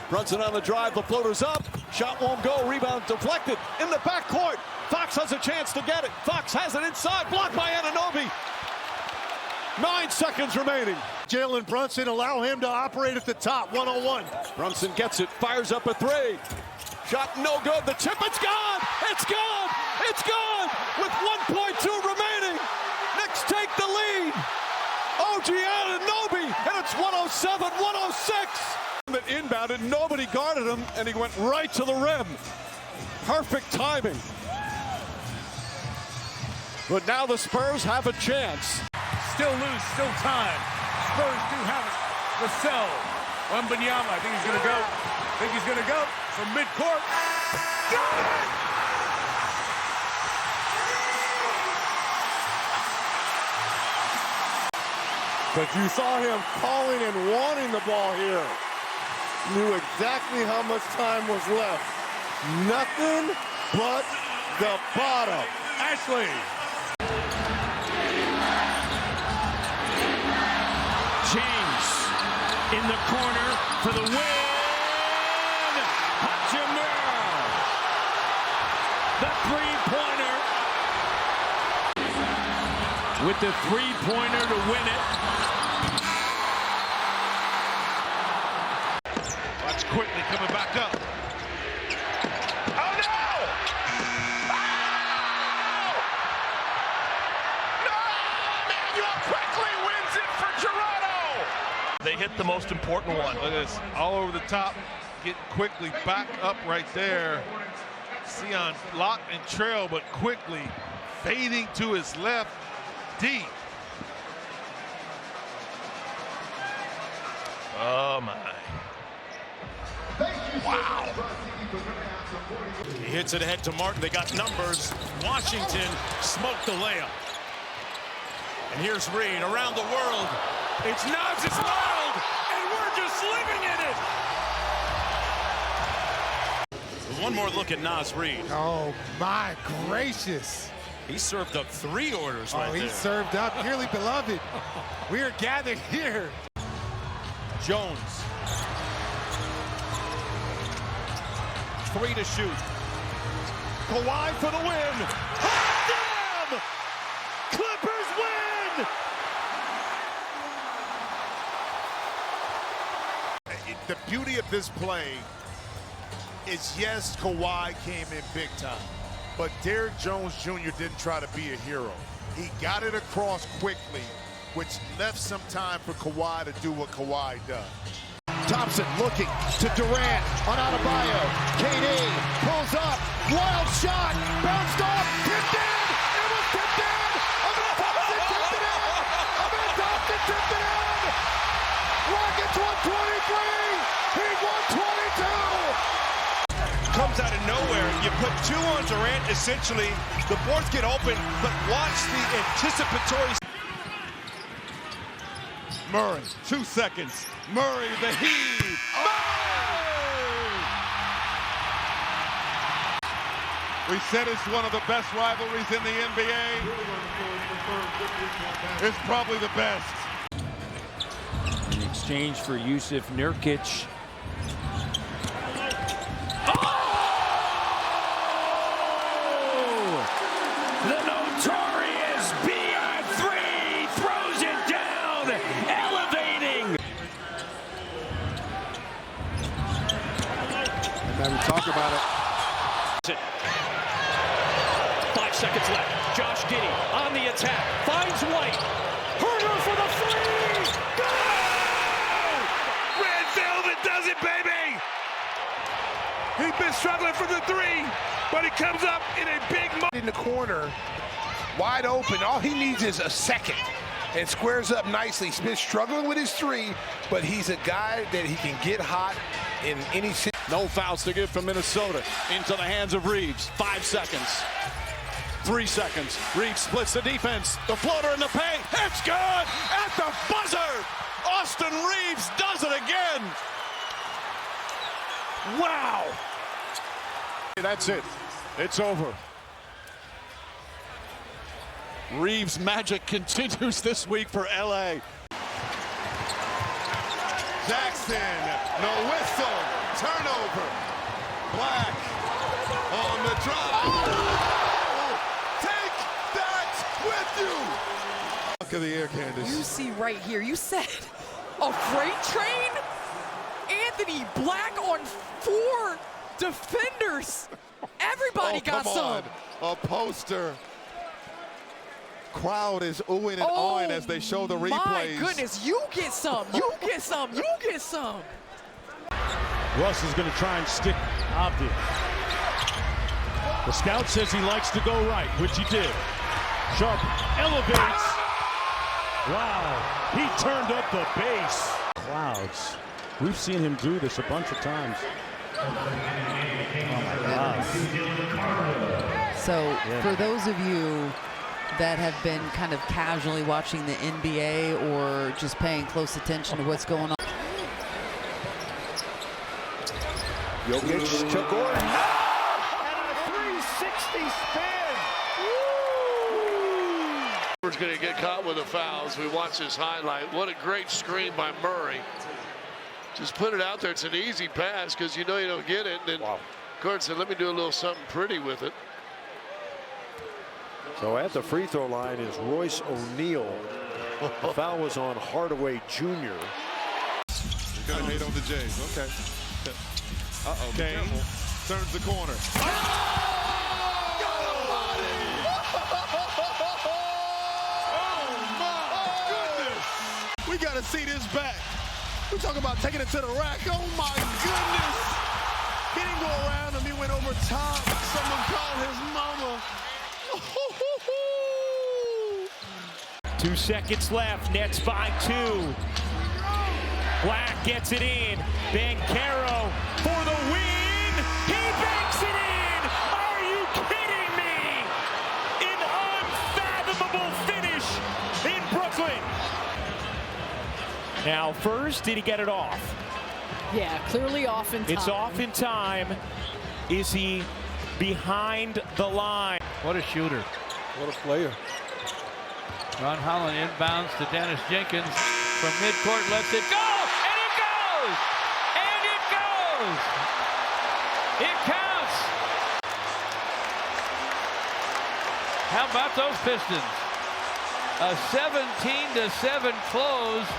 Brunson on the drive, the floater's up. Shot won't go, rebound deflected. In the backcourt, Fox has a chance to get it. Fox has it inside, blocked by Anunoby. 9 seconds remaining. Jalen Brunson, allow him to operate at the top, 1-on-1. Brunson gets it, fires up a three. Shot no good, the tip, it's gone! It's gone! It's gone! With 1.2 remaining, Knicks take the lead. OG Anunoby, and it's 107-106. Inbounded, nobody guarded him, and he went right to the rim. Perfect timing. But now the Spurs have a chance. Still loose, still time. Spurs do have it. Vassell, Wembanyama, I think he's going to go. From midcourt. Got it! But you saw him calling and wanting the ball here. Knew exactly how much time was left. Nothing but the bottom. Ashley. James in the corner for the win. Hachimura. The three-pointer. With the three-pointer to win it. Watch quickly coming back up. Oh no! No! Manuel quickly wins it for Toronto! They hit the most important one. Look at this, all over the top, get quickly back up right there. Sion lock and trail, but quickly fading to his left, deep. Oh my. Wow. He hits it ahead to Martin. They got numbers. Washington smoked the layup. And here's Reed around the world. It's Nas, it's wild, and we're just living in it. One more look at Nas Reed. Oh, my gracious. He served up 3 orders right there. He served up. Dearly beloved, we are gathered here. Jones. 3 to shoot. Kawhi for the win. Damn! Clippers win! The beauty of this play is, yes, Kawhi came in big time, but Derrick Jones Jr. didn't try to be a hero. He got it across quickly, which left some time for Kawhi to do what Kawhi does. Thompson looking to Durant on Adebayo. KD pulls up, wild shot, bounced off, tipped in. It was tipped in. Amir Thompson tipped it in. Amir Thompson tipped it in. Rockets 123. Heat 122. Comes out of nowhere. You put 2 on Durant, essentially. The boards get open, but watch the anticipatory. Murray, 2 seconds. Murray, the heave. We said it's one of the best rivalries in the NBA. It's probably the best. In exchange for Yusuf Nurkic. The notorious BR3 throws it down, elevating. Now we talk about it. 5 seconds left. Josh Giddey on the attack. Finds White. Herder for the three. Go! Red Velvet does it, baby! He's been struggling for the 3, but he comes up in a big moment. In the corner, wide open. All he needs is a second and squares up nicely. Smith struggling with his 3, but he's a guy that he can get hot in any situation. No fouls to give from Minnesota. Into the hands of Reeves. 5 seconds. 3 seconds. Reeves splits the defense. The floater in the paint. It's good! At the buzzer! Austin Reeves does it again! Wow! That's it. It's over. Reeves' magic continues this week for LA. Jackson, no whistle. turnover. Black on the drive. Oh! Take that with you. Look at the air, Candace. You see right here, you said a freight train? Anthony Black on 4 defenders. Everybody got some. A poster. Crowd is oohing and awing as they show the replays. My goodness, you get some, you get some, you get some. Russ is going to try and stick Abdi. The scout says he likes to go right, which he did. Sharp elevates. Wow, he turned up the bass. Clouds. We've seen him do this a bunch of times. Oh my God. So for those of you that have been kind of casually watching the NBA or just paying close attention to what's going on. Jokic to Gordon. And a 360 spin. We're going to get caught with a foul as we watch this highlight. What a great screen by Murray. Just put it out there. It's an easy pass because you know you don't get it. And then Gordon said, let me do a little something pretty with it. So at the free throw line is Royce O'Neal. The foul was on Hardaway Jr. You're going to hate on the Jays. Okay. Uh-oh. Kane turns the corner. Oh, my goodness. We got to see this back. We talk about taking it to the rack. Oh, my goodness. He didn't go around him. He went over top. Someone called his mama. 2 seconds left. Nets by 2. Black gets it in. Banchero for the win. He banks it in. Are you kidding me? An unfathomable finish in Brooklyn. Now, first, did he get it off? Yeah, clearly off in time. It's off in time. Is he behind the line? What a shooter. What a player. Ron Holland inbounds to Dennis Jenkins from midcourt, lets it go, and it goes! And it goes! It counts! How about those Pistons? A 17-7 close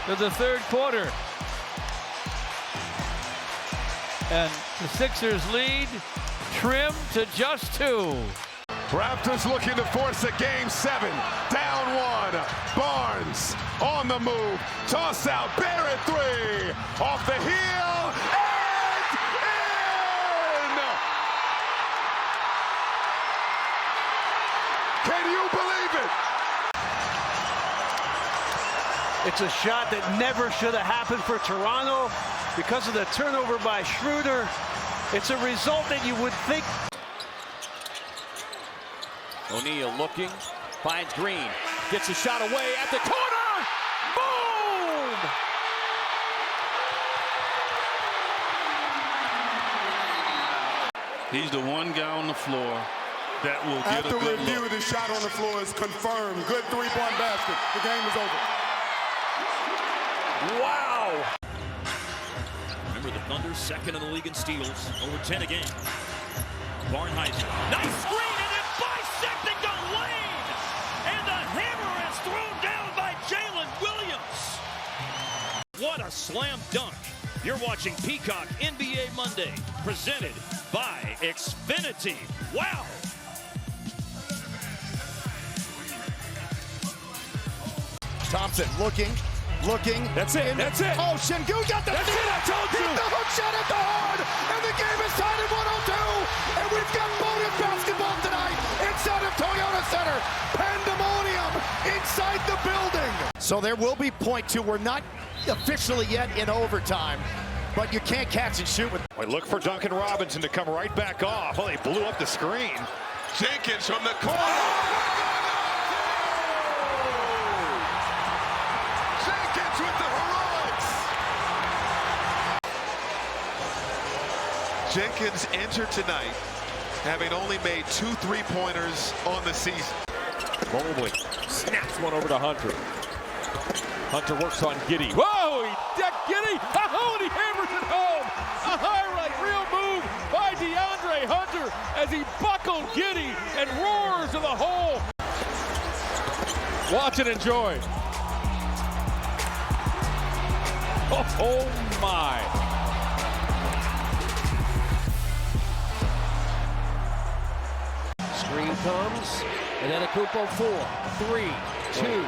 to the third quarter. And the Sixers lead trimmed to just 2. Raptors looking to force a game 7. Down 1. Barnes on the move. Toss out. Barrett 3. Off the heel. And in! Can you believe it? It's a shot that never should have happened for Toronto because of the turnover by Schroeder. It's a result that you would think. O'Neal looking, finds Green, gets a shot away at the corner. Boom! He's the one guy on the floor that will get a good look. After review, the shot on the floor is confirmed. Good three-point basket. The game is over. Wow! Remember the Thunder, second in the league in steals, over 10 a game. Barnheiser, nice screen, and then bisecting the lane, and the hammer is thrown down by Jalen Williams. What a slam dunk! You're watching Peacock NBA Monday, presented by Xfinity. Wow! Thompson looking. That's it. That's it. Oh, Şengün got the That's it. I told you. the hook shot at the horn, and the game is tied at 102. And we've got bonus basketball tonight inside of Toyota Center. Pandemonium inside the building. So there will be point 2. We're not officially yet in overtime, but you can't catch and shoot with. Look for Duncan Robinson to come right back off. Oh, they blew up the screen. Jenkins from the corner. Jenkins with the heroics. Jenkins entered tonight having only made 2 3-pointers on the season. Mobley snaps one over to Hunter. Hunter works on Giddey. Whoa, he decked Giddey. Oh, and he hammers it home. Schroeder as he buckled Giddey and roars to the hole. Watch and enjoy. Oh my. Screen comes, and then Antetokounmpo 4, 3, 2,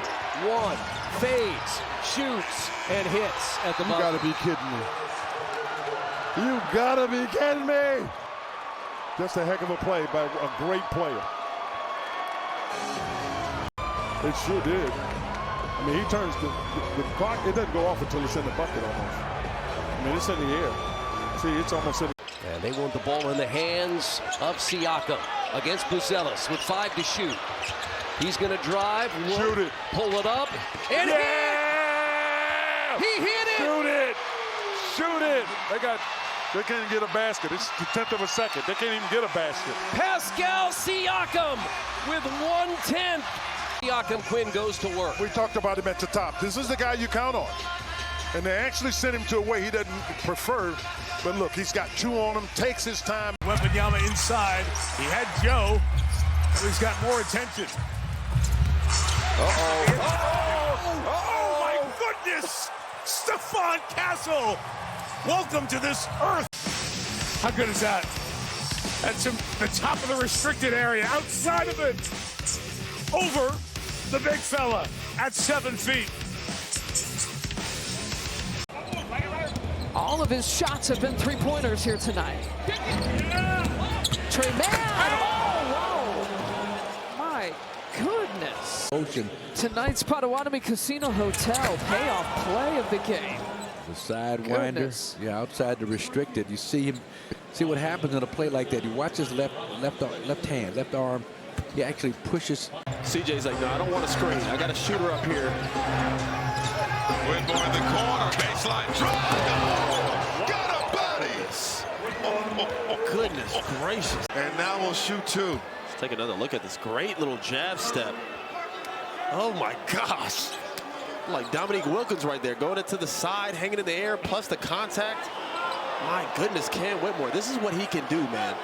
1, fades, shoots, and hits at the buzzer. You gotta be kidding me. You gotta be kidding me. Just a heck of a play by a great player. It sure did. I mean, he turns the clock, it doesn't go off until it's in the bucket almost. I mean, it's in the air. See, it's almost in the And they want the ball in the hands of Siakam against Buzelis with 5 to shoot. He's going to drive, shoot it, pull it up, and hit! He hit it! Shoot it! Shoot it! They can't get a basket. It's the 10th of a second. They can't even get a basket. Pascal Siakam with 1/10. Siakam Quinn goes to work. We talked about him at the top. This is the guy you count on. And they actually sent him to a way he doesn't prefer. But look, he's got 2 on him, takes his time. Wembanyama inside. He had Joe. He's got more attention. Oh my goodness! Stephon Castle! Welcome to this earth. How good is that? That's the top of the restricted area. Outside of it. Over the big fella at 7 feet. All of his shots have been three-pointers here tonight. Trey Mann! Oh, wow! My goodness. Tonight's Potawatomi Casino Hotel payoff play of the game. The sidewinder, yeah, outside the restricted. You see him, see what happens in a play like that. You watch his left arm. He actually pushes. CJ's like, no, I don't want to screen. I got a shooter up here. Whitmore in the corner, baseline drive. Got a bodies. Goodness gracious. And now we'll shoot 2. Let's take another look at this great little jab step. Oh my gosh. Like Dominique Wilkins right there, going it to the side, hanging in the air, plus the contact. My goodness, Cam Whitmore, this is what he can do, man.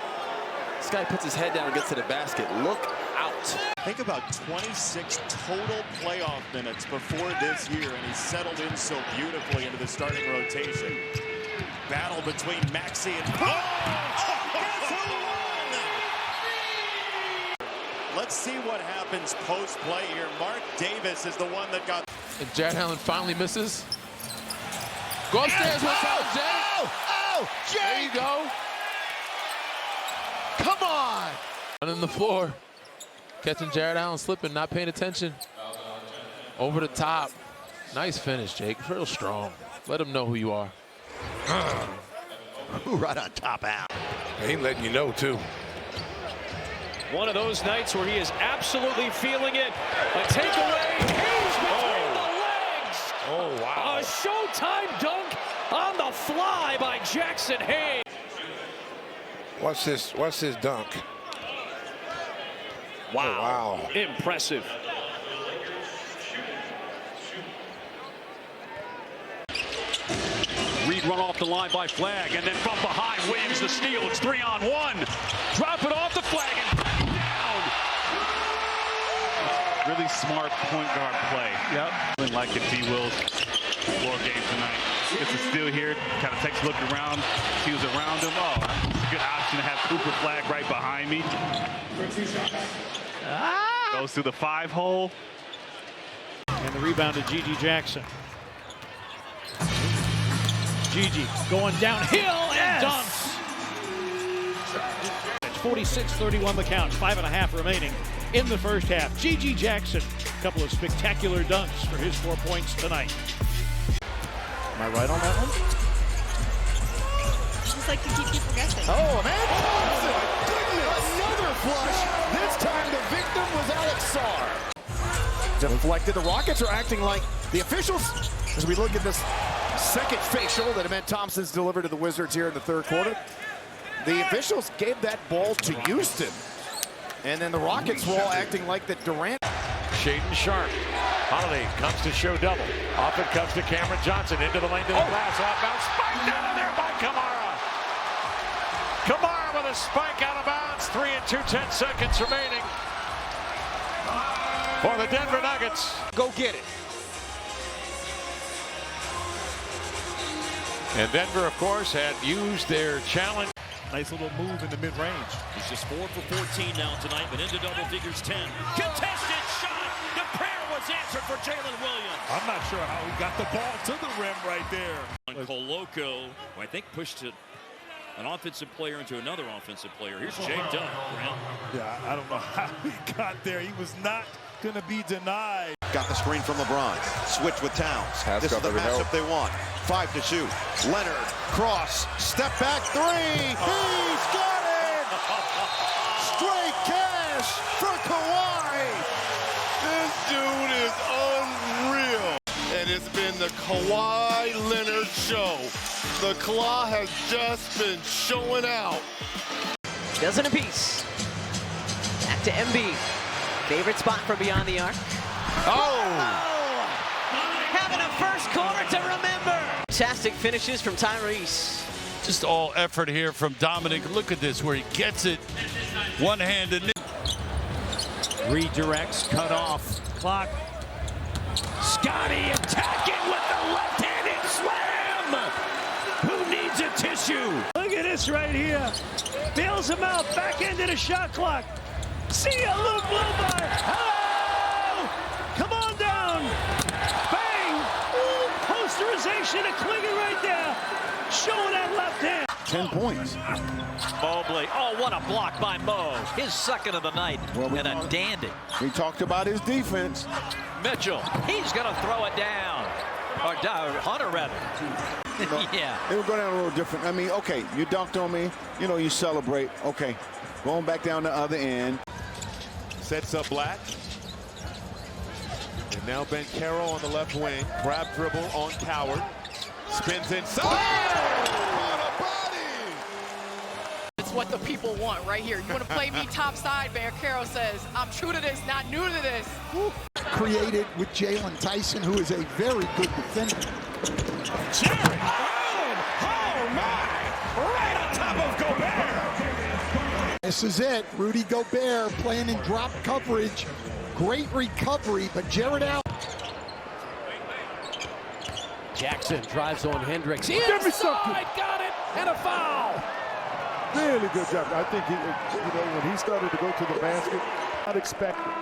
This guy puts his head down and gets to the basket. Look out. Think about 26 total playoff minutes before this year, and he's settled in so beautifully into the starting rotation. Battle between Maxey and... Guess who won? Let's see what happens post-play here. Mark Davis is the one that got... And Jared Allen finally misses. Go upstairs one time, Jay. Jay! There you go. Come on! On the floor. Catching Jared Allen slipping, not paying attention. Over the top. Nice finish, Jake. Real strong. Let him know who you are. Right on top out. He ain't letting you know, too. One of those nights where he is absolutely feeling it. A takeaway. Hayes between the legs. Oh, wow. A showtime dunk on the fly by Jackson Hayes. Watch this dunk. Wow. Oh, wow. Impressive. Reed run off the line by Flagg, and then from behind, Williams the steal. It's 3-on-1. Drop it off the Flagg and down. Really smart point guard play. Yep. Like if he will floor game tonight. Gets a steal here, kind of takes a look around, he was around him. Oh, it's a good option to have Cooper Flagg right behind me. Goes through the 5-hole. And the rebound to Gigi Jackson. Gigi going downhill and dunks. It's 46-31 the count, 5.5 remaining in the first half. Gigi Jackson, a couple of spectacular dunks for his 4 points tonight. Am I right on that one? Just like to keep people guessing. Oh, man. Another flush. This time the victim was Alex Sarr. Deflected. The Rockets are acting like the officials as we look at this second facial that Amen Thompson's delivered to the Wizards here in the third quarter. The officials gave that ball to Houston. And then the Rockets were all acting like that Durant. Shaden Sharp. Holiday comes to show double. Off it comes to Cameron Johnson into the lane to the glass. Outbound spiked down there by Kamara. Kamara with a a spike out of bounds. 3 2/10 seconds remaining for the Denver Nuggets. Go get it. And Denver, of course, had used their challenge. Nice little move in the mid-range. He's just 4 for 14 now tonight, but into double figures 10. Contested shot. The prayer was answered for Jalen Williams. I'm not sure how he got the ball to the rim right there. Koloko, who I think pushed an offensive player into another offensive player. Here's Jay Dunn. Yeah, I don't know how he got there. He was not going to be denied. Got the screen from LeBron. Switch with Towns. This is the matchup they want. 5 to shoot. Leonard, cross, step back 3. He's got it! Straight cash for Kawhi. This dude is unreal. And it's been the Kawhi Leonard show. The claw has just been showing out. Dozen apiece. Back to MB. Favorite spot from beyond the arc. Having a first quarter to remember. Fantastic finishes from Tyrese. Just all effort here from Dominic. Look at this, where he gets it one-handed. Redirects, cut off. Clock. Scotty attacking with the left-handed slam. Who needs a tissue? Look at this right here. Bails him out. Back into the shot clock. See ya, Luke Lumbar. Hello! Come on down. Bang! Ooh, posterization of Klingon right there. Showing that left hand. 10 points. Mobley. Oh, what a block by Mo. His second of the night. And a dandy. We talked about his defense. Mitchell. He's going to throw it down. Or down, Hunter rather. Yeah. It would go down a little different. I mean, okay, you dunked on me. You know, you celebrate. Okay, going back down the other end. Sets up Black. And now Ben Carroll on the left wing. Grab dribble on Coward. Spins inside. What a body! It's what the people want right here. You want to play me top side, Bear Carroll says. I'm true to this, not new to this. Woo. Created with Jalen Tyson, who is a very good defender. Jerry! Oh my! Right on top of Gobert! This is it. Rudy Gobert playing in drop coverage. Great recovery, but Jared Allen. Jackson drives on Hendricks. Inside, got it, and a foul. Really good job. I think when he started to go to the basket, I'd expect it.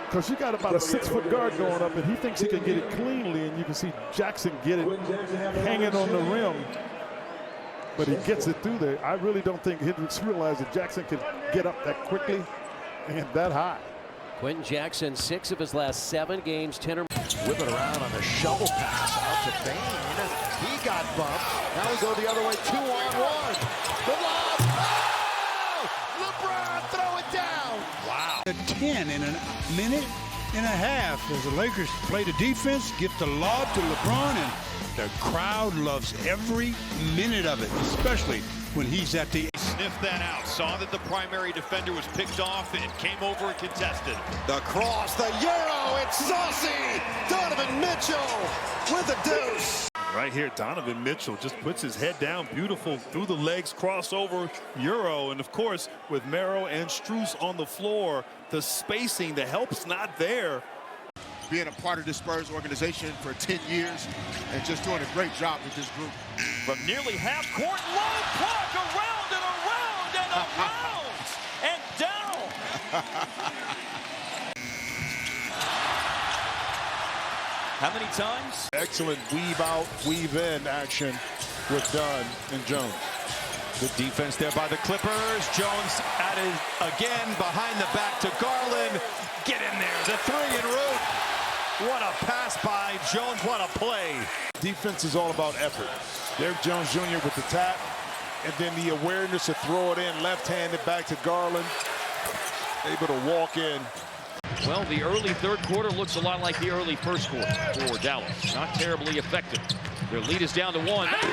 Because you got about a 6-foot guard going up, and he thinks he can get it cleanly, and you can see Jackson get it hanging on the rim. But he gets it through there. I really don't think Hendricks realized that Jackson could get up that quickly and that high. Quentin Jackson, 6 of his last 7 games, 10 or Whip it around on the shovel pass out to Bane. He got bumped. Now we go the other way, 2-on-1. The lob. Oh! LeBron, throw it down. Wow. 10 in a minute and a half as the Lakers play the defense, get the lob to LeBron, and the crowd loves every minute of it, especially when he's at the... Sniffed that out, saw that the primary defender was picked off and came over and contested. The cross, the Euro, it's saucy. Donovan Mitchell with a deuce. Right here, Donovan Mitchell just puts his head down, beautiful, through the legs, crossover, Euro. And of course, with Merrill and Strus on the floor, the spacing, the help's not there. Being a part of the Spurs organization for 10 years and just doing a great job with this group. From nearly half court, low block, around and around and around and down. How many times? Excellent weave out, weave in action with Dunn and Jones. Good defense there by the Clippers. Jones at it again, behind the back to Garland. Get in there, the 3 en route. What a pass by Jones, what a play. Defense is all about effort. Derrick Jones Jr. with the tap, and then the awareness to throw it in left-handed back to Garland. Able to walk in. Well, the early third quarter looks a lot like the early first quarter for Dallas. Not terribly effective. Their lead is down to 1. Christie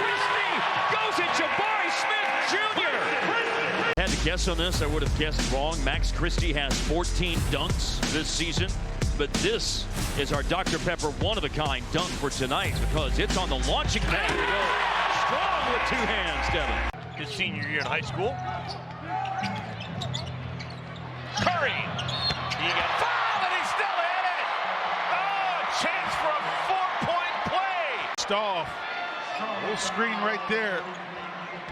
goes at Jabari Smith Jr. Had to guess on this, I would have guessed wrong. Max Christie has 14 dunks this season. But this is our Dr. Pepper one-of-a-kind dunk for tonight because it's on the launching pad. Strong with 2 hands, Devin. his senior year in high school. Curry. He got fouled and he still hit it. Oh, a chance for a 4-point play. Staff. Little screen right there.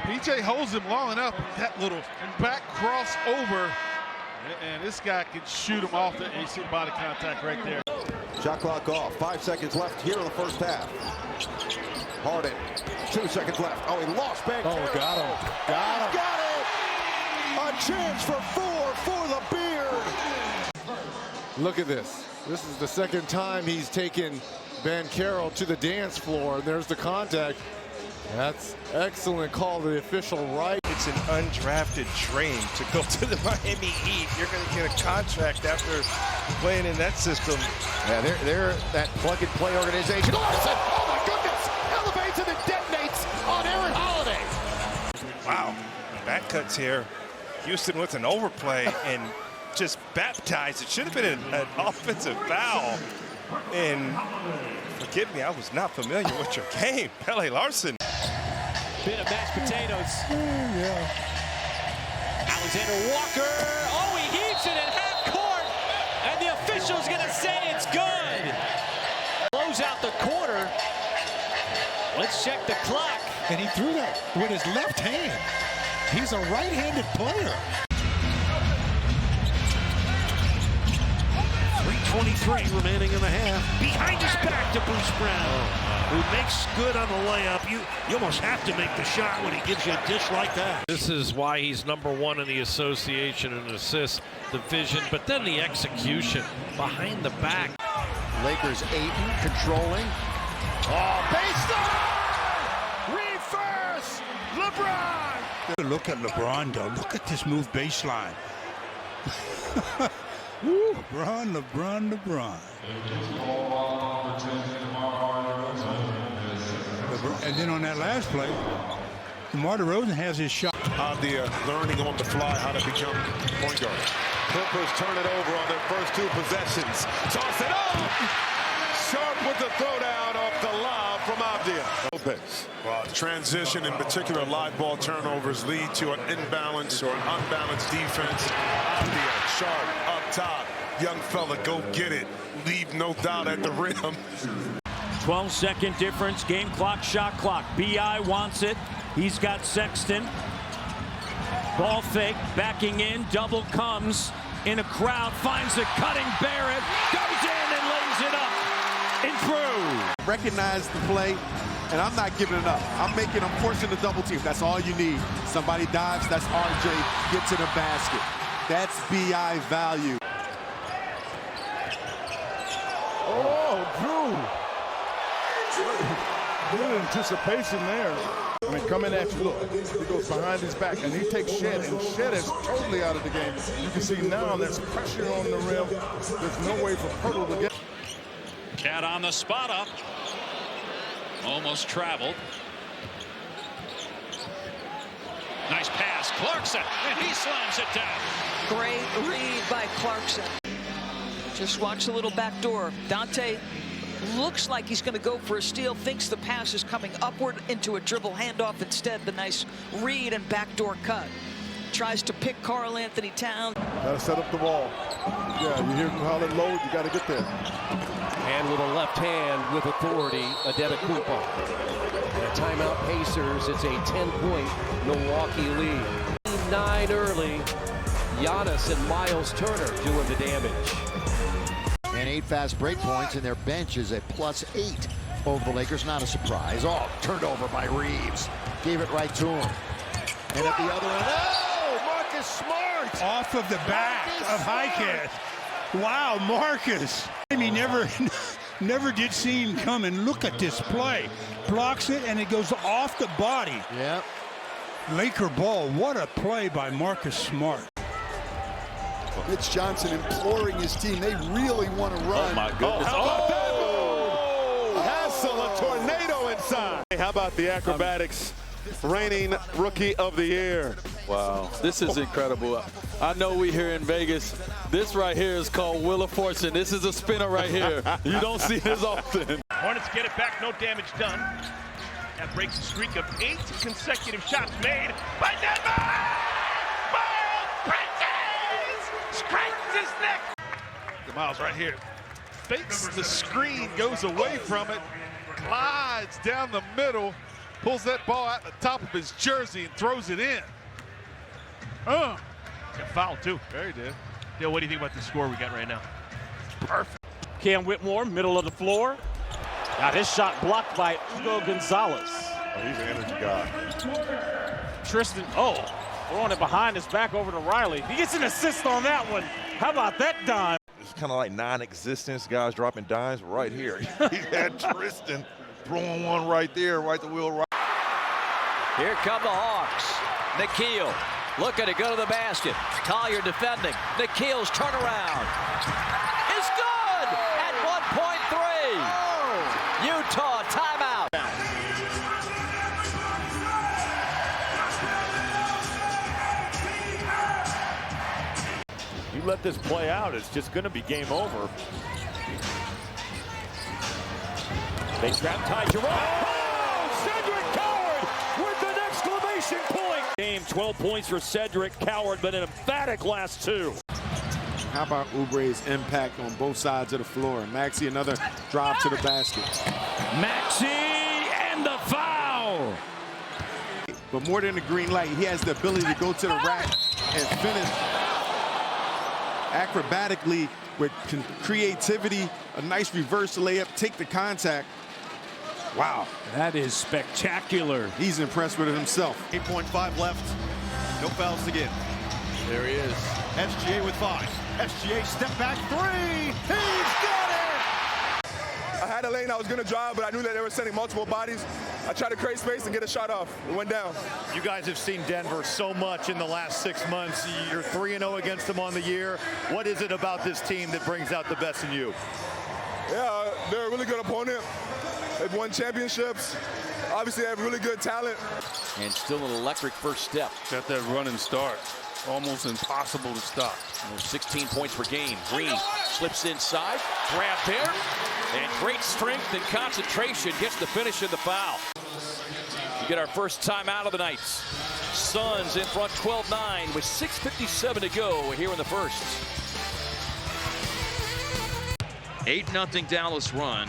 PJ holds him long enough. That little back crossover. And this guy can shoot him off the AC body contact right there. Shot clock off. 5 seconds left here in the first half. Harden. 2 seconds left. Oh, he lost back. Oh, got him. Got him. Got it. A chance for 4 for the Beard. Look at this. This is the second time he's taken Banchero to the dance floor. There's the contact. That's excellent call to the official right. It's an undrafted dream to go to the Miami Heat. You're going to get a contract after playing in that system. Yeah, they're that plug-and-play organization. Larson, oh my goodness, elevates and then detonates on Aaron Holiday. Wow, back cuts here. Houston with an overplay and just baptized. It should have been an offensive foul. And forgive me, I was not familiar with your game. Pele Larson. Bit of mashed potatoes. Yeah. Alexander Walker. Oh, he heaves it at half court. And the official's going to say it's good. Blows out the quarter. Let's check the clock. And he threw that with his left hand. He's a right-handed player. 3:23 remaining in the half. Behind his back to Bruce Brown, who makes good on the layup. You almost have to make the shot when he gives you a dish like that. This is why he's #1 in the association in assists, the vision, but then the execution behind the back. Lakers Ayton controlling. Oh, baseline! Reed first! LeBron! Look at LeBron, though. Look at this move baseline. Woo, LeBron. And then on that last play, DeMar DeRozan has his shot. They're learning on the fly how to become point guard. Clippers turn it over on their first 2 possessions. Toss it up! Sharp with the throwdown off the lob from Avdia. Lopez. Well, transition, in particular, live ball turnovers lead to an imbalance or an unbalanced defense. Avdia, Sharp, up top. Young fella, go get it. Leave no doubt at the rim. 12-second difference, game clock, shot clock. B.I. wants it. He's got Sexton. Ball fake, backing in, double comes in a crowd, finds a cutting Barrett, goes in and lays it up. Improve. Recognize the play, and I'm not giving it up. I'm forcing the double team. That's all you need. Somebody dives, that's RJ, get to the basket. That's B.I. value. Oh, Drew. Good anticipation there. I mean, coming at you, look, he goes behind his back, and he takes Shed, and Shed is totally out of the game. You can see now there's pressure on the rim. There's no way for Pirtle to get. Cat on the spot up. Almost traveled. Nice pass. Clarkson, and he slams it down. Great read by Clarkson. Just watch the little back door. Dante looks like he's going to go for a steal, thinks the pass is coming upward into a dribble handoff. Instead, the nice read and backdoor cut. Tries to pick Karl Anthony Towns. Got to set up the ball. Yeah, you hear Holland load, you got to get there. And with a left hand with authority, Adetokounmpo. And a timeout Pacers. It's a 10-point Milwaukee lead. 9 early. Giannis and Miles Turner doing the damage. And 8 fast break points, and their bench is a +8 over the Lakers. Not a surprise. Oh, turned over by Reeves. Gave it right to him. And at the other end, oh, Marcus Smart! Off of the back of Highcast. Wow, Marcus. He never did see him coming. Look at this play. Blocks it, and it goes off the body. Yep. Laker ball. What a play by Marcus Smart. Mitch Johnson imploring his team. They really want to run. Oh, my goodness. Hassel, a tornado inside. Hey, how about the acrobatics? Reigning Rookie of the Year. Wow, this is incredible. I know we here in Vegas. This right here is called Wheel of Fortune. This is a spinner right here. You don't see this often. Hornets get it back, no damage done. That breaks a streak of 8 consecutive shots made by Denver! Miles Bridges! Scratches his neck! The Miles right here. Fakes the screen, goes away from it, glides down the middle, pulls that ball out the top of his jersey and throws it in. Got fouled too. There he did. Dale, what do you think about the score we got right now? Perfect. Cam Whitmore, middle of the floor. Got his shot blocked by Hugo Gonzalez. Oh, he's an energy guy. Tristan, throwing it behind his back over to Riley. He gets an assist on that one. How about that dime? It's kind of like non-existence, guys dropping dimes right here. He had Tristan throwing one right there, right the wheel right. Here come the Hawks. Nikhil looking to go to the basket. Collier defending. Nikhil's turnaround is good at 1.3. Utah timeout. You let this play out, it's just going to be game over. They trap Ty Jerome. Oh, Cedric Coward with an exclamation point. Game 12 points for Cedric Coward, but an emphatic last two. How about Oubre's impact on both sides of the floor? Maxey, another drive to the basket. Maxey and the foul. But more than the green light, he has the ability to go to the rack and finish acrobatically with creativity, a nice reverse layup, take the contact. Wow. That is spectacular. He's impressed with it himself. 8.5 left. No fouls to give. There he is. SGA with 5. SGA step back 3. He's got it! I had a lane I was going to drive, but I knew that they were sending multiple bodies. I tried to create space and get a shot off. It went down. You guys have seen Denver so much in the last 6 months. You're 3-0 against them on the year. What is it about this team that brings out the best in you? Yeah, they're a really good opponent. They've won championships. Obviously, they have really good talent. And still an electric first step. Got that run and start. Almost impossible to stop. 16 points per game. Green slips inside, grab there, and great strength and concentration gets the finish in the foul. We get our first timeout of the night. Suns in front 12-9 with 6:57 to go here in the first. 8-0 Dallas run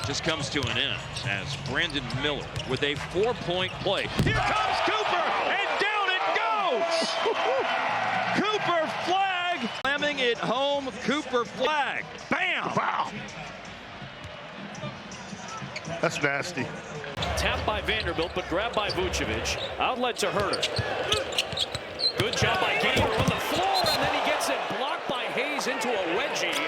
just comes to an end as Brandon Miller with a 4-point play. Here comes Cooper, and down it goes! Cooper flag! Slamming it home, Cooper flag. Bam! Wow! That's nasty. Tapped by Vanderbilt, but grabbed by Vucevic. Outlet to Herter. Good job by Gator on the floor, and then he gets it blocked by Hayes into a wedgie.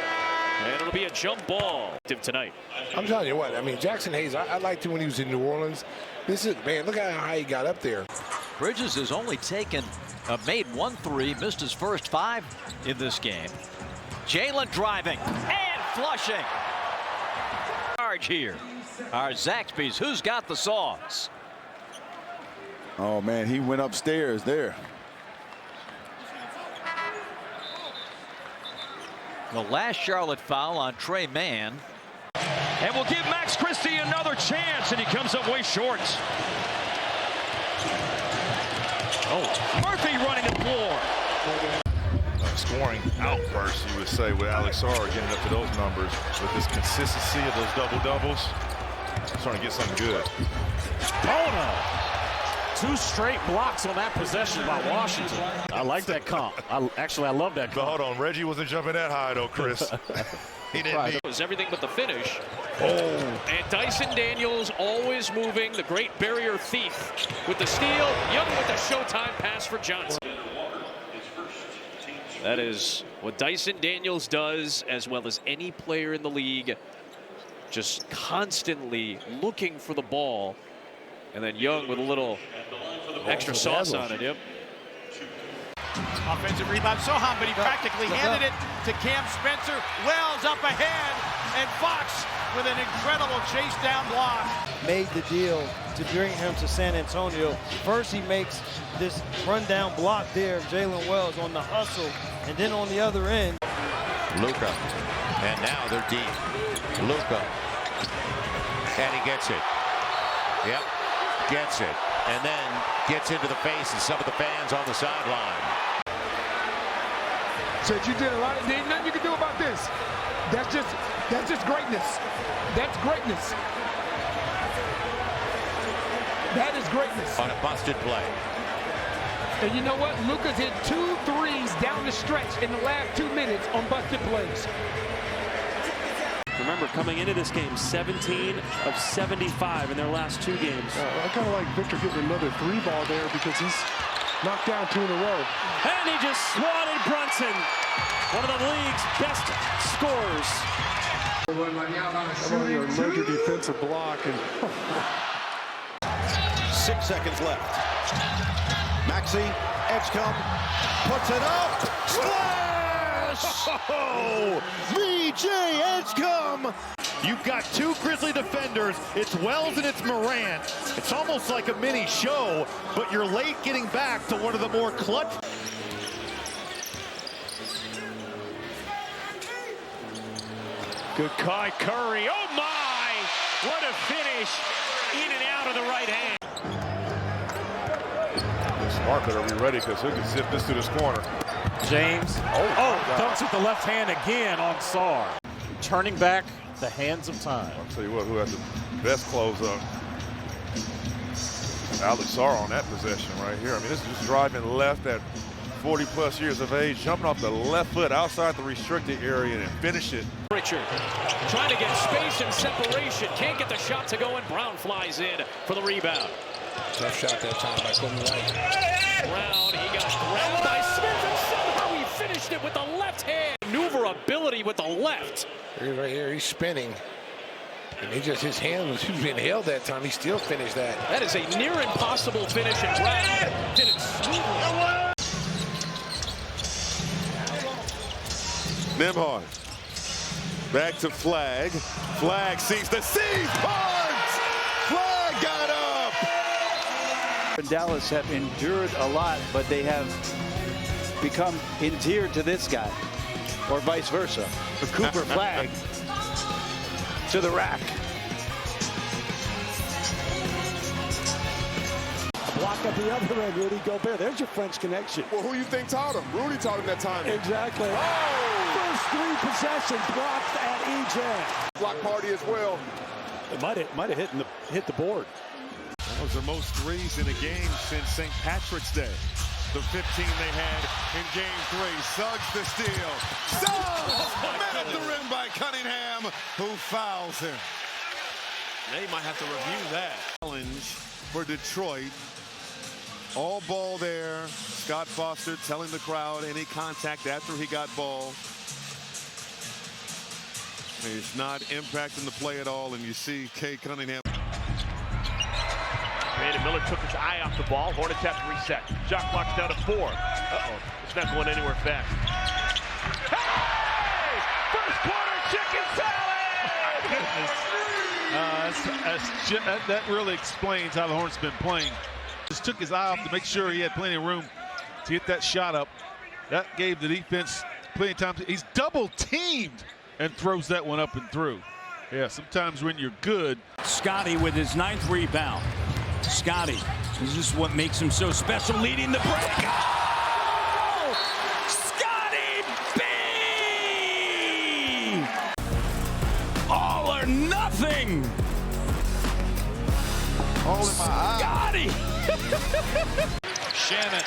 And it'll be a jump ball tonight. I'm telling you what, I mean, Jackson Hayes, I liked him when he was in New Orleans. This is, man, look at how high he got up there. Bridges has only made 1 3, missed his first 5 in this game. Jalen driving and flushing. Charge here. Our Zaxby's, who's got the sauce? Oh, man, he went upstairs there. The last Charlotte foul on Trey Mann. And we'll give Max Christie another chance, and he comes up way short. Oh, Murphy running the floor. Scoring outburst, you would say, with Alex Sarr getting up to those numbers. With this consistency of those double-doubles, starting to get something good. Bona! 2 straight blocks on that possession by Washington. I like that comp. I love that comp. But hold on, Reggie wasn't jumping that high, though, Chris. He didn't need. It was everything but the finish. Oh. And Dyson Daniels always moving, the great barrier thief with the steal. Young with the showtime pass for Johnson. That is what Dyson Daniels does, as well as any player in the league. Just constantly looking for the ball. And then Young with a little extra sauce on it. Yep. Offensive rebound, Sohan, but he practically handed it to Cam Spencer. Wells up ahead, and Fox with an incredible chase down block. Made the deal to bring him to San Antonio. First, he makes this rundown block there of Jalen Wells on the hustle, and then on the other end. Luka, and now they're deep. Luka, and he gets it. Yep. gets it, and then gets into the face of some of the fans on the sideline. Said you did a lot. There ain't nothing you can do about this. That's just greatness. That's greatness. That is greatness. On a busted play. And you know what? Luka's hit 2 threes down the stretch in the last 2 minutes on busted plays. Remember, coming into this game, 17 of 75 in their last 2 games. I kind of like Victor getting another 3 ball there because he's knocked down 2 in a row. And he just swatted Brunson, one of the league's best scorers. How about your major defensive block? And 6 seconds left. Maxey, Edgecombe, puts it up. Splash! Oh, VJ Edgecombe! You've got 2 Grizzly defenders. It's Wells and it's Morant. It's almost like a mini show, but you're late getting back to one of the more clutch. Good Kai Curry. Oh my! What a finish! In and out of the right hand. Smart better be ready because he can zip this to this corner. James. Dunks with the left hand again on Sarr. Turning back the hands of time. I'll tell you what, who has the best close up? Alex Sarr on that possession right here. I mean, this is just driving left at 40+ years of age, jumping off the left foot outside the restricted area and finish it. Richard trying to get space and separation. Can't get the shot to go, and Brown flies in for the rebound. Tough shot that time by Kobe White. Brown, he got grabbed by Smith, and somehow he finished it with the left hand. Maneuverability with the left. Right here, he's spinning. And his hand was being held that time. He still finished that. That is a near impossible finish, and Brown did it smoothly. Nembhard. Back to Flag. Flag sees the seas. Barnes! Flag got up! And Dallas have endured a lot, but they have become endeared to this guy, or vice versa. For Cooper Flag to the rack. Block at the other end, Rudy Gobert. There's your French connection. Well, who you think taught him? Rudy taught him that time. Exactly. Oh! First 3 possessions blocked at EJ. Block party as well. It might have hit the board. That was the most threes in a game since St. Patrick's Day. The 15 they had in Game 3. Suggs the steal. Suggs! Met at the rim by Cunningham, who fouls him. They might have to review that. Challenge for Detroit. All ball there. Scott Foster telling the crowd any contact after he got ball. He's not impacting the play at all, and you see Kay Cunningham. Brandon Miller took his eye off the ball. Hornets have to reset. Shot clock's down to 4. Uh-oh. It's not going anywhere fast. Hey! First quarter chicken salad! That really explains how the Hornets been playing. Just took his eye off to make sure he had plenty of room to get that shot up. That gave the defense plenty of time. He's double teamed and throws that one up and through. Yeah, sometimes when you're good. Scotty with his 9th rebound. Scotty, this is what makes him so special, leading the break. Oh! Scotty B! All or nothing. All in my eye. Scotty! Shannon.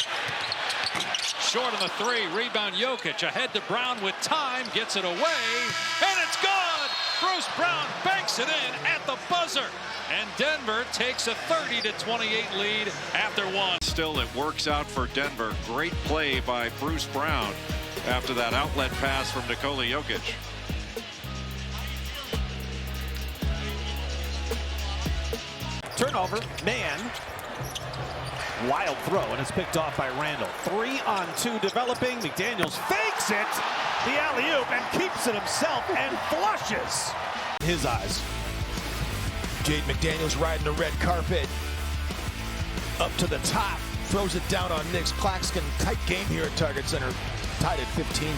Short on the 3. Rebound Jokic. Ahead to Brown with time. Gets it away. And it's good! Bruce Brown banks it in at the buzzer. And Denver takes a 30-28 lead after 1. Still, it works out for Denver. Great play by Bruce Brown after that outlet pass from Nikola Jokic. Turnover, man. Wild throw, and it's picked off by Randall. 3-on-2 developing. McDaniels fakes it, the alley-oop, and keeps it himself and flushes his eyes. Jade McDaniels riding the red carpet. Up to the top, throws it down on Nick's Claxton. Tight game here at Target Center, tied at 15.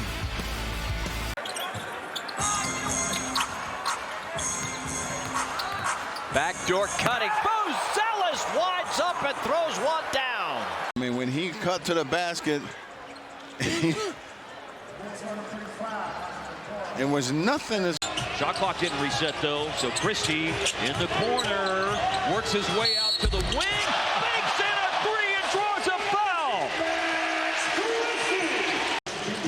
Backdoor cutting. Bo Zelas just winds up and throws one down. I mean, when he cut to the basket, it was nothing as... Shot clock didn't reset, though, so Christie in the corner, works his way out to the wing, banks in a three and draws a foul.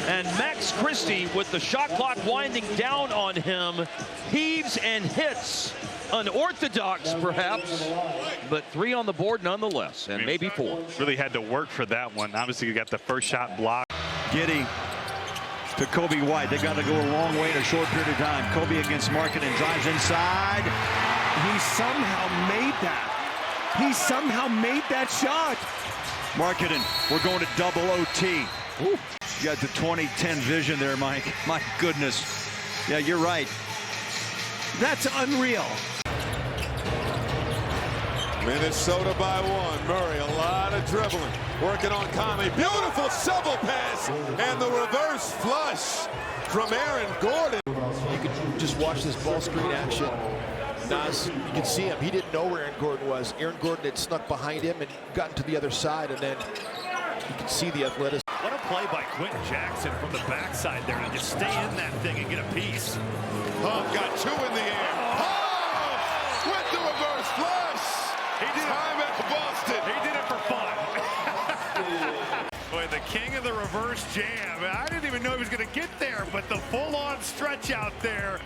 And Max Christie, with the shot clock winding down on him, heaves and hits. Unorthodox, perhaps, but 3 on the board nonetheless, and maybe 4. Really had to work for that one. Obviously, you got the first shot blocked. Giddey to Kobe White. They got to go a long way in a short period of time. Kobe against Markin and drives inside. He somehow made that. He somehow made that shot. Markkanen, we're going to double OT. Ooh. You got the 2010 vision there, Mike. My goodness. Yeah, you're right. That's unreal. Minnesota by 1. Murray, a lot of dribbling. Working on Conley. Beautiful shovel pass. And the reverse flush from Aaron Gordon. You could just watch this ball screen action. Nas, you can see him. He didn't know where Aaron Gordon was. Aaron Gordon had snuck behind him and gotten to the other side. And then you can see the athleticism. What a play by Quentin Jackson from the backside there to just stay in that thing and get a piece. Got 2 in the air. With the reverse flush. He did time at Boston. He did it for fun. Boy, the king of the reverse jam. I didn't even know he was going to get there, but the full-on stretch out there.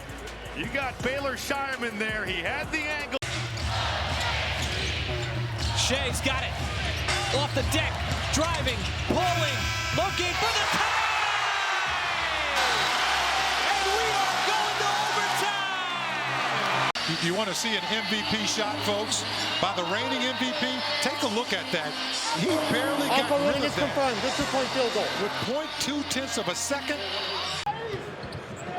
You got Baylor Shireman there. He had the angle. Shea's got it. Off the deck, driving, pulling, looking for the tie! And we are going to overtime! You want to see an MVP shot, folks, by the reigning MVP? Take a look at that. He barely got rid of that. Confirmed. Good 2-point field goal. With 0.2 of a second.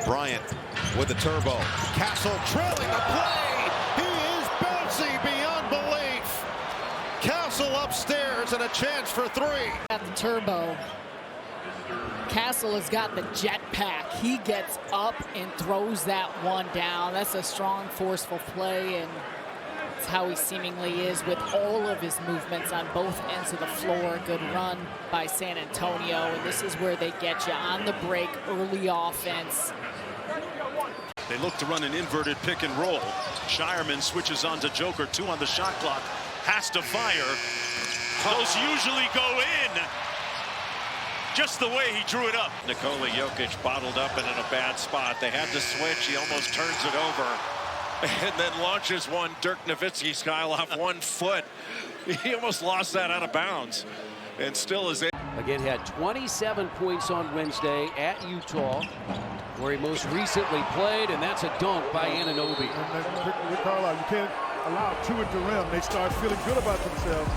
Bryant with the turbo. Castle trailing the play. He is bouncy beyond belief. Castle upstairs and a chance for 3. At the turbo, Castle has got the jetpack. He gets up and throws that one down. That's a strong, forceful play, and it's how he seemingly is with all of his movements on both ends of the floor. Good run by San Antonio, and this is where they get you on the break, early offense. They look to run an inverted pick and roll. Shireman switches on to Joker. 2 on the shot clock. Has to fire. Those usually go in. Just the way he drew it up. Nikola Jokic bottled up and in a bad spot. They had to switch. He almost turns it over. And then launches one Dirk Nowitzki style off 1 foot. He almost lost that out of bounds. And still is it. Again, had 27 points on Wednesday at Utah, where he most recently played, and that's a dunk by Anunoby. Rick Carlisle, you can't allow 2 at the rim. They start feeling good about themselves.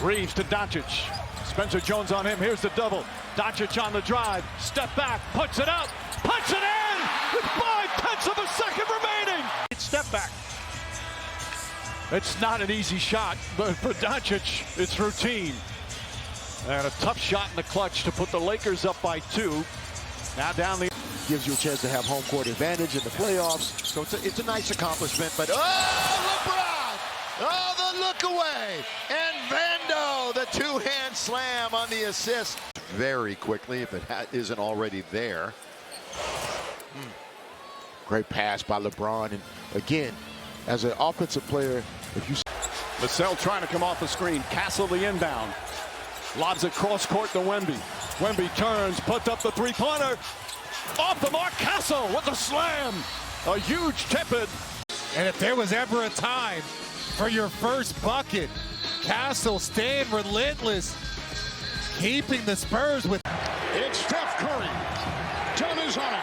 Reeves to Doncic. Spencer Jones on him. Here's the double. Doncic on the drive. Step back. Puts it up. Puts it in with 0.5 of a second remaining. Step back. It's not an easy shot, but for Doncic, it's routine. And a tough shot in the clutch to put the Lakers up by 2. Now down the... Gives you a chance to have home court advantage in the playoffs. So it's a nice accomplishment, but LeBron! Oh, the look away! And Vando, the 2-hand slam on the assist. Very quickly, if it isn't already there. Great pass by LeBron. And again, as an offensive player, if you... Vassell trying to come off the screen. Castle the inbound. Lobs it cross court to Wemby. Wemby turns, puts up the 3-pointer. Off the mark, Castle with the slam. A huge tip-in. And if there was ever a time for your first bucket, Castle staying relentless, keeping the Spurs with... It's Steph Curry. 10 is on it.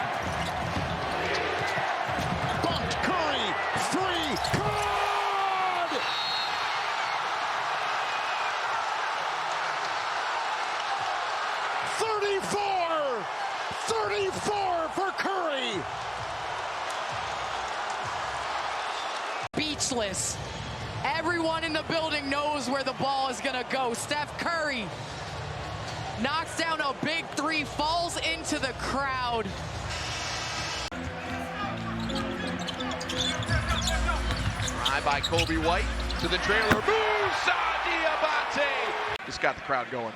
Bumped Curry. 3. Good! 34 for Curry. Speechless. Everyone in the building knows where the ball is gonna go. Steph Curry knocks down a big 3, falls into the crowd. Try by Kobe White. to the trailer. Musa Diabate. Just got the crowd going.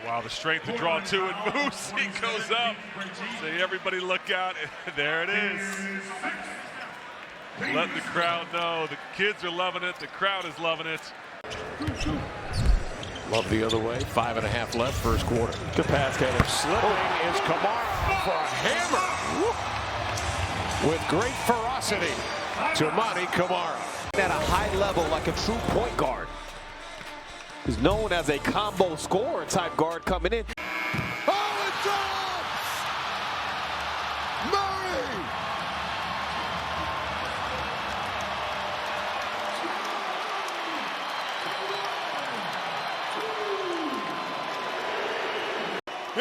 Wow, the strength to draw to it. Moose, he goes up. Say, everybody look out. There it is. Let the crowd know. The kids are loving it. The crowd is loving it. Love the other way. 5.5 left, first quarter. Good pass, Caleb. Slipping is Kamara for a hammer. With great ferocity to Monty Kamara. At a high level, like a true point guard. He's known as a combo scorer type guard coming in. Oh, it drops! Murray!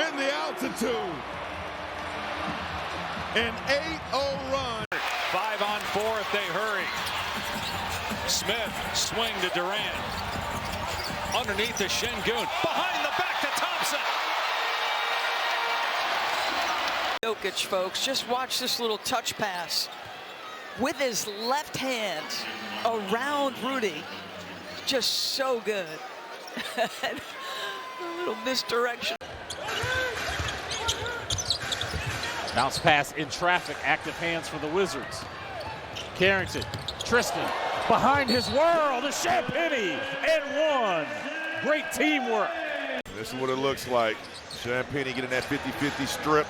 In the altitude. An 8-0 run. 5 on 4 if they hurry. Smith swing to Durant. Underneath the Şengün. Behind the back to Thompson. Jokic, folks, just watch this little touch pass with his left hand around Rudy. Just so good. A little misdirection. Bounce pass in traffic. Active hands for the Wizards. Carrington. Tristan. Behind his whirl to Champagnie and one. Great teamwork. This is what it looks like. Champagnie getting that 50-50 strip.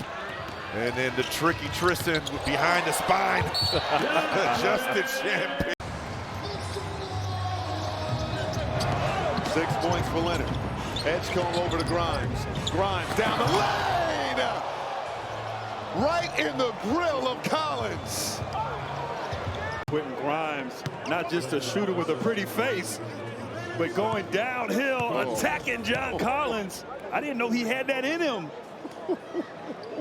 And then the tricky Tristan behind the spine. Justin Champagnie. 6 points for Leonard. Edgecombe over to Grimes. Grimes down the lane. Right in the grill of Collins. Quentin Grimes, not just a shooter with a pretty face, but going downhill, attacking John Collins. I didn't know he had that in him.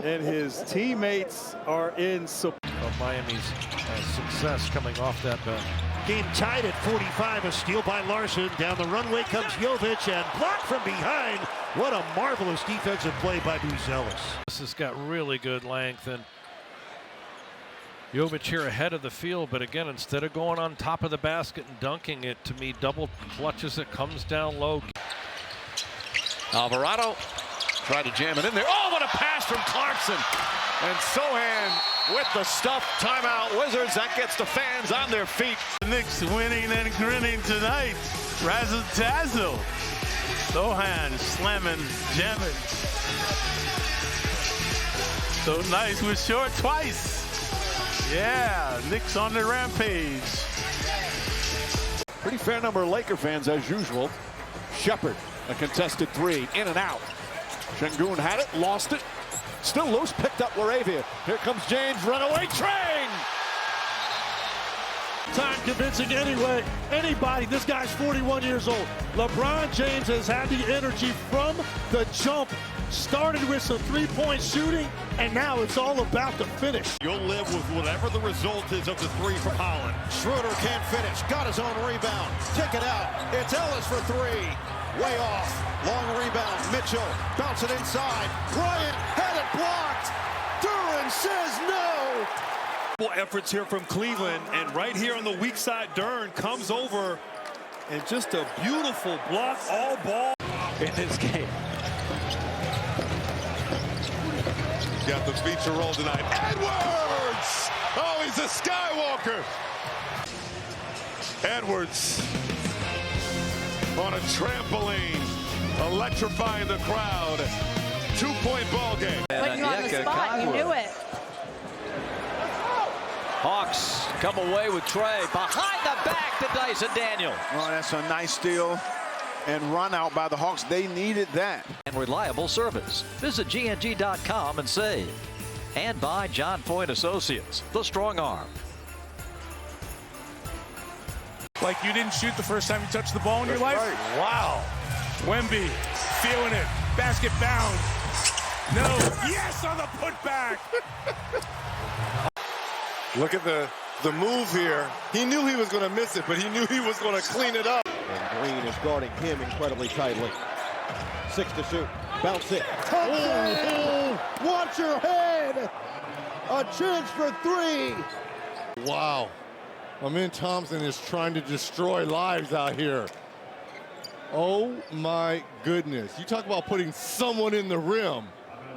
And his teammates are in support. Miami's success coming off that bench. Game tied at 45. A steal by Larson. Down the runway comes Jovic and blocked from behind. What a marvelous defensive play by Buzelis. This has got really good length, and Jovic here ahead of the field, but again, instead of going on top of the basket and dunking it, to me, double clutches it, comes down low. Alvarado tried to jam it in there. Oh, what a pass from Clarkson. And Sohan with the stuff. Timeout, Wizards. That gets the fans on their feet. The Knicks winning and grinning tonight. Razzle dazzle. Sohan slamming, jamming. So nice with short twice. Yeah, Knicks on the rampage. Pretty fair number of Laker fans as usual. Shepard, a contested three, in and out. Şengün had it, lost it. Still loose, picked up Laravia. Here comes James, runaway train! Time convincing anybody. This guy's 41 years old. LeBron James has had the energy from the jump. Started with some three-point shooting, and now it's all about the finish. You'll live with whatever the result is of the three from Holland. Schroeder can't finish. Got his own rebound. Kick it out. It's Ellis for three. Way off. Long rebound. Mitchell. Bounce it inside. Bryant had it blocked. Duran says no. Efforts here from Cleveland, and right here on the weak side, Duran comes over, and just a beautiful block, all ball in this game. Got the feature roll tonight. Edwards! Oh, he's a Skywalker. Edwards on a trampoline, electrifying the crowd. 2-point ball game. Put you on the spot. You knew it. Hawks come away with Trey. Behind the back to Dyson Daniel. Oh, that's a nice steal and run out by the Hawks. They needed that. And reliable service. Visit GNG.com and save. And by John Point Associates, the strong arm. Like you didn't shoot the first time you touched the ball in your life? Right. Wow. Wemby feeling it. Basket bound. No. Yes on the putback. Look at the move here. He knew he was going to miss it, but he knew he was going to clean it up. And Green is guarding him incredibly tightly. 6 to shoot. Bounce it. Watch your head. A chance for three. Wow. Amin Thompson is trying to destroy lives out here. Oh my goodness. You talk about putting someone in the rim.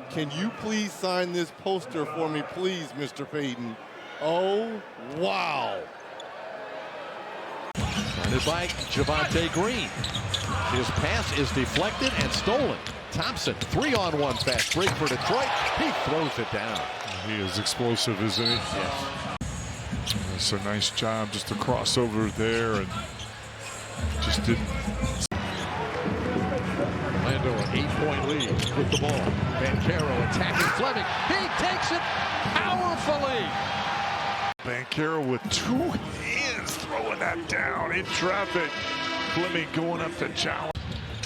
Can you please sign this poster for me, please, Mr. Payton? Oh, wow. Guarded by Javonte Green. His pass is deflected and stolen. Thompson, 3-on-1 fast break for Detroit. He throws it down. He is explosive, isn't he? Yes. It's a nice job, just a crossover there, and just didn't. Orlando an 8-point lead with the ball. Banchero attacking Fleming. He takes it powerfully. Banchero with 2 hands throwing that down in traffic. Fleming going up to challenge.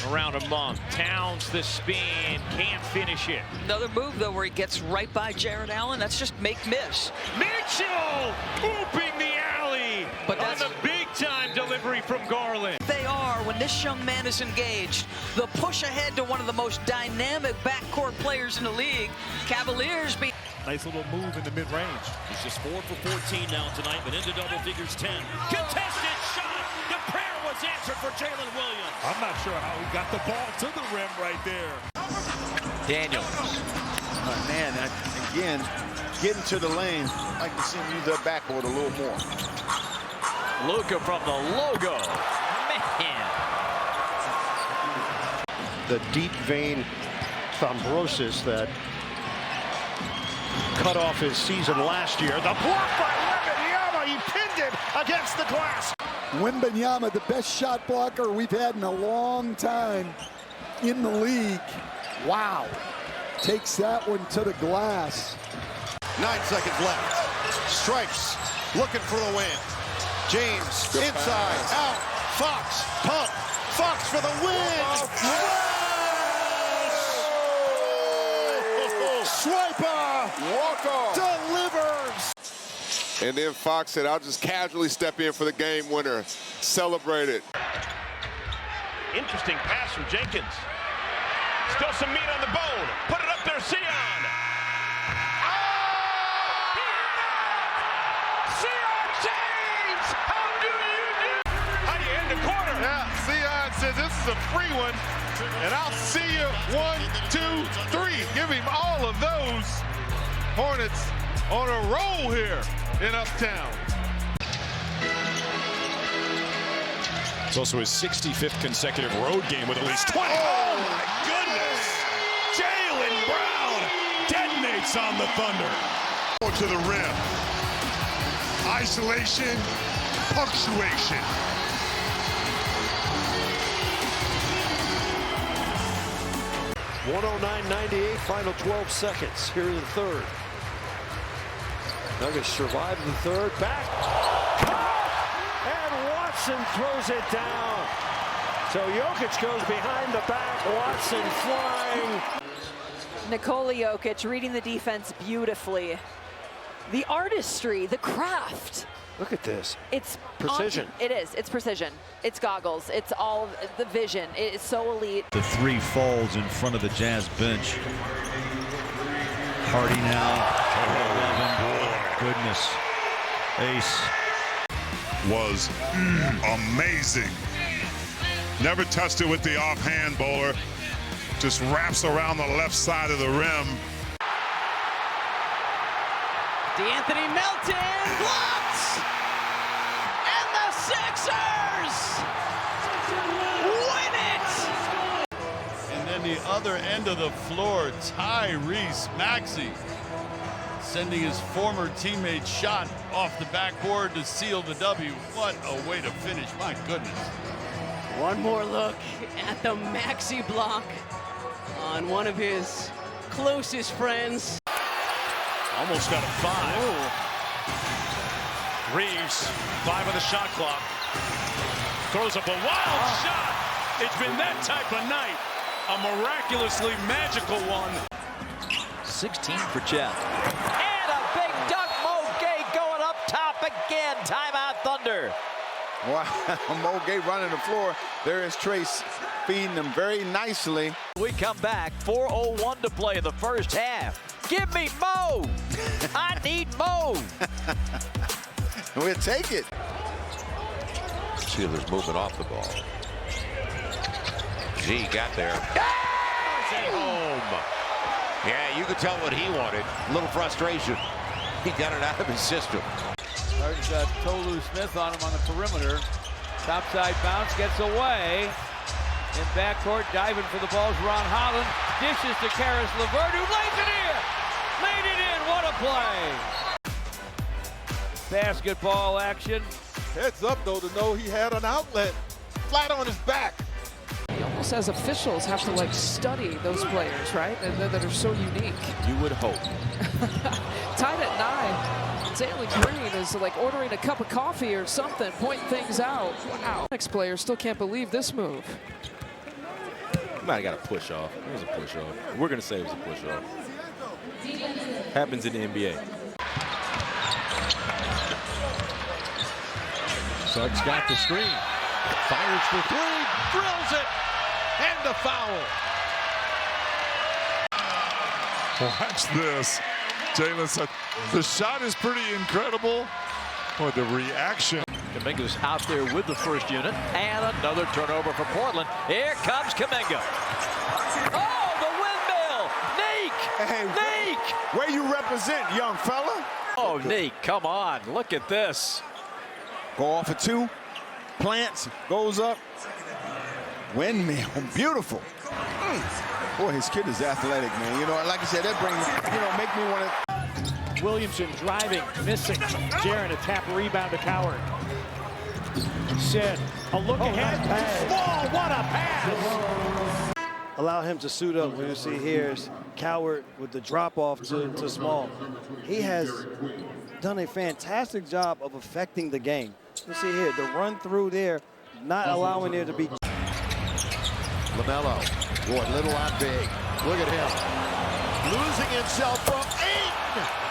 Around a month. Towns the spin, can't finish it. Another move, though, where he gets right by Jared Allen. That's just make-miss. Mitchell ooping the alley. But that's a big-time delivery from Garland. They are, when this young man is engaged, the push ahead to one of the most dynamic backcourt players in the league. Cavaliers beat. Nice little move in the mid-range. He's just 4 for 14 now tonight, but into double figures 10. Contested shot. The prayer was answered for Jalen Williams. I'm not sure how he got the ball to the rim right there. Daniels. Oh, man, again, getting to the lane. I'd like to see him use that backboard a little more. Luka from the logo. Man. The deep vein thrombosis that cut off his season last year. The block by Wembanyama. He pinned it against the glass. Wembanyama, the best shot blocker we've had in a long time in the league. Wow. Takes that one to the glass. 9 seconds left. Stripes looking for the win. James inside, out. Fox, pump. Fox for the win. Swiper delivers. And then Fox said, I'll just casually step in for the game winner. Celebrate it. Interesting pass from Jenkins. Still some meat on the bone. Put it up there, Sion. Sion James! How do you end the quarter? Yeah, Sion says this is a free one. And I'll see you 1, 2, 3. Give him all of those. Hornets on a roll here in Uptown. It's also his 65th consecutive road game with at least 20. Oh, my goodness. Jalen Brown detonates on the Thunder. To the rim. Isolation, punctuation. .109.98, final 12 seconds here in the third. Nuggets survive the third. Back. And Watson throws it down. So Jokic goes behind the back. Watson flying. Nikola Jokic reading the defense beautifully. The artistry, the craft. Look at this. It's precision. It is. It's precision. It's goggles. It's all the vision. It is so elite. The 3 falls in front of the Jazz bench. Hardy now. 11. Goodness. Ace. Was amazing. Never touched it with the offhand bowler. Just wraps around the left side of the rim. DeAnthony Melton blocks! And the Sixers win it! And then the other end of the floor, Tyrese Maxey sending his former teammate shot off the backboard to seal the W. What a way to finish, my goodness. One more look at the Maxey block on one of his closest friends. Almost got a 5. Reeves, 5 on the shot clock. Throws up a wild shot. It's been that type of night. A miraculously magical one. 16 for Jeff. And a big dunk. Mo Gay going up top again. Timeout Thunder. Wow, Mo Gay running the floor. There is Trace feeding them very nicely. We come back. 4:01 to play in the first half. Give me Mo. I need Mo. We'll take it. Steelers moving off the ball. G got there. Home. Yeah, you could tell what he wanted. A little frustration. He got it out of his system. Martin's got Tolu Smith on him on the perimeter. Topside bounce, gets away. In backcourt, diving for the ball's Ron Holland. Dishes to Karis LeVert, who lays it in. Laid it in, what a play. Basketball action. Heads up, though, to know he had an outlet flat on his back. He almost as officials have to like study those players, right? That are so unique. You would hope. Tied at 9. Jalen Green is like ordering a cup of coffee or something, pointing things out. Wow. Next player still can't believe this move. Might have got a push off. It was a push off. We're going to say it was a push off. Happens in the NBA. Suggs got the screen. Fires for 3. Drills it. And a foul. Watch this. Jalen said the shot is pretty incredible. Boy, the reaction. Kuminga's out there with the first unit. And another turnover for Portland. Here comes Kuminga. Oh, the windmill. Neek. Hey, Neek. Where you represent, young fella? Oh, Neek, come on. Look at this. Go off of 2. Plants. Goes up. Windmill. Beautiful. Boy, his kid is athletic, man. You know, like I said, that brings, make me want to. Williamson driving, missing. Jaron, a tap rebound to Coward. Shed, a look ahead. Small, what a pass! Allow him to suit up. When you see here is Coward with the drop off to Small. He has done a fantastic job of affecting the game. You see here, the run through there, not allowing there to be. LaMelo, boy, little on big. Look at him. Losing himself from 8.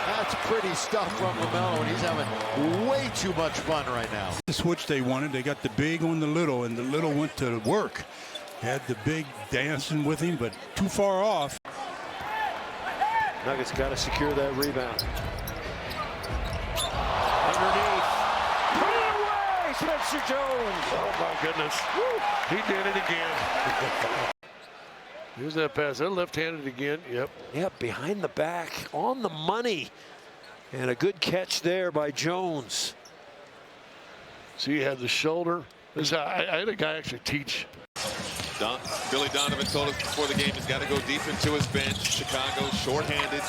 That's pretty stuff from LaMelo, and he's having way too much fun right now. The switch they wanted, they got the big on the little, and the little went to work. Had the big dancing with him, but too far off. Nuggets got to secure that rebound. Underneath. Put it away, Spencer Jones. Oh, my goodness. Woo. He did it again. Here's that pass. They're left-handed again. Yep. Yep, behind the back, on the money. And a good catch there by Jones. See, he had the shoulder. I had a guy actually teach. Billy Donovan told us before the game he's got to go deep into his bench. Chicago shorthanded.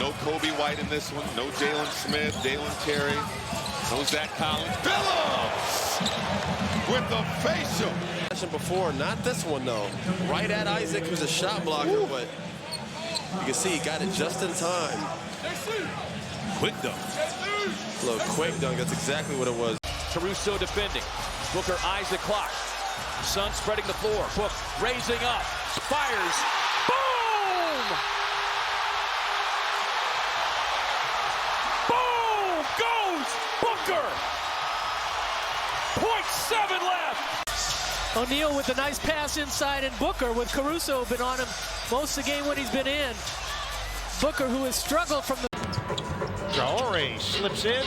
No Kobe White in this one. No Jalen Smith, Dalen Terry. No Zach Collins. Phillips with the facial. Before, not this one though. Right at Isaac, who's a shot blocker, but you can see he got it just in time. Quick dunk. A little quick dunk, that's exactly what it was. Caruso defending. Booker eyes the clock. Sun spreading the floor. Book raising up. Fires. Boom! Boom! Goes Booker! 0.7 left. O'Neal with a nice pass inside, and Booker with Caruso been on him most of the game when he's been in. Booker, who has struggled from the... Traore slips in.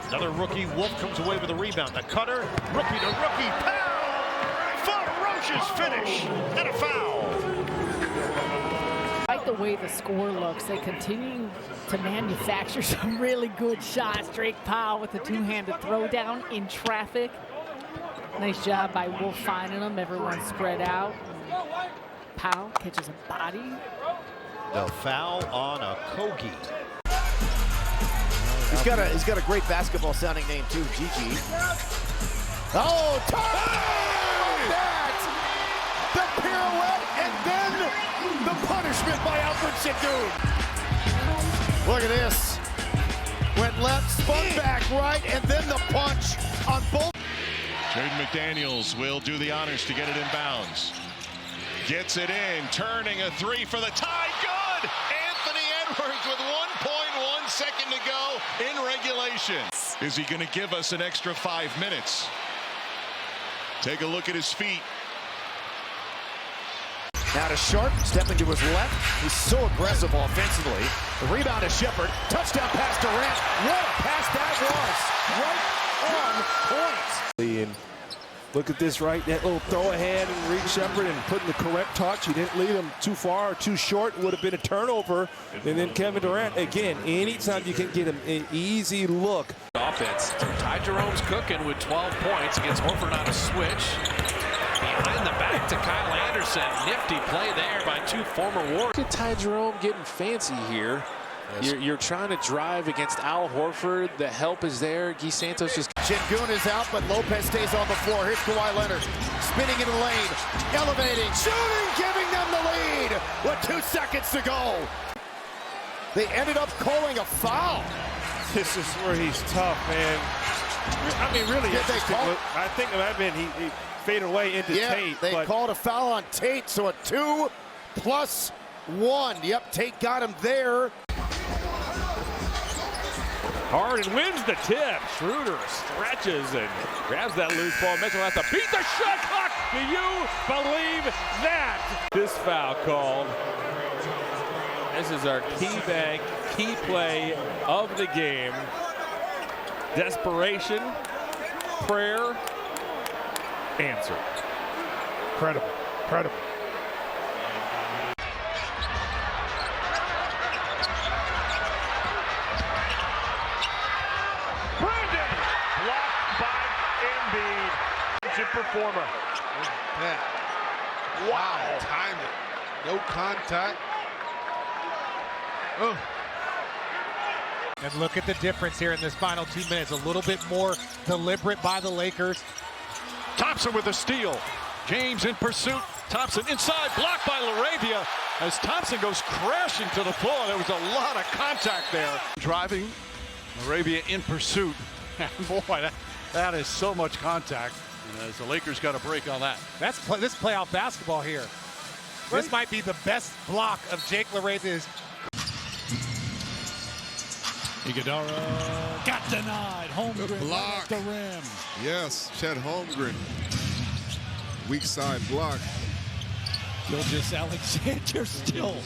Another rookie. Wolf comes away with a rebound. The cutter. Rookie to rookie. Pow! Ferocious finish. And a foul. I like the way the score looks. They continue to manufacture some really good shots. Drake Powell with the two-handed throwdown in traffic. Nice job by Wolf finding them. Everyone spread out. Powell catches a body. The foul on a Kogi. He's got a great basketball sounding name too, Gigi. Oh, that! The pirouette and then the punishment by Alfred Sengun. Look at this. Went left, spun back right, and then the punch on both. Jaden McDaniels will do the honors to get it in bounds. Gets it in, turning a 3 for the tie. Good! Anthony Edwards with 1.1 second to go in regulation. Is he going to give us an extra 5 minutes? Take a look at his feet. Now to Sharp, stepping to his left. He's so aggressive offensively. The rebound to Shepard. Touchdown pass to Durant. What a pass that was. Right on point. And look at this, right? That little throw ahead and Reed Shepard and putting the correct touch. He didn't lead him too far or too short. It would have been a turnover. And then Kevin Durant, again, anytime you can get him an easy look. Offense. Ty Jerome's cooking with 12 points against Horford on a switch. Behind the back to Kyle Anderson. Nifty play there by two former Warriors. Look at Ty Jerome getting fancy here. Yes. You're trying to drive against Al Horford. The help is there. Guy Santos just... Şengün is out, but Lopez stays on the floor. Here's Kawhi Leonard spinning in the lane, elevating, shooting, giving them the lead with 2 seconds to go. They ended up calling a foul. This is where he's tough, man. I mean, really, Did they call it? I think it might have been he faded away into Tate. They called a foul on Tate, so a 2+1. Yep, Tate got him there. Harden wins the tip. Schroeder stretches and grabs that loose ball. Mitchell has to beat the shot clock. Do you believe that? This foul called. This is our key play of the game. Desperation, prayer, answer. Incredible, incredible. Performer. Yeah. Wow. Timing. No contact. Oh. And look at the difference here in this final 2 minutes. A little bit more deliberate by the Lakers. Thompson with a steal. James in pursuit. Thompson inside, blocked by LaRavia as Thompson goes crashing to the floor. There was a lot of contact there. Driving, LaRavia in pursuit. And boy, that is so much contact. As the Lakers got a break on that. That's this playoff basketball here. Right. This might be the best block of Jake LaRavia's. Iguodala got denied. Holmgren block at the rim. Yes, Chet Holmgren. Weak side block. Gilgeous Alexander still.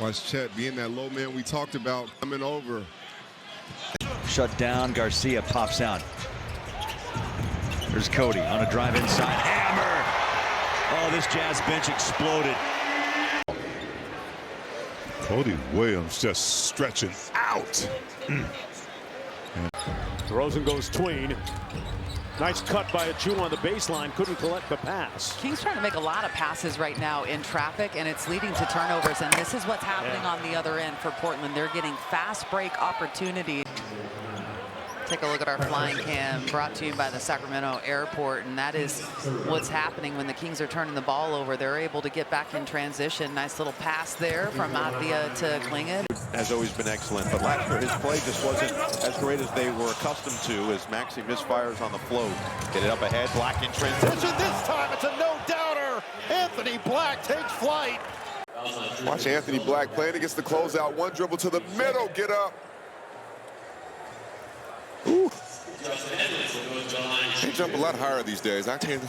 Watch Chet being that low man we talked about coming over. Shut down. Garcia pops out. There's Cody on a drive inside. Hammer! Oh, this Jazz bench exploded. Cody Williams just stretching out. DeRozan goes tween. Nice cut by a Jew on the baseline. Couldn't collect the pass. Kings trying to make a lot of passes right now in traffic, and it's leading to turnovers. And this is what's happening on the other end for Portland. They're getting fast break opportunities. Take a look at our flying cam brought to you by the Sacramento Airport, and that is what's happening when the Kings are turning the ball over. They're able to get back in transition. Nice little pass there from Athia to Klingen. Has always been excellent, but last year his play just wasn't as great as they were accustomed to as Maxey misfires on the float. Get it up ahead, Black in transition. This time it's a no-doubter. Anthony Black takes flight. Watch Anthony Black playing against the closeout. One dribble to the middle, get up. Ooh. They jump a lot higher these days. I tell you,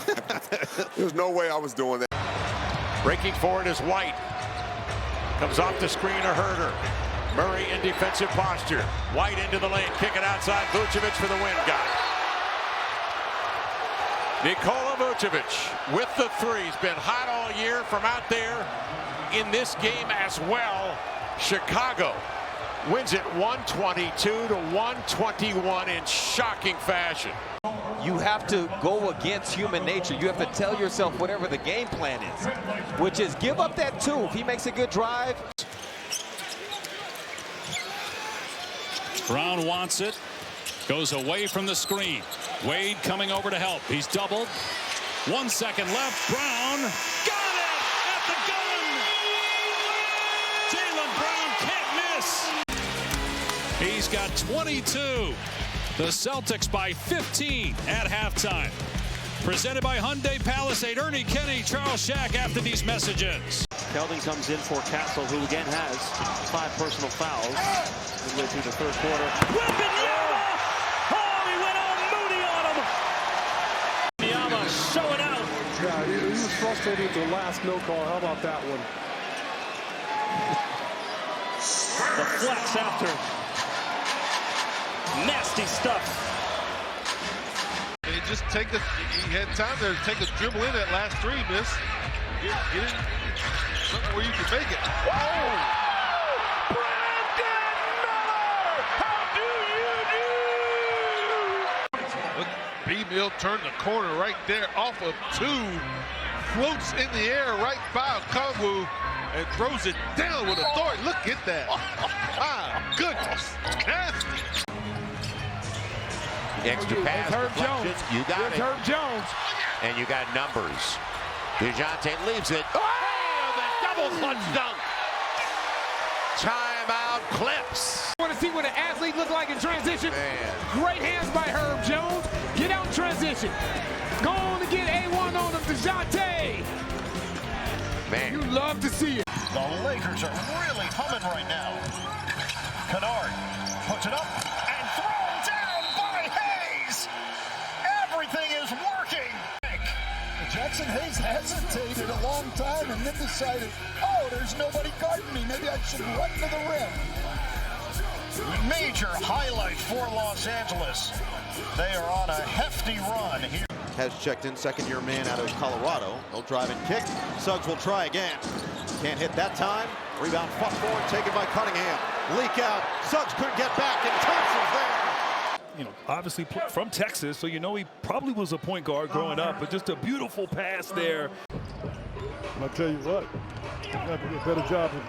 there's no way I was doing that. Breaking forward is White. Comes off the screen to Herter. Murray in defensive posture. White into the lane, kick it outside. Vucevic for the win. Got it. Nikola Vucevic with the three. He's been hot all year from out there in this game as well. Chicago wins it 122-121 in shocking fashion. You have to go against human nature. You have to tell yourself whatever the game plan is, which is give up that two. If he makes a good drive. Brown wants it. Goes away from the screen. Wade coming over to help. He's doubled. 1 second left. Brown got it at the gun. Jaylen Brown can't miss. He's got 22. The Celtics by 15 at halftime. Presented by Hyundai Palisade. Ernie Kenny, Charles Shack after these messages. Keldon comes in for Castle, who again has 5 personal fouls midway through the third quarter. Wembanyama! Oh, he went all Moody on him! Wembanyama showing out. Yeah, he was frustrated with the last no call. How about that one? The flex after. Nasty stuff. He just he had time there to take a dribble in that last three, miss. Get in something where you can make it. Brandon Miller! How do you do? Look, B-Mill turned the corner right there off of two. Floats in the air right by Okongwu and throws it down with authority. Look at that. My goodness. Nasty. Extra pass. Herb Jones. You got it. Herb Jones. And you got numbers. DeJounte leaves it. Oh, the double clutch dunk. Timeout Clips. Want to see what an athlete look like in transition? Man. Great hands by Herb Jones. Get out in transition. Go on to get A1 on him, DeJounte. Man. You love to see it. The Lakers are really humming right now. Kennard puts it up and thrown down by Hayes. Everything is working. Jackson Hayes hesitated a long time and then decided, oh, there's nobody guarding me. Maybe I should run to the rim. Major highlight for Los Angeles. They are on a hefty run here. Has checked in, second-year man out of Colorado. He'll drive and kick. Suggs will try again. Can't hit that time. Rebound fought forward, taken by Cunningham. Leak out. Suggs couldn't get back, and Thompson's there. You know, obviously from Texas, so you know he probably was a point guard growing up, but just a beautiful pass there. I'll tell you what, you have to do a better job if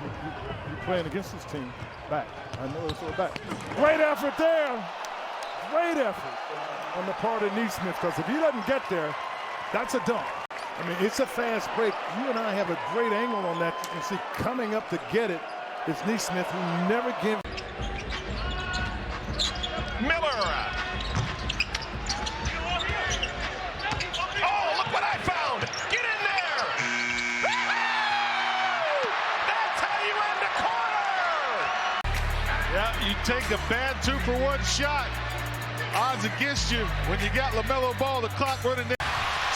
you're playing against this team. Back. I know it's all back. Great effort there. Great effort on the part of Neesmith, because if he doesn't get there, that's a dunk. I mean, it's a fast break. You and I have a great angle on that. You can see coming up to get it is Neesmith, who never gives. Miller. Oh, look what I found. Get in there. That's how you end a quarter. Yeah, you take a bad 2-for-1 shot. Odds against you when you got LaMelo Ball, the clock running there.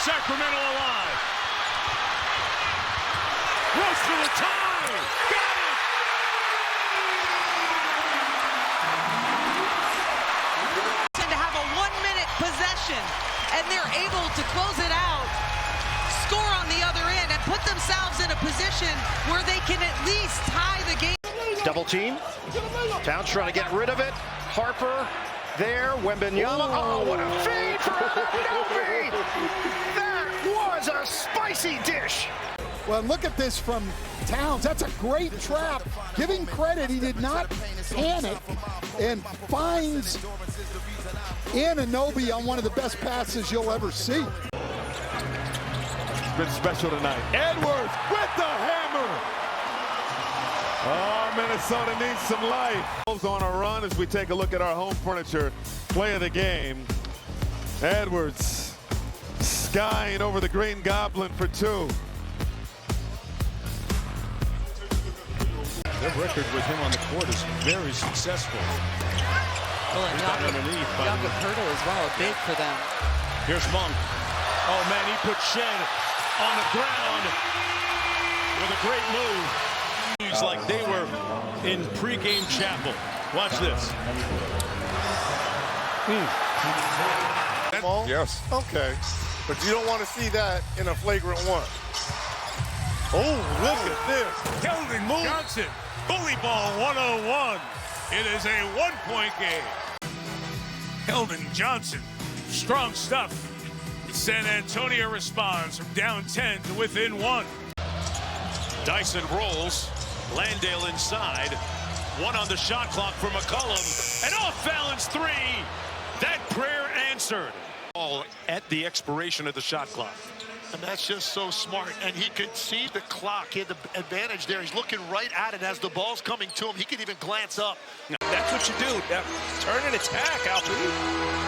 Sacramento alive. Rush for the tie. Got it. To have a 1-minute possession, and they're able to close it out, score on the other end, and put themselves in a position where they can at least tie the game. Double team. Towns trying to get rid of it. Harper there. Wembanyama. Oh, what a feed for Anunoby! That was a spicy dish. Well, look at this from Towns. That's a great trap. Give him credit. He did not panic and finds Anunoby on one of the best passes you'll ever see. It's been special tonight. Edwards with the hammer. Oh, Minnesota needs some life. On a run as we take a look at our home furniture play of the game. Edwards skying over the Green Goblin for two. Their record with him on the court is very successful. Well, and Young Hurdle as well, big for them. Here's Monk. Oh, man, he put Shed on the ground with a great move. It's like they were in pregame chapel. Watch this. Yes. Okay. But you don't want to see that in a flagrant one. Oh, look at this. Keldon Johnson, bully ball 101. It is a 1-point game. Keldon Johnson, strong stuff. San Antonio responds from down 10 to within 1. Dyson rolls. Landale inside. 1 on the shot clock for McCollum. And off balance 3. That prayer answered. All at the expiration of the shot clock. And that's just so smart. And he could see the clock. He had the advantage there. He's looking right at it as the ball's coming to him. He could even glance up. That's what you do. Turn and attack, Alfred.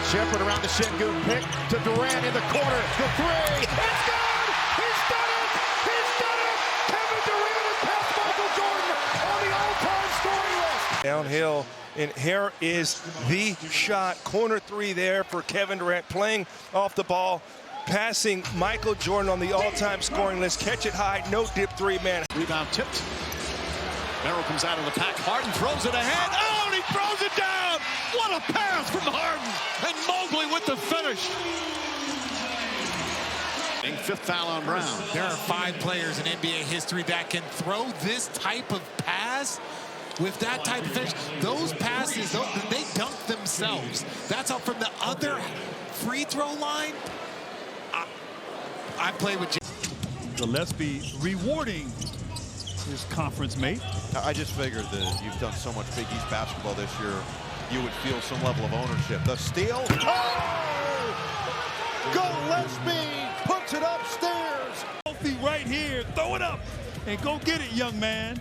Shepard around the Şengün pick to Durant in the corner. The three. It's good! He's done it! He's done it! Kevin Durant has passed Michael Jordan on the all-time scoring list. Downhill, and here is the shot. Corner 3 there for Kevin Durant, playing off the ball, passing Michael Jordan on the all-time scoring list. Catch it high, no dip three, man. Rebound tipped. Merrill comes out of the pack. Harden throws it ahead. Oh, and he throws it down. What a pass from Harden. And Mobley with the finish. Fifth foul on Brown. There are 5 players in NBA history that can throw this type of pass with that type of finish. Those passes, they dunk themselves. That's up from the other free throw line. I played with Gillespie rewarding his conference mate. I just figured that you've done so much Big East basketball this year, you would feel some level of ownership. The steal. Oh! Gillespie puts it upstairs. Healthy right here. Throw it up and go get it, young man.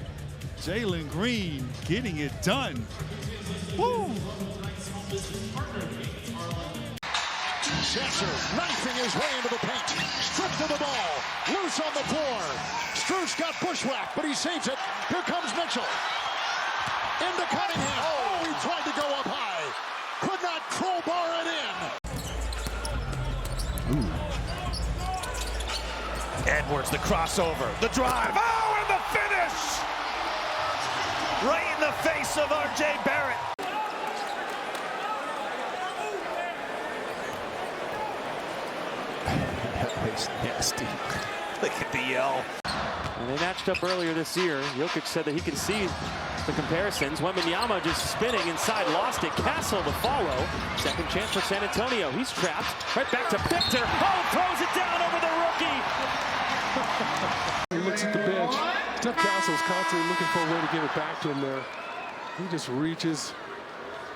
Jalen Green getting it done. Woo! Sensor knifing his way into the paint. Stripped of the ball. Loose on the floor. Strus got bushwhacked, but he saves it. Here comes Mitchell. Into Cunningham. Oh, he tried to go up high. Could not crowbar it in. Edwards, the crossover, the drive. Oh, and the finish! Right in the face of R.J. Barrett. It's nasty. Look at the yell. When they matched up earlier this year, Jokic said that he could see the comparisons. Wembanyama just spinning inside, lost it. Castle to follow. Second chance for San Antonio. He's trapped. Right back to Victor. Oh, throws it down over the rookie. He looks at the bench. Steph Castle's constantly looking for a way to get it back to him there. He just reaches.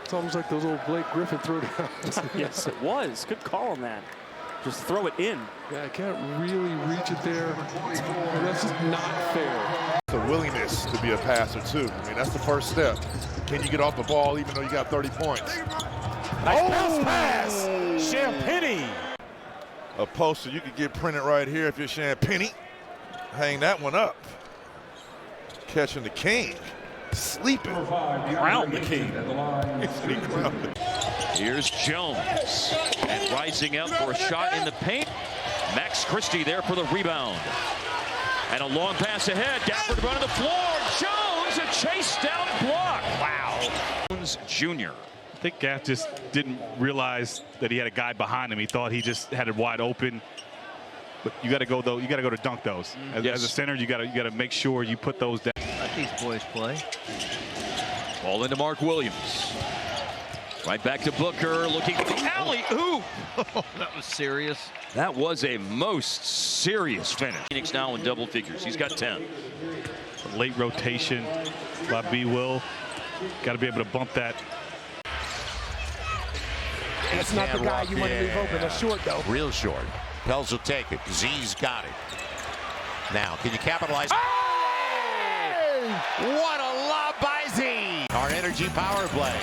It's almost like those old Blake Griffin throwdowns. Yes, it was. Good call on that. Just throw it in. Yeah, I can't really reach it there. That's just not fair. The willingness to be a passer, too. I mean, that's the first step. Can you get off the ball even though you got 30 points? Nice pass. Champagnie. A poster you could get printed right here if you're Champagnie. Hang that one up. Catching the king. Sleeping. Crown the king. Here's Jones. And rising up for a shot in the paint. Max Christie there for the rebound. And a long pass ahead. Gafford running the floor. Jones, a chase down block. Wow. Jones Jr. I think Gaff just didn't realize that he had a guy behind him. He thought he just had it wide open. But you got to go though. You got to go to dunk those. As a center, you got to make sure you put those down. Let these boys play. Ball into Mark Williams. Right back to Booker, looking for the alley. Ooh! That was serious. That was a most serious finish. Phoenix now in double figures. He's got 10. Late rotation by B. Will. Got to be able to bump that. That's not the guy you want to leave open. That's short, though. Real short. Pels will take it. Z's got it. Now, can you capitalize? Hey! What a lob by Z! Our energy power play.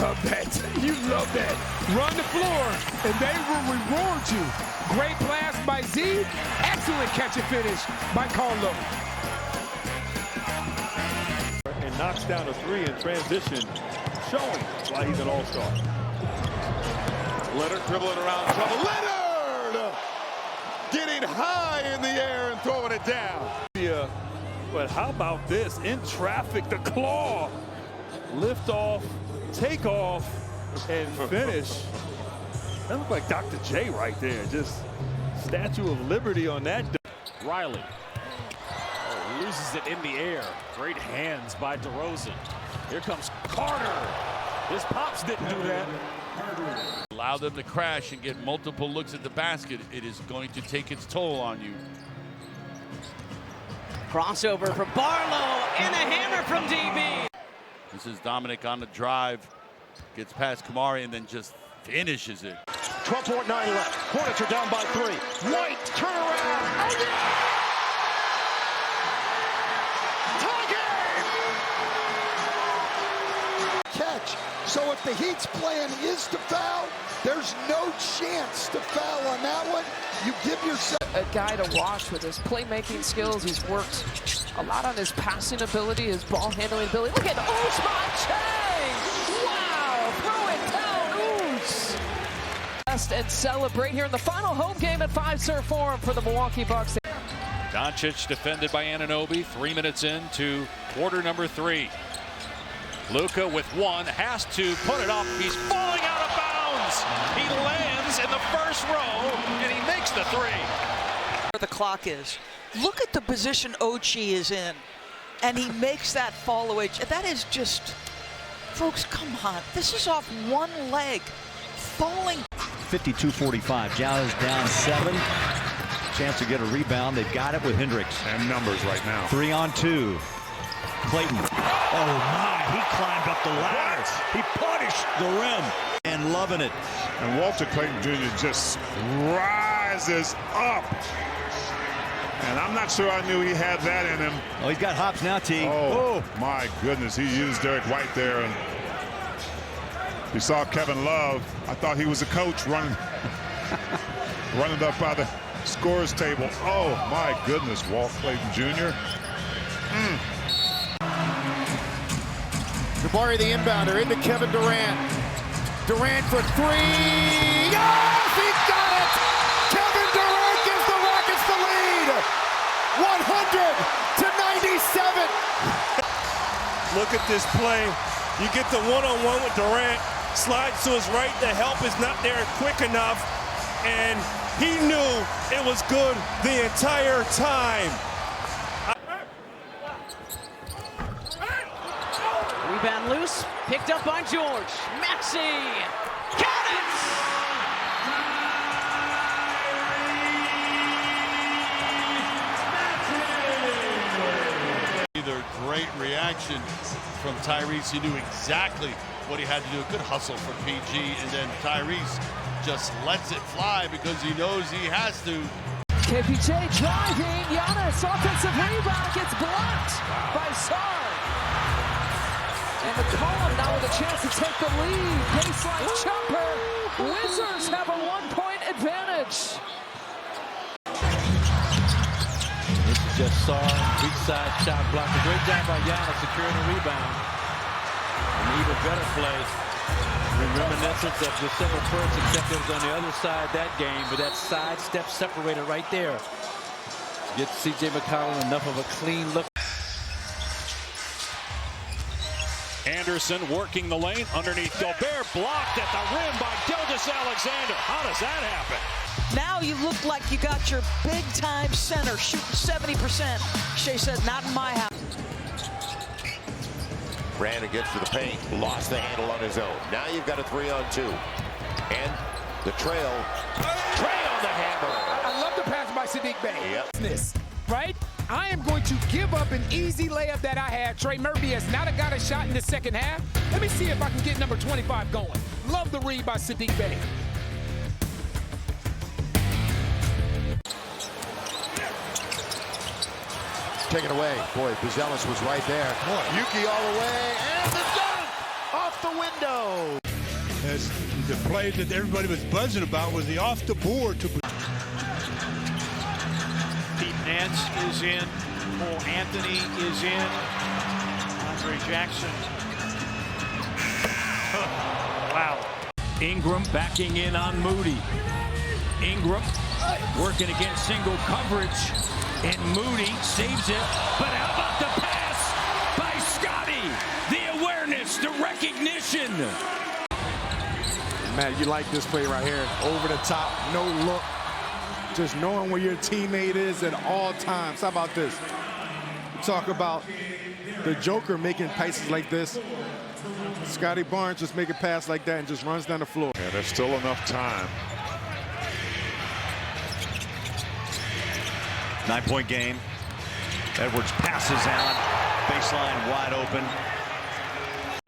Love that. You love that. Run the floor, and they will reward you. Great blast by Z. Excellent catch and finish by Carlo. And knocks down a 3 in transition, showing why he's an all-star. Leonard dribbling around trouble. Leonard getting high in the air and throwing it down. Yeah, but how about this? In traffic, the claw. Lift off, take off, and finish. That looked like Dr. J right there. Just Statue of Liberty on that. Riley. Oh, loses it in the air. Great hands by DeRozan. Here comes Carter. His pops didn't do that. Allow them to crash and get multiple looks at the basket. It is going to take its toll on you. Crossover from Barlow and a hammer from DB. This is Dominic on the drive. Gets past Kamari and then just finishes it. 12.9 left. Hornets are down by 3. White, turn around. Oh, yeah! Catch. So if the Heat's plan is to foul, there's no chance to foul on that one. You give yourself a guy to watch with his playmaking skills. He's worked a lot on his passing ability, his ball handling ability. Look at Ousmane Chang! Wow, throw it down, Oos! rest and celebrate here in the final home game at Fiserv Forum for the Milwaukee Bucks. Doncic defended by Anunoby. 3 minutes into quarter number 3. Luka with one, has to put it up. He's falling out of bounds. He lands in the first row, and he makes the 3. Where the clock is. Look at the position Ochi is in, and he makes that fall away. That is just, folks, come on. This is off one leg, falling. 52-45. Jazz down 7. Chance to get a rebound. They've got it with Hendricks. And numbers right now. 3 on 2. Clayton. Oh my, he climbed up the ladder. He punished the rim and loving it. And Walter Clayton Jr. just rises up. And I'm not sure I knew he had that in him. Oh, he's got hops now, T. Oh, my goodness. He used Derek White there. And you saw Kevin Love. I thought he was a coach running, running up by the scorer's table. Oh, my goodness, Walt Clayton Jr. Jabari the inbounder into Kevin Durant. Durant for 3. Yes, he got it! Kevin Durant gives the Rockets the lead. 100-97. Look at this play. You get the one-on-one with Durant. Slides to his right. The help is not there quick enough. And he knew it was good the entire time. Rebound loose, picked up by George. Maxey, count it! Either great reaction from Tyrese. He knew exactly what he had to do. A good hustle for PG, and then Tyrese just lets it fly because he knows he has to. KPJ driving, Giannis, offensive rebound, gets blocked by Sarr. And McCollum now with a chance to take the lead. Baseline jumper. Wizards have a 1-point advantage. This is just Sarr, weak side shot block. A great job by Giannis securing the rebound. An even better play. Reminiscence of December 1st, except it was on the other side that game, but that side step separator right there. Get C.J. McCollum enough of a clean look. Anderson working the lane underneath Gobert, blocked at the rim by Gilgeous-Alexander. How does that happen? Now you look like you got your big-time center shooting 70%. Shea said, not in my house. Brandon gets to the paint, lost the handle on his own. Now you've got a 3-on-2. And the trail. Trey on the hammer. I love the pass by Sadiq Bey. Yep. Right? I am going to give up an easy layup that I had. Trey Murphy has not got a shot in the second half. Let me see if I can get number 25 going. Love the read by Sadiq Bey. Taken away. Boy, Buzelis was right there. Yuki all the way, and the dunk off the window. As the play that everybody was buzzing about was the off the board to. Pete Nance is in. Cole Anthony is in. Andre Jackson. Wow. Ingram backing in on Moody. Ingram working against single coverage. And Moody saves it. But how about the pass by Scotty? The awareness, the recognition. Matt, you like this play right here. Over the top, no look. Just knowing where your teammate is at all times. How about this? You talk about the Joker making passes like this. Scotty Barnes just make a pass like that and just runs down the floor. Yeah, there's still enough time. 9-point game. Edwards passes out. Baseline wide open.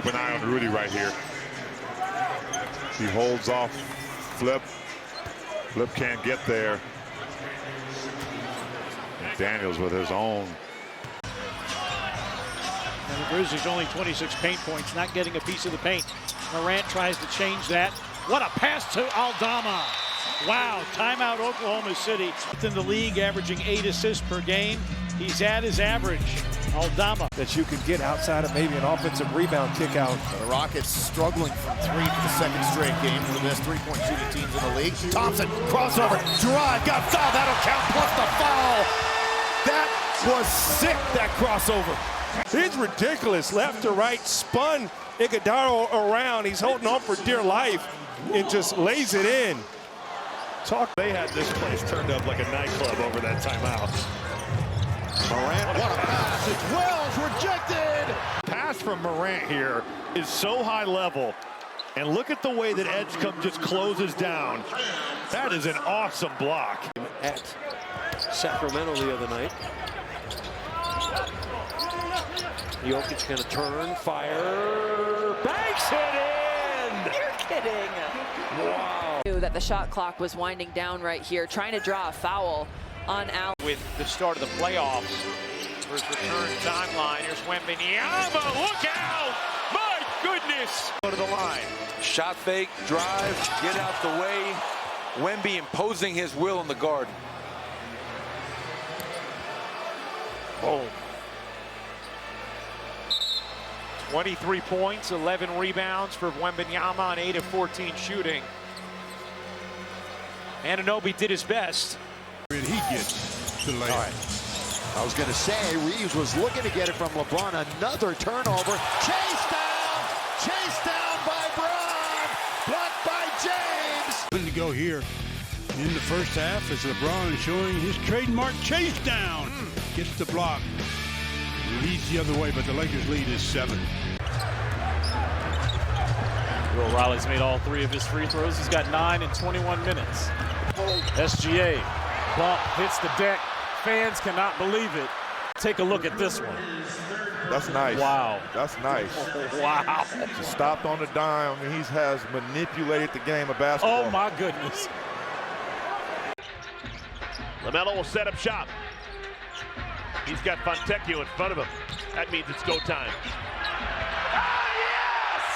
Keep an eye on Rudy right here. He holds off Flip. Flip can't get there. And Daniels with his own. And the Grizzlies only 26 paint points, not getting a piece of the paint. Morant tries to change that. What a pass to Aldama. Wow, timeout Oklahoma City. In the league, averaging 8 assists per game. He's at his average. Aldama. That you can get outside of maybe an offensive rebound kick out. The Rockets struggling from three for the second straight game, one of the best three-point shooting teams in the league. Thompson, crossover, drive, got fouled, that'll count, plus the foul. That was sick, that crossover. It's ridiculous, left to right, spun Iguodala around. He's holding on for dear life and just lays it in. They had this place turned up like a nightclub over that timeout. Morant, what a pass. It's Wells rejected. Pass from Morant here is so high level. And look at the way that Edgecombe just closes down. That is an awesome block. At Sacramento the other night. Jokic going to turn, fire, banks it in! You're kidding. Wow. That the shot clock was winding down right here, trying to draw a foul on Allen. With the start of the playoffs, for his return timeline, here's Wembanyama. Look out! My goodness! Go to the line. Shot fake, drive, get out the way. Wemby imposing his will on the guard. Boom. 23 points, 11 rebounds for Wembanyama on 8 of 14 shooting. Anunoby did his best. He gets the layup. All right. I was going to say, Reeves was looking to get it from LeBron. Another turnover. Chased down by Brown. Blocked by James. Going to go here in the first half as LeBron showing his trademark chase down. Gets the block. Leads the other way, but the Lakers lead is 7. Will Riley's made all 3 of his free throws. He's got 9 in 21 minutes. SGA bump hits the deck. Fans cannot believe it. Take a look at this one. That's nice. Wow. That's nice. Wow. He stopped on the dime. He has manipulated the game of basketball. Oh, my goodness. LaMelo will set up shop. He's got Fontecchio in front of him. That means it's go time. Ah, yes!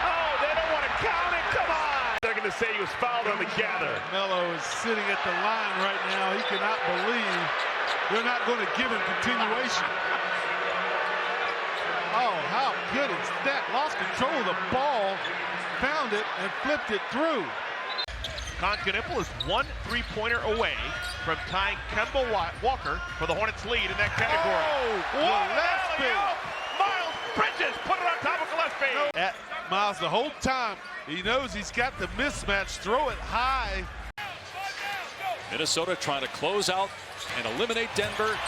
Oh, they don't want to count it. Come on! They're going to say he was fouled on the gather. Melo is sitting at the line right now. He cannot believe they're not going to give him continuation. Oh, how good is that? Lost control of the ball, found it, and flipped it through. Concanipple is 1 3-pointer away from tying Kemba Walker for the Hornets lead in that category. Oh, what Gillespie! Miles Bridges put it on top of Gillespie. At Miles the whole time, he knows he's got the mismatch. Throw it high. Minnesota trying to close out and eliminate Denver.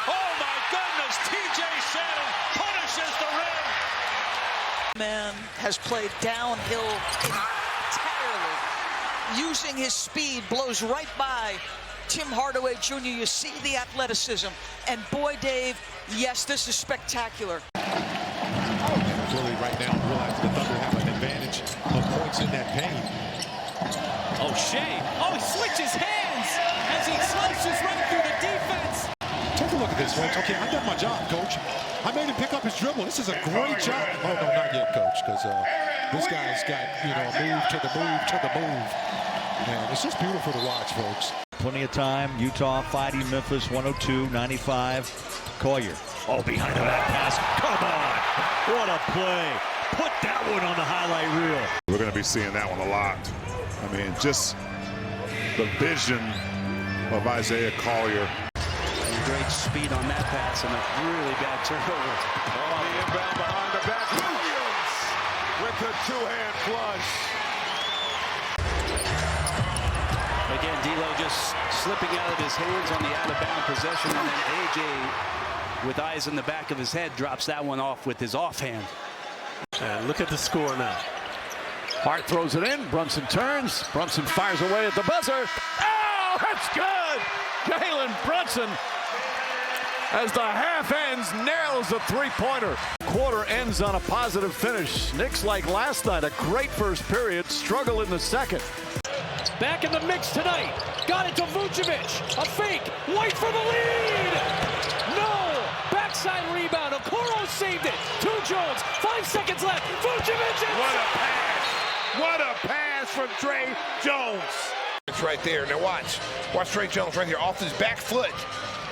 Oh my goodness, TJ Shannon punishes the rim. Man has played downhill entirely. Using his speed, blows right by Tim Hardaway Jr. You see the athleticism. And boy, Dave, yes, this is spectacular. Really right now realize the Thunder have an advantage of points in that paint. Oh, Shea. Oh, he switches hands as he slices right through the defense. Take a look at this, folks. Okay, I done my job, Coach. I made him pick up his dribble. This is a great job. Oh, no, not yet, Coach, because this guy's got, a move to the move to the move. Man, it's just beautiful to watch, folks. Plenty of time. Utah fighting Memphis 102-95. Collier. Oh, behind the back pass. Come on. What a play. Put that one on the highlight reel. We're going to be seeing that one a lot. I mean, just the vision of Isaiah Collier. Great speed on that pass and a really bad turnover. Oh, the inbound behind the back. Williams with the two-hand flush. Again, D'Lo just slipping out of his hands on the out-of-bound possession, and then A.J., with eyes in the back of his head, drops that one off with his offhand. And look at the score now. Hart throws it in. Brunson turns. Brunson fires away at the buzzer. Oh, that's good! Jalen Brunson, as the half ends, nails the three-pointer. Quarter ends on a positive finish. Knicks, like last night, a great first period, struggle in the second. Back in the mix tonight. Got it to Vucevic. A fake. White for the lead. No. Backside rebound. Okoro saved it. To Jones. 5 seconds left. Vucevic. What a pass. What a pass from Trey Jones. It's right there. Now watch. Watch Trey Jones right here off his back foot.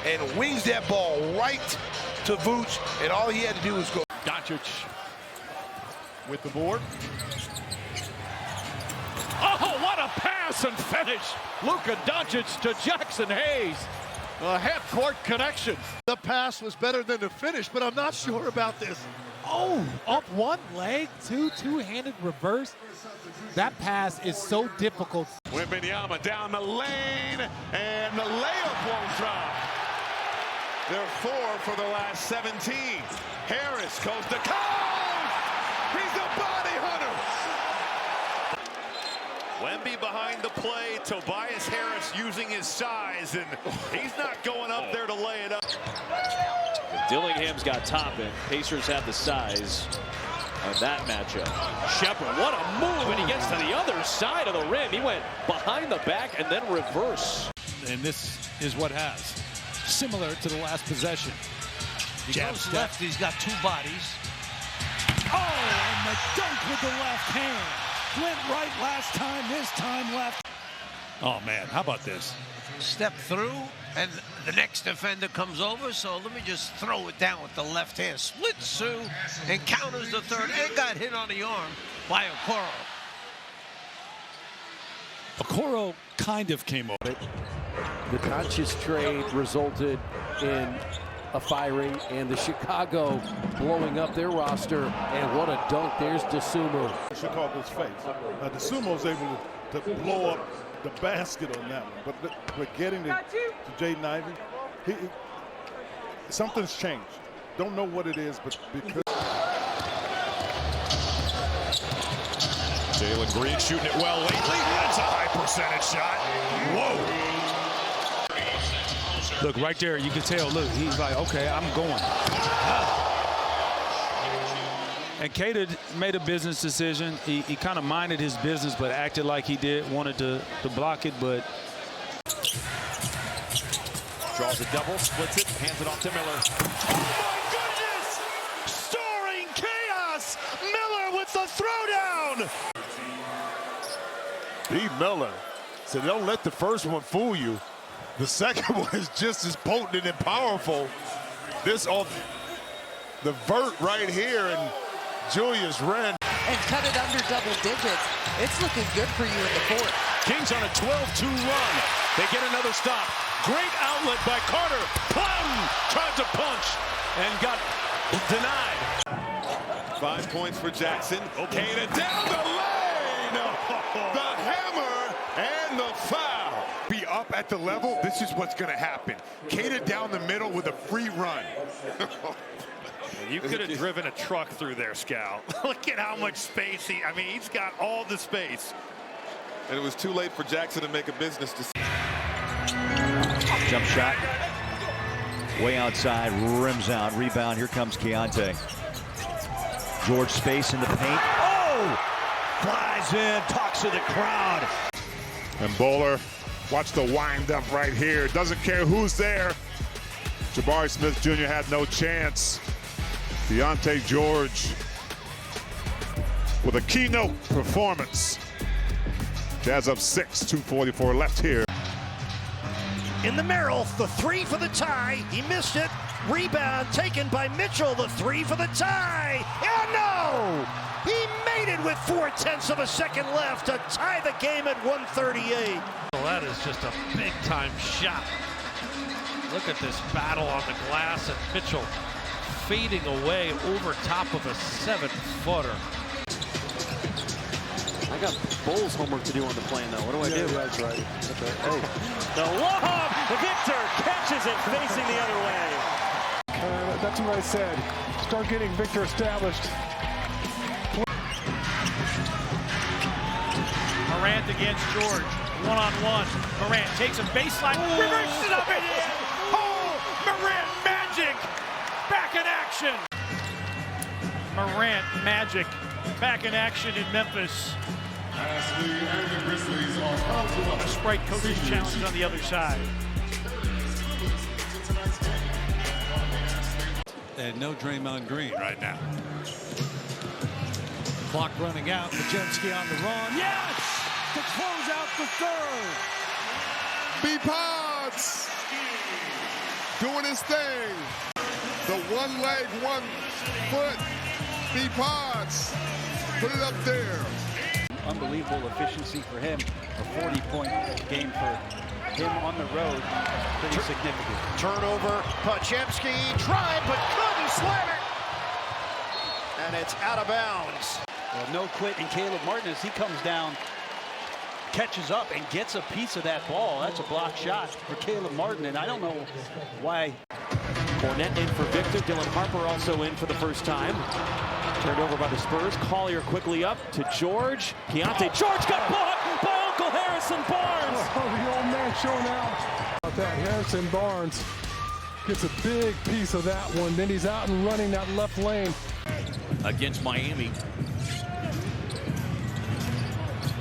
and wings that ball right to Vooch, and all he had to do was go. Doncic with the board. Oh, what a pass and finish. Luka Doncic to Jackson Hayes. A half-court connection. The pass was better than the finish, but I'm not sure about this. Oh, up one leg, two-handed reverse. That pass is so difficult. Wembanyama down the lane, and the layup won't drop. They're 4 for the last 17. Harris goes to Cole. He's a body hunter. Wemby behind the play. Tobias Harris using his size, and he's not going up there to lay it up. Dillingham's got Toppin. Pacers have the size on that matchup. Shepherd, what a move, and he gets to the other side of the rim. He went behind the back and then reverse. And this is what has. Similar to the last possession. He goes left, he's got two bodies. Oh, and the dunk with the left hand. Went right last time, this time left. Oh, man, how about this? Step through, and the next defender comes over, so let me just throw it down with the left hand. Splits Sue and counters the third, and got hit on the arm by Okoro. Okoro kind of came over. The Doncic trade resulted in a firing, and the Chicago blowing up their roster. And what a dunk. There's DeSumo. Chicago's face. DeSumo's able to blow up the basket on that one. But getting to Jaden Ivey, something's changed. Don't know what it is, but because. Jalen Green shooting it well lately. That's a high percentage shot. Whoa. Look, right there, you can tell, look, he's like, okay, I'm going. And Cater made a business decision. He kind of minded his business, but acted like he wanted to block it, but. Draws a double, splits it, hands it off to Miller. Oh, my goodness! Storing chaos! Miller with the throwdown! B. Miller said, don't let the first one fool you. The second one is just as potent and powerful. This on the vert right here, and Julius Randle. And cut it under double digits. It's looking good for you in the fourth. Kings on a 12-2 run. They get another stop. Great outlet by Carter. Plum tried to punch and got denied. 5 points for Jackson. Okay, and down the lane. The hammer and the foul. Be up at the level, this is what's going to happen. Cater down the middle with a free run. You could have driven a truck through there, Scal. Look at how much space he's got all the space. And it was too late for Jackson to make a business decision. Jump shot. Way outside, rims out, rebound. Here comes Keontae. George space in the paint. Oh! Flies in, talks to the crowd. And Bowler, watch the wind up right here. Doesn't care who's there. Jabari Smith Jr. had no chance. Deontay George with a keynote performance. Jazz up 6, 2:44 left here. In the Merrill, the three for the tie. He missed it. Rebound taken by Mitchell. The three for the tie. And no! He made it with 4/10 of a second left to tie the game at 138. Well, that is just a big-time shot. Look at this battle on the glass, and Mitchell fading away over top of a 7-footer. I got Bulls homework to do on the plane, though. What do I do? That's right. Hey. The lob! Victor catches it facing the other way. That's what I said. Start getting Victor established. Morant against George. One-on-one. Morant takes a baseline. Reverses it up and in. Oh! Morant magic! Back in action. Morant magic. Back in action in Memphis. A Sprite coaching challenge on the other side. And no Draymond Green right now. Clock running out. Majewski on the run. Yes! To close out the third. B-Pods! doing his thing. The one leg, 1 foot, B-Pods. Put it up there. Unbelievable efficiency for him. A 40-point game for him on the road. Pretty significant. Turnover. Podziemski tried but couldn't slam it. And it's out of bounds. Well, no quit in Caleb Martin as he comes down, catches up and gets a piece of that ball. That's a block shot for Caleb Martin, and I don't know why. Cornette in for Victor. Dylan Harper also in for the first time. Turned over by the Spurs. Collier quickly up to George. Keontae George got blocked by Uncle Harrison Barnes. Oh, the old man showing out. About that, Harrison Barnes gets a big piece of that one. Then he's out and running that left lane. Against Miami.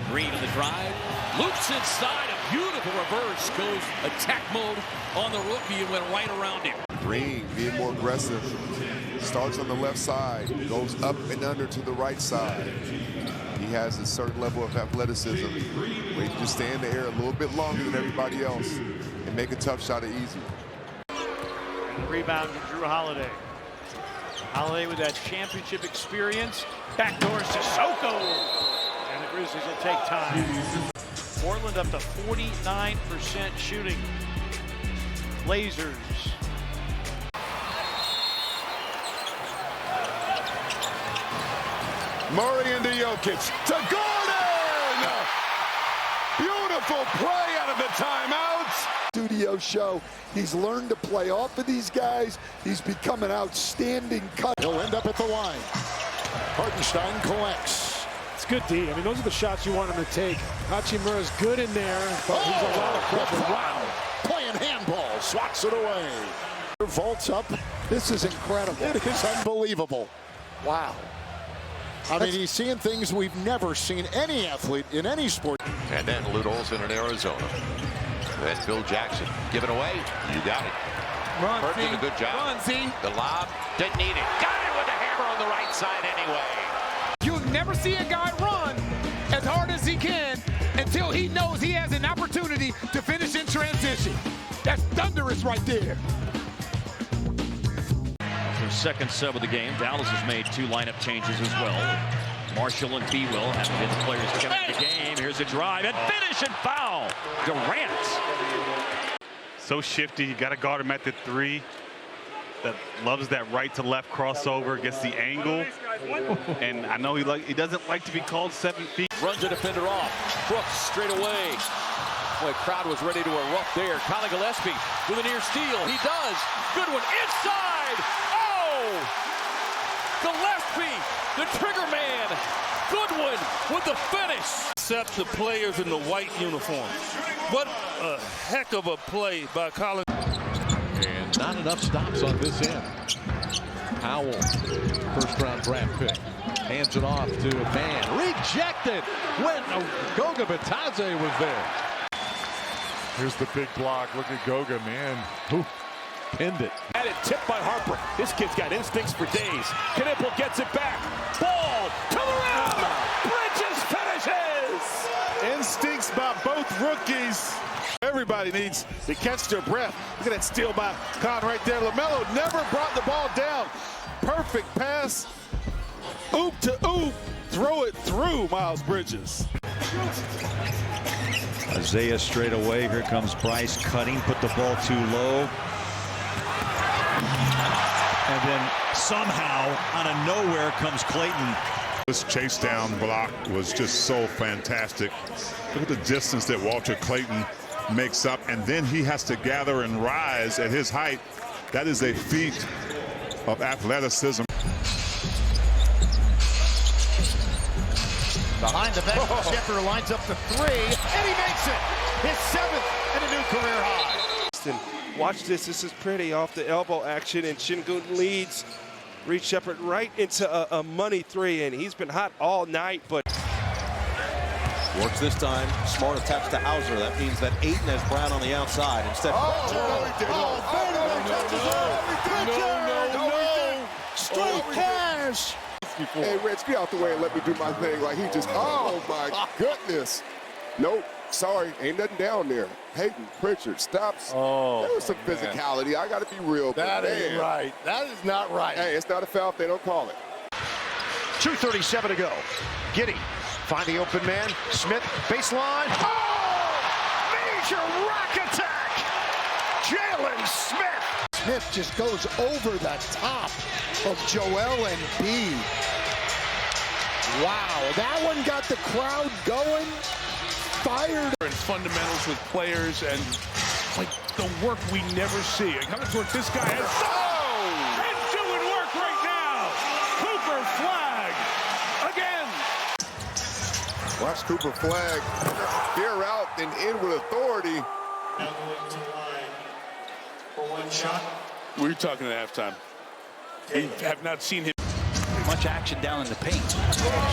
Green in the drive. Loops inside. A beautiful reverse. Goes attack mode on the rookie and went right around him. Green being more aggressive. Starts on the left side. Goes up and under to the right side. He has a certain level of athleticism where he can just stay in the air a little bit longer than everybody else and make a tough shot easy. And the rebound to Drew Holiday. Holiday with that championship experience. Backdoor Sissoko. And the Grizzlies will take time. Portland up to 49% shooting. Blazers. Murray into Jokic. To Gordon! Beautiful play out of the timeouts. Studio show. He's learned to play off of these guys. He's become an outstanding cut. He'll end up at the line. Hartenstein collects. It's good, D. I mean, those are the shots you want him to take. Hachimura's good in there, but he's a lot of pressure. Wow. Playing handball. Swats it away. Vaults up. This is incredible. It is unbelievable. Wow. I mean, he's seeing things we've never seen any athlete in any sport. And then Lute Olson in Arizona. Then Phil Jackson. Give it away. You got it. Burke did a good job. Run, Z. The lob. Didn't need it. Got it with a hammer on the right side anyway. You'll never see a guy run as hard as he can until he knows he has an opportunity to finish in transition. That's thunderous right there. Their second sub of the game. Dallas has made 2 lineup changes as well. Marshall and B-Will have been the players to come into the game. Here's a drive and finish and foul. Durant. So shifty. You got to guard him at the 3. That loves that right to left crossover, gets the angle. And I know he doesn't like to be called 7 feet. Runs a defender off. Brooks straight away. Boy, crowd was ready to erupt there. Colin Gillespie with a near steal. He does. Good one inside. Oh! Gillespie, the trigger man. Goodwin with the finish. Except the players in the white uniform. What a heck of a play by Colin. And not enough stops on this end. Powell, first-round draft pick. Hands it off to a man. Rejected when Goga Bitadze was there. Here's the big block. Look at Goga, man. Who pinned it? And it tipped by Harper. This kid's got instincts for days. Knipple gets it back. Ball to the rim. Bridges finishes. Instincts by both rookies. Everybody needs to catch their breath. Look at that steal by Con right there. LaMelo never brought the ball down. Perfect pass. Oop to oop. Throw it through Miles Bridges. Isaiah straight away. Here comes Bryce cutting. Put the ball too low. And then somehow, out of nowhere, comes Clayton. This chase down block was just so fantastic. Look at the distance that Walter Clayton makes up, and then he has to gather and rise at his height. That is a feat of athleticism. Behind the back, Schefter lines up the 3, and he makes it. His 7th and a new career high. Watch this. This is pretty off the elbow action, and Şengün leads Reed Sheppard right into a money 3, and he's been hot all night, but works this time. Smart attacks to Hauser. That means that Ayton has Brown on the outside instead. Straight cash. Hey, Rich, get out the way and let me do my thing. Like he just, oh my goodness. Nope. Sorry, ain't nothing down there. Hayden, Pritchard, stops. Oh, there was some physicality. I got to be real. That ain't right. That is not right. Hey, it's not a foul if they don't call it. 2:37 to go. Giddey, find the open man. Smith, baseline. Oh! Major rock attack! Jalen Smith. Smith just goes over the top of Joel Embiid. Wow, that one got the crowd going. Fired. And fundamentals with players and like the work we never see. And coming towards this guy has and doing work right now. Cooper flag again. Watch Cooper flag. Veer out and in with authority. Now going to line for one shot. We were talking at halftime. We have not seen him. Much action down in the paint.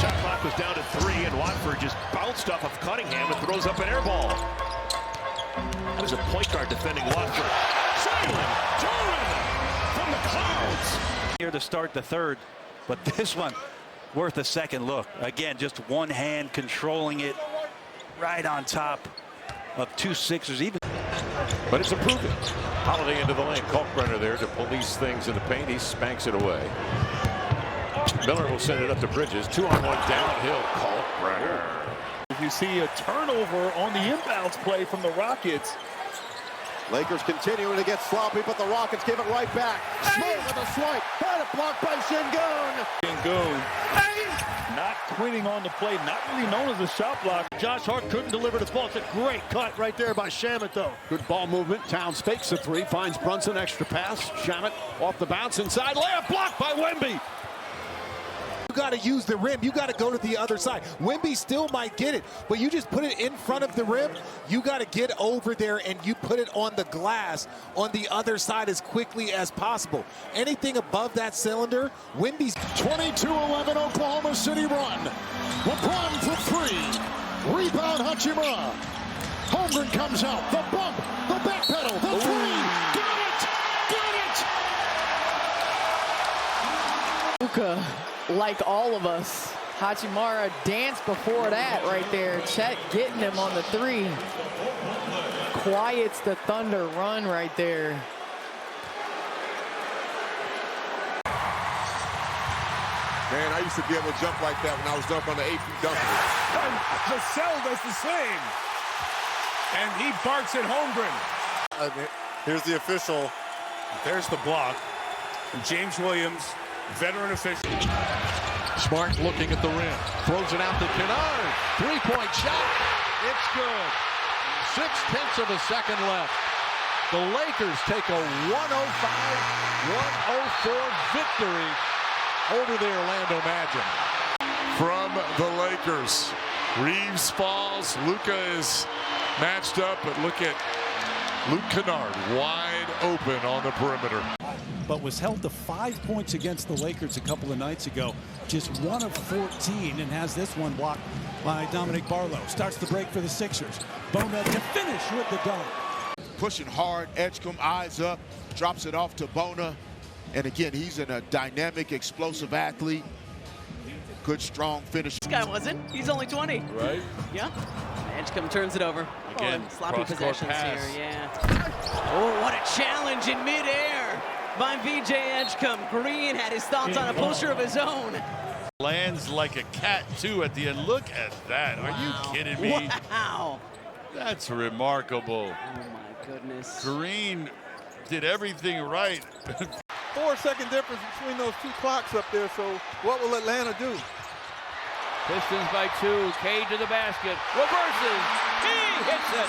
Shot clock was down to 3, and Watford just bounced off of Cunningham and throws up an air ball. That is a point guard defending Watford. Jalen from the clouds. Here to start the third, but this one worth a second look. Again, just one hand controlling it right on top of 2 Sixers. Even. But it's improving. Holiday into the lane. Kalkbrenner there to police things in the paint. He spanks it away. Miller will send it up to Bridges. 2-on-1 downhill. Kalkbrenner. If you see a turnover on the inbounds play from the Rockets. Lakers continuing to get sloppy, but the Rockets give it right back. Smith with a swipe. Had it blocked by Şengün. Şengün not quitting on the play, not really known as a shot block. Josh Hart couldn't deliver the ball. It's a great cut right there by Shamet, though. Good ball movement. Towns fakes the three, finds Brunson, extra pass. Shamet off the bounce inside. Layup blocked by Wemby. You got to use the rim. You got to go to the other side. Wemby still might get it, but you just put it in front of the rim. You got to get over there and you put it on the glass on the other side as quickly as possible. Anything above that cylinder, Wemby's 22-11 Oklahoma City run. LeBron for 3. Rebound Hachimura. Holmgren comes out. The bump. The back pedal. The 3. Got it. Got it. Luka, like all of us, Hachimura danced before that right there. Chet getting him on the 3. Quiets the Thunder run right there. Man, I used to be able to jump like that when I was jumping on the 8-feet dunker. Vassell does the same. And he barks at Holmgren. Here's the official. There's the block. And James Williams, veteran official. Smart looking at the rim. Throws it out to Kennard. 3-point shot. It's good. 6/10 of a second left. The Lakers take a 105-104 victory over the Orlando Magic. From the Lakers, Reeves falls. Luka is matched up, but look at Luke Kennard wide open on the perimeter. But was held to 5 points against the Lakers a couple of nights ago. Just 1 of 14 and has this one blocked by Dominic Barlow. Starts the break for the Sixers. Bona to finish with the dunk. Pushing hard, Edgecombe eyes up, drops it off to Bona. And again, he's a dynamic, explosive athlete. Good, strong finish. This guy wasn't. He's only 20. Right. Yeah. Edgecombe turns it over. Again, sloppy possessions pass. here. Yeah. Oh, what a challenge in midair by VJ Edgecombe. Green had his thoughts on a poster of his own. Lands like a cat, too, at the end. Look at that. Are you kidding me? Wow. That's remarkable. Oh, my goodness. Green did everything right. 4-second difference between those two clocks up there, so what will Atlanta do? Pistons by 2. Cade to the basket. Reverses. He hits it.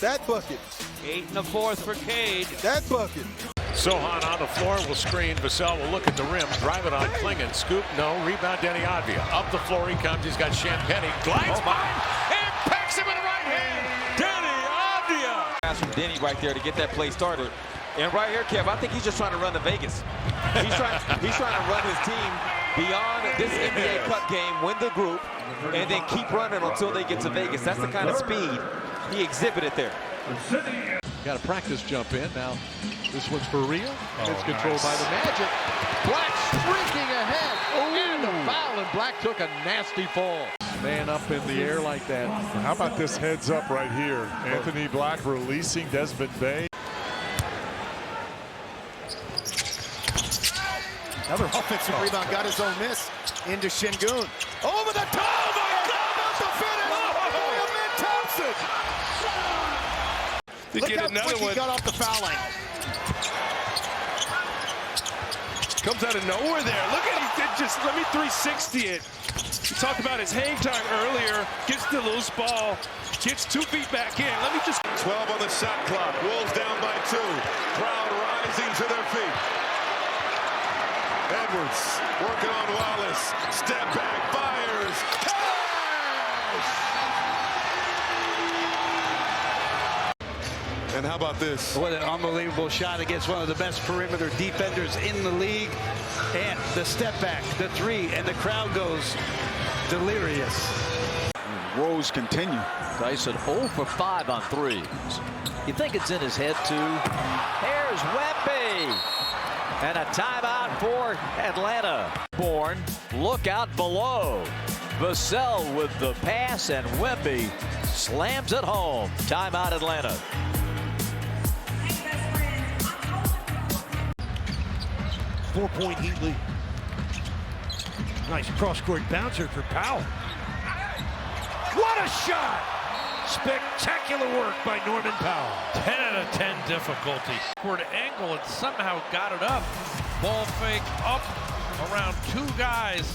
That bucket. 8 in the fourth for Cade. That bucket. Sohan on the floor will screen. Vassell will look at the rim. Drive it on Klingon. Scoop, no. Rebound, Denny Advia. Up the floor he comes. He's got Champagny. Glides by and pecks him in the right hand. Denny Advia. Pass from Denny right there to get that play started. And right here, Kev, I think he's just trying to run to Vegas. He's trying to run his team beyond this NBA Cup game, win the group, and then keep running until they get to Vegas. That's the kind of speed he exhibited there. Got a practice jump in. Now, this one's for real. It's controlled by the Magic. Black streaking ahead. And a foul, and Black took a nasty fall. Man up in the air like that. How about this heads up right here? Anthony Black releasing Desmond Bay. Another offensive rebound, got his own miss into Şengün. Over the top! Oh my God! About to finish! William Thompson! To Look get how another quick one. he got off the foul line. Comes out of nowhere there. Look at he did just, let me 360 it. We talked about his hang time earlier. Gets the loose ball. Gets 2 feet back in. Let me just. 12 on the shot clock. Wolves down by 2. Crowd rising to their feet. Edwards working on Wallace. Step back, fires. And how about this? What an unbelievable shot against one of the best perimeter defenders in the league. And the step back, the 3, and the crowd goes delirious. Woes continue. Tyson 0 for 5 on threes. You think it's in his head, too? Here's Wemby. And a timeout for Atlanta. Bourne, look out below. Vassell with the pass, and Wemby slams it home. Timeout Atlanta. Four-point Heat lead. Nice cross-court bouncer for Powell. What a shot! Spectacular work by Norman Powell. 10 out of 10 difficulty. Toward angle and somehow got it up. Ball fake up around 2 guys.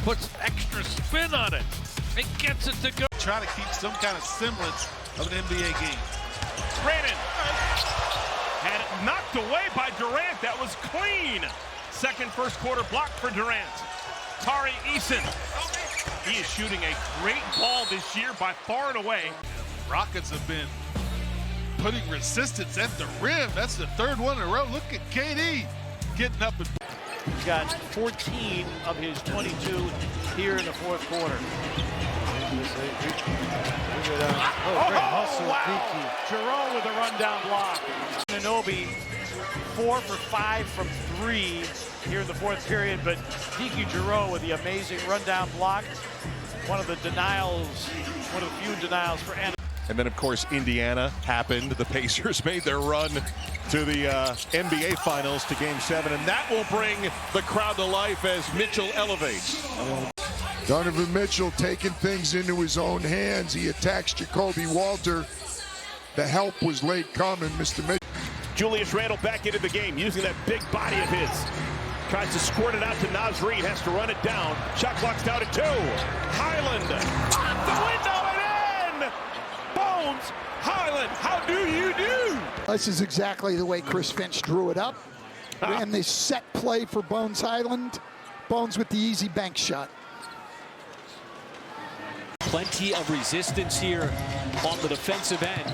Puts extra spin on it. And gets it to go. Try to keep some kind of semblance of an NBA game. Brandon had it knocked away by Durant. That was clean. Second first quarter block for Durant. Tari Eason. He is shooting a great ball this year by far and away. Rockets have been putting resistance at the rim. That's the 3rd one in a row. Look at KD getting up and. He's got 14 of his 22 here in the 4th quarter. Oh, wow! Jerome with a rundown block. Anunoby 4 for 5 from 3 here in the 4th period, but Diki Jerome with the amazing rundown block. One of the few denials for Anna. And then, of course, Indiana happened. The Pacers made their run to the NBA Finals to Game 7, and that will bring the crowd to life as Mitchell elevates. Donovan Mitchell taking things into his own hands. He attacks Jacoby Walter. The help was late coming, Mr. Mitchell. Julius Randle back into the game using that big body of his. Tries to squirt it out to Naz Reid, has to run it down. Shot clock's down at 2. Highland off the window and in! Bones, Highland, how do you do? This is exactly the way Chris Finch drew it up. Ran this set play for Bones Highland. Bones with the easy bank shot. Plenty of resistance here on the defensive end.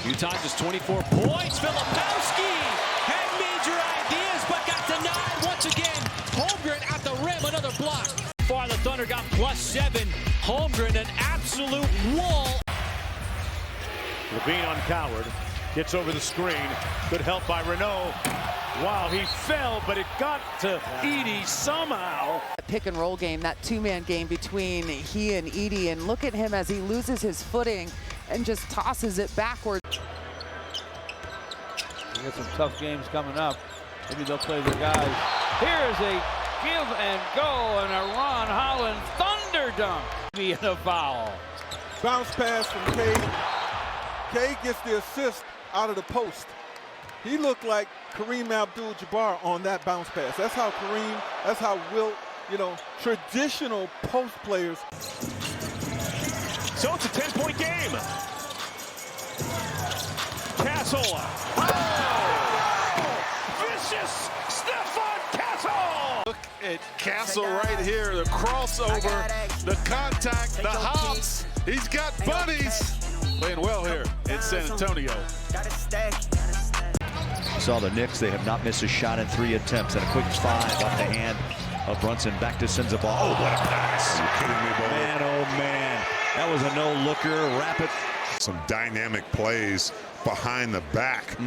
Utah just 24 points. Filipowski had major ideas, but got denied once again. Holmgren at the rim, another block. Far the Thunder got +7. Holmgren, an absolute wall. Levine on Coward. Gets over the screen. Good help by Renault. Wow, he fell, but it got to Edey somehow. Pick and roll game, that 2-man game between he and Edey, and look at him as he loses his footing and just tosses it backward. We got some tough games coming up. Maybe they'll play their guys. Here's a give and go and a Ron Holland thunder dunk. Being a foul. Bounce pass from Cade. Cade gets the assist out of the post. He looked like Kareem Abdul-Jabbar on that bounce pass. That's how Kareem, that's how Wilt, traditional post players. So it's a 10-point game. Castle. Oh! Vicious Stephon Castle. Look at Castle right here. The crossover, the contact, the hops. He's got buddies. Playing well here in San Antonio. Saw the Knicks. They have not missed a shot in 3 attempts. And a quick 5 off the hand of Brunson. Back to Senza ball. Oh, what a pass. Are you kidding me, boy? Man, oh, man. That was a no-looker. Rapid. Some dynamic plays behind the back.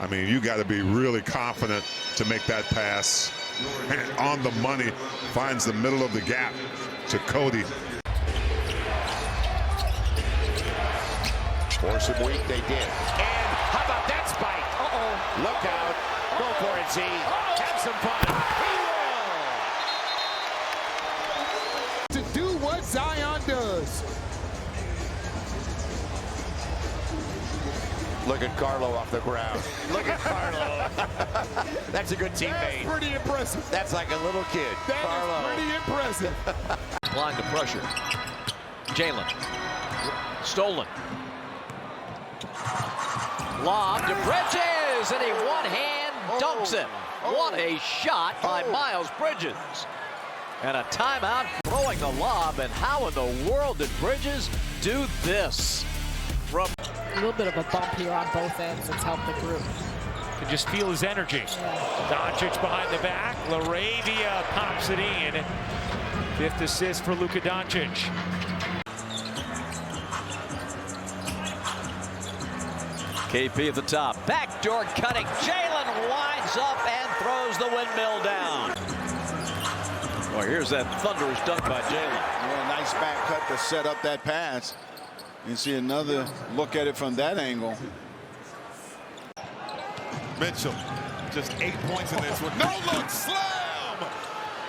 I mean, you got to be really confident to make that pass. And on the money, finds the middle of the gap to Cody. Force him weak, they did. And how about that spike? Uh-oh. Look out. Go for it, Z. Have some fun. He will. To do what Zion does. Look at Carlo off the ground. Look at Carlo. That's a good teammate. That's pretty impressive. That's like a little kid. That Carlo. is pretty impressive. Applying the pressure. Jalen. Stolen. Lob to Bridges, and he one-hand dunks it. What a shot by Miles Bridges. And a timeout throwing the lob, and how in the world did Bridges do this? From a little bit of a bump here on both ends. It's helped the group. You can just feel his energy. Doncic behind the back. LaRavia pops it in. Fifth assist for Luka Doncic. KP at the top. Backdoor cutting. Jalen winds up and throws the windmill down. Well, here's that thunderous dunk by Jalen. Well, nice back cut to set up that pass. You see another look at it from that angle. Mitchell, just 8 points in this one. No look, slam!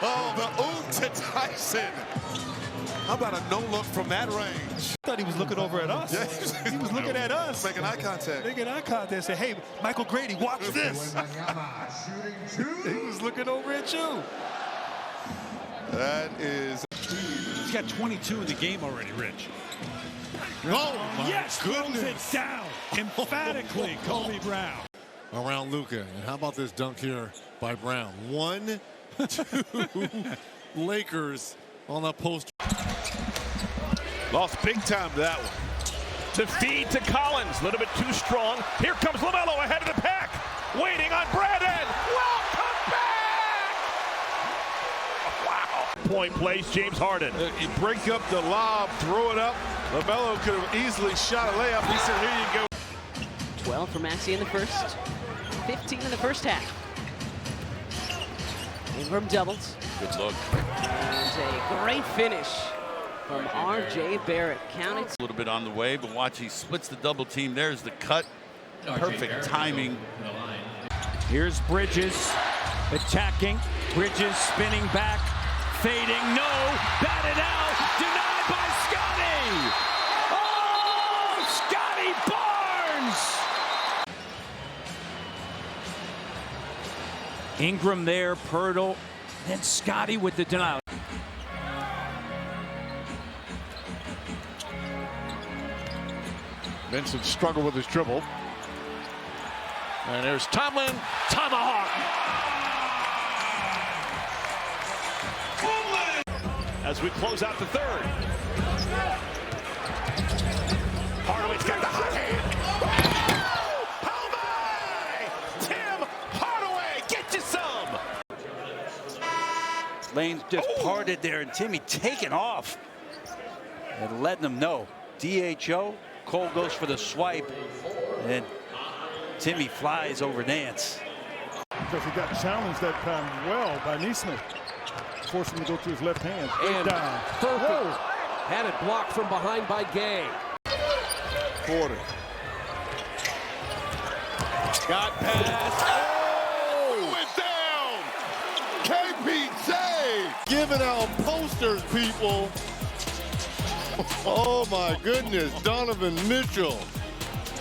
Oh, the oop to Tyson. How about a no look from that range? I thought he was looking over at us. Yeah, he was looking at us. Making eye contact. Making eye contact. Say, hey, Michael Grady, watch this. He was looking over at you. That is. He's got 22 in the game already, Rich. Oh, my yes, goodness. Throws it down emphatically, Kobe Brown. Around Luka. And how about this dunk here by Brown? 1, 2, Lakers on that post. Lost big time to that one. To feed to Collins, a little bit too strong. Here comes LaMelo ahead of the pack. Waiting on Braden. Welcome back! Wow. Point place, James Harden. You break up the lob, throw it up. LaMelo could have easily shot a layup. He said, here you go. 12 for Maxey in the first. 15 in the first half. Ingram doubles. Good look. And a great finish from R.J. Barrett. Counted. A little bit on the way, but watch, he splits the double team. There's the cut. Perfect timing. Here's Bridges attacking. Bridges spinning back, fading. No, batted out, denied by Scotty. Oh, Scotty Barnes! Ingram there, Pirtle, then Scotty with the denial. Vincent struggled with his dribble. And there's Tomlin, tomahawk. As we close out the third. Hardaway's got the hot hand. Oh my! Tim Hardaway, get you some! Lane's just parted there, and Timmy taking off and letting them know. DHO, Cole goes for the swipe, and Timmy flies over Nance. Because he got challenged that time well by Neesmith. Forced him to go to his left hand. And down. perfect. Whoa. Had it blocked from behind by Gay. Porter. Got past. Oh! Went down. KPJ giving out posters, people. Oh my goodness, Donovan Mitchell.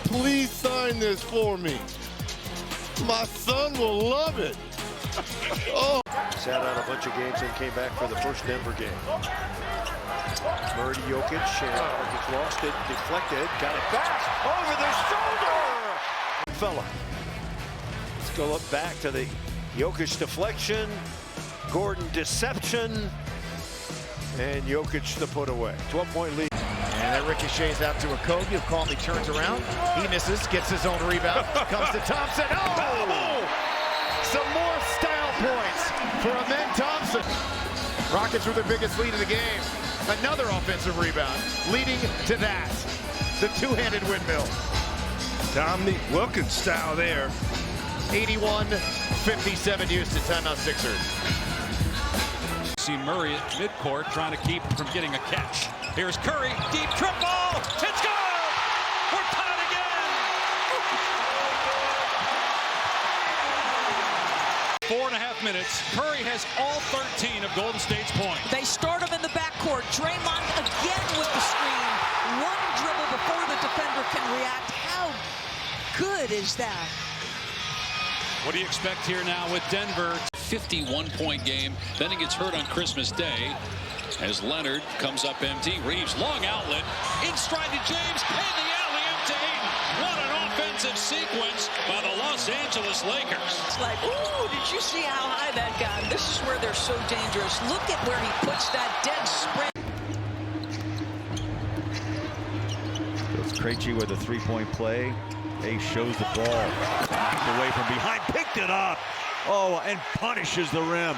Please sign this for me. My son will love it. Oh. Sat out a bunch of games and came back for the first Denver game. Murray to Jokic, Jokic lost it, deflected, got it back, over the shoulder! Fella. Let's go up back to the Jokic deflection, Gordon deception, and Jokic the put away. 12-point lead. And that ricochets out to Okogie, who calmly turns around. He misses, gets his own rebound, comes to Thompson. Oh! Some more style points for Amen Thompson. Rockets with their biggest lead of the game. Another offensive rebound, leading to that. The two-handed windmill. Dominique Wilkins style there. 81-57 Houston. Timeout Sixers. See Murray at midcourt trying to keep him from getting a catch. Here's Curry, deep triple. It's good! We're tied again! 4.5 minutes. Curry has all 13 of Golden State's points. They start him in the backcourt. Draymond again with the screen. One dribble before the defender can react. How good is that? What do you expect here now with Denver? 51-point game. Then he gets hurt on Christmas Day as Leonard comes up empty. Reeves, long outlet. In stride to James. And the alley-oop to Ayton. What an offensive sequence by the Los Angeles Lakers. It's like, ooh, did you see how high that got? This is where they're so dangerous. Look at where he puts that dead sprint. It's Krejci with a three-point play. Ace shows the ball. Knocked away from behind, picked it up. Oh, and punishes the rim.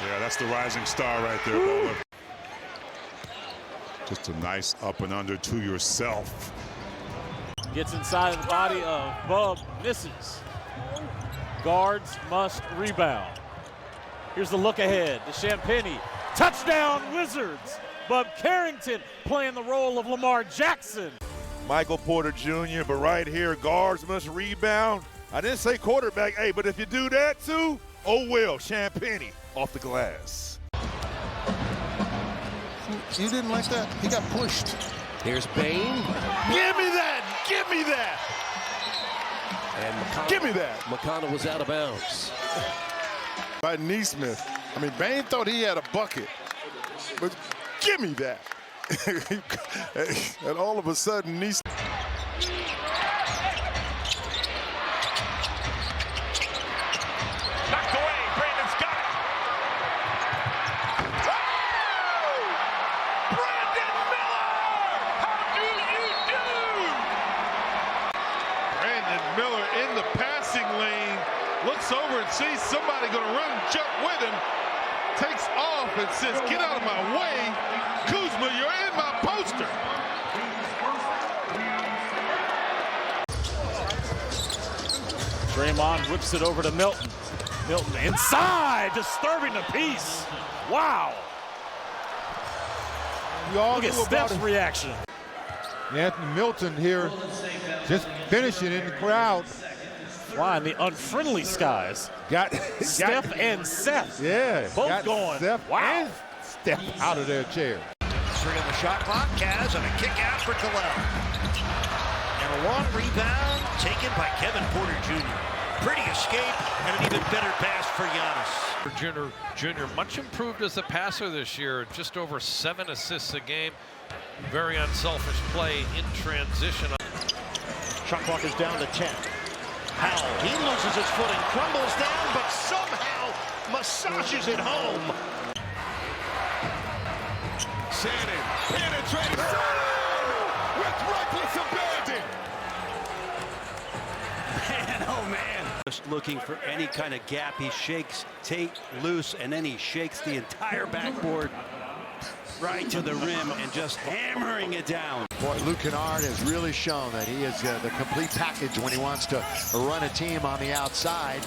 Yeah, that's the rising star right there, Bowler. Just a nice up and under to yourself. Gets inside of the body of Bub, misses. Guards must rebound. Here's the look ahead to Champagnie. Touchdown Wizards. Bub Carrington playing the role of Lamar Jackson. Michael Porter Jr., but right here, guards must rebound. I didn't say quarterback, hey, but if you do that too, oh well, Champagnie off the glass. You didn't like that? He got pushed. Here's Bane. Give me that! Give me that! And McConnell, Give me that! McConnell was out of bounds. By Neesmith. I mean, Bane thought he had a bucket, but give me that. And all of a sudden, Neesmith. Knocked away. Brandon's got it. Brandon Miller! How do you do? Brandon Miller in the passing lane. Looks over and sees somebody going to run and jump with him. Takes off and says, get out of my way. Kuzma, you're in my poster. Draymond whips it over to Milton. Milton inside, disturbing the piece. Wow. Look at Steph's reaction. Anthony Milton here just finishing in the crowd. Flying the unfriendly skies. Got Steph and Seth. Yeah. Both going. Steph wow. and Steph out of their chair. 3 on the shot clock. Cavs and a kick out for Kalel. And a long rebound taken by Kevin Porter Jr. Pretty escape and an even better pass for Giannis. Jr. much improved as a passer this year. Just over 7 assists a game. Very unselfish play in transition. Shot clock is down to 10. Powell, he loses his footing, crumbles down, but somehow massages it home. Shannon penetrating with reckless abandon. Man, oh man. Just looking for any kind of gap. He shakes Tate loose, and then he shakes the entire backboard right to the rim and just hammering it down. Boy, Luke Kennard has really shown that he is the complete package when he wants to run a team on the outside.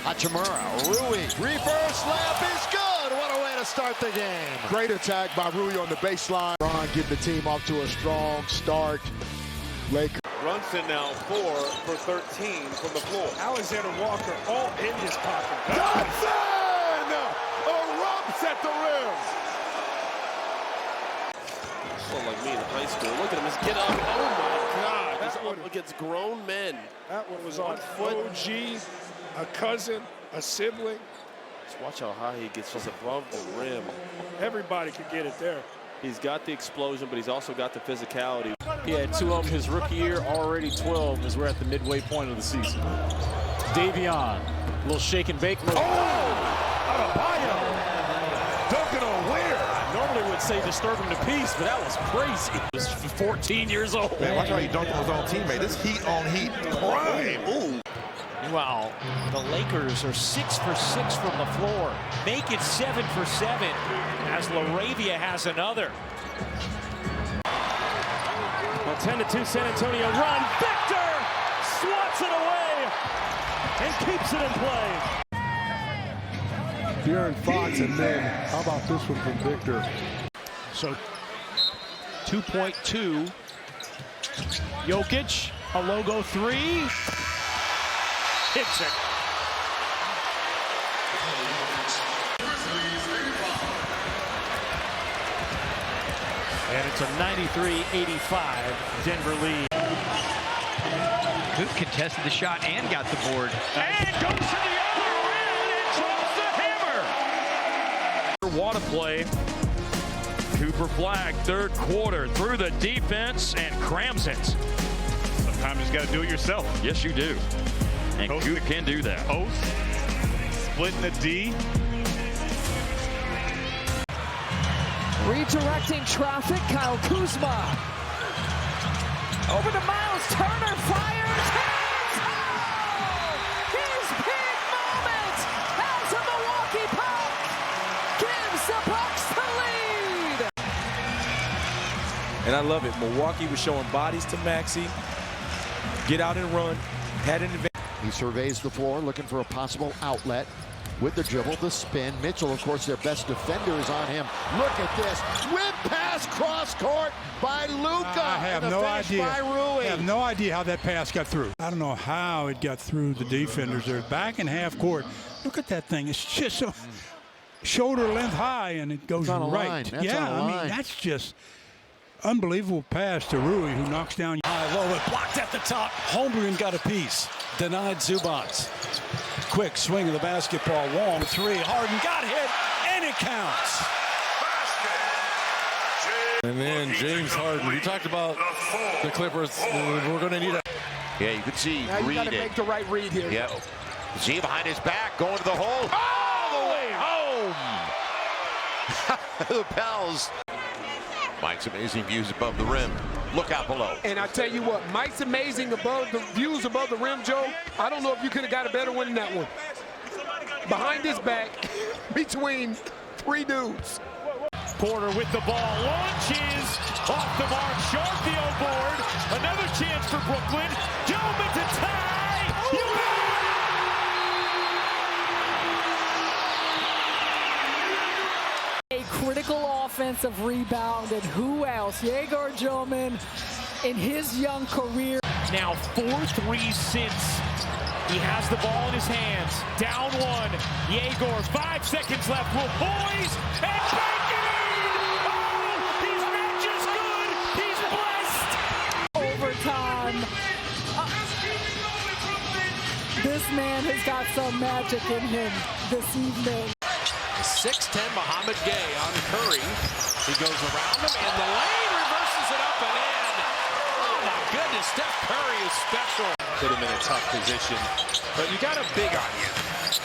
Hachimura, Rui, reverse layup is good. What a way to start the game. Great attack by Rui on the baseline. Ron getting the team off to a strong start. Lakers. Brunson now 4 for 13 from the floor. Alexander Walker all in his pocket. Johnson erupts at the rim. Someone like me in high school. Look at him just get up. Oh my God! He's up against grown men. That one was on foot. OG, a cousin, a sibling. Just watch how high he gets just above the rim. Everybody could get it there. He's got the explosion, but he's also got the physicality. He had 2 of them his rookie year, already 12 as we're at the midway point of the season. Davion, a little shake and bake. Dunking on where? I normally would say disturbing the peace, but that was crazy. He was 14 years old. Man, watch how he dunked on his own teammate. This heat on heat crime. Ooh. Meanwhile, the Lakers are 6 for 6 from the floor. Make it 7 for 7 as LaRavia has another. A 10-2 San Antonio run. Victor swats it away. and keeps it in play. De'Aaron Fox, and then how about this one from Victor? So 2.2. Jokic, a logo three. Hits it. And it's a 93-85 Denver lead. Coop contested the shot and got the board. And goes to the other end and drops the hammer. Water play. Cooper Flag, third quarter, through the defense and crams it. Sometimes you just got to do it yourself. Yes, you do. And Coop can do that. Post, splitting the D. Redirecting traffic, Kyle Kuzma. Over to Miles Turner, fires, hits! Oh! His big moment as a Milwaukee Buck gives the Bucks the lead. And I love it. Milwaukee was showing bodies to Maxey. Get out and run. Had an advantage. He surveys the floor, looking for a possible outlet. With the dribble, the spin. Mitchell, of course, their best defender is on him. Look at this. Whip pass cross court by Luka. I have no idea. I have no idea how that pass got through. I don't know how it got through the defenders. They're back in half court. Look at that thing. It's just so shoulder length high, and it goes right. Yeah, I mean, that's just unbelievable pass to Rui, who knocks down. High low, it blocked at the top. Holmgren got a piece. Denied Zubats. Quick swing of the basketball. Long three. Harden got hit, and it counts. And then James Harden. We talked about the Clippers. We're going to need a. Yeah, you can see. Now you got to make the right read here. Yep. See behind his back, going to the hole. All the way home. The Pels. Mike's amazing views above the rim. Look out below. And I tell you what, Mike's amazing above the views above the rim, Joe. I don't know if you could have got a better one than that one. Behind his back, between three dudes. Porter with the ball, launches off the mark, Sharfield board. Another chance for Brooklyn. Gentlemen to tie. A critical offensive rebound, and who else? Yegor Joman in his young career. Now 4-3 since. He has the ball in his hands. Down one. Yegor, 5 seconds left. Will poise and bank it in! Oh, he's not just good, he's blessed! Overtime. This man has got some magic in him this evening. 6'10" Mohamed Gay on Curry. He goes around him in the lane, reverses it up and in. Oh my goodness, Steph Curry is special. Put him in a tough position. But you got a big on you.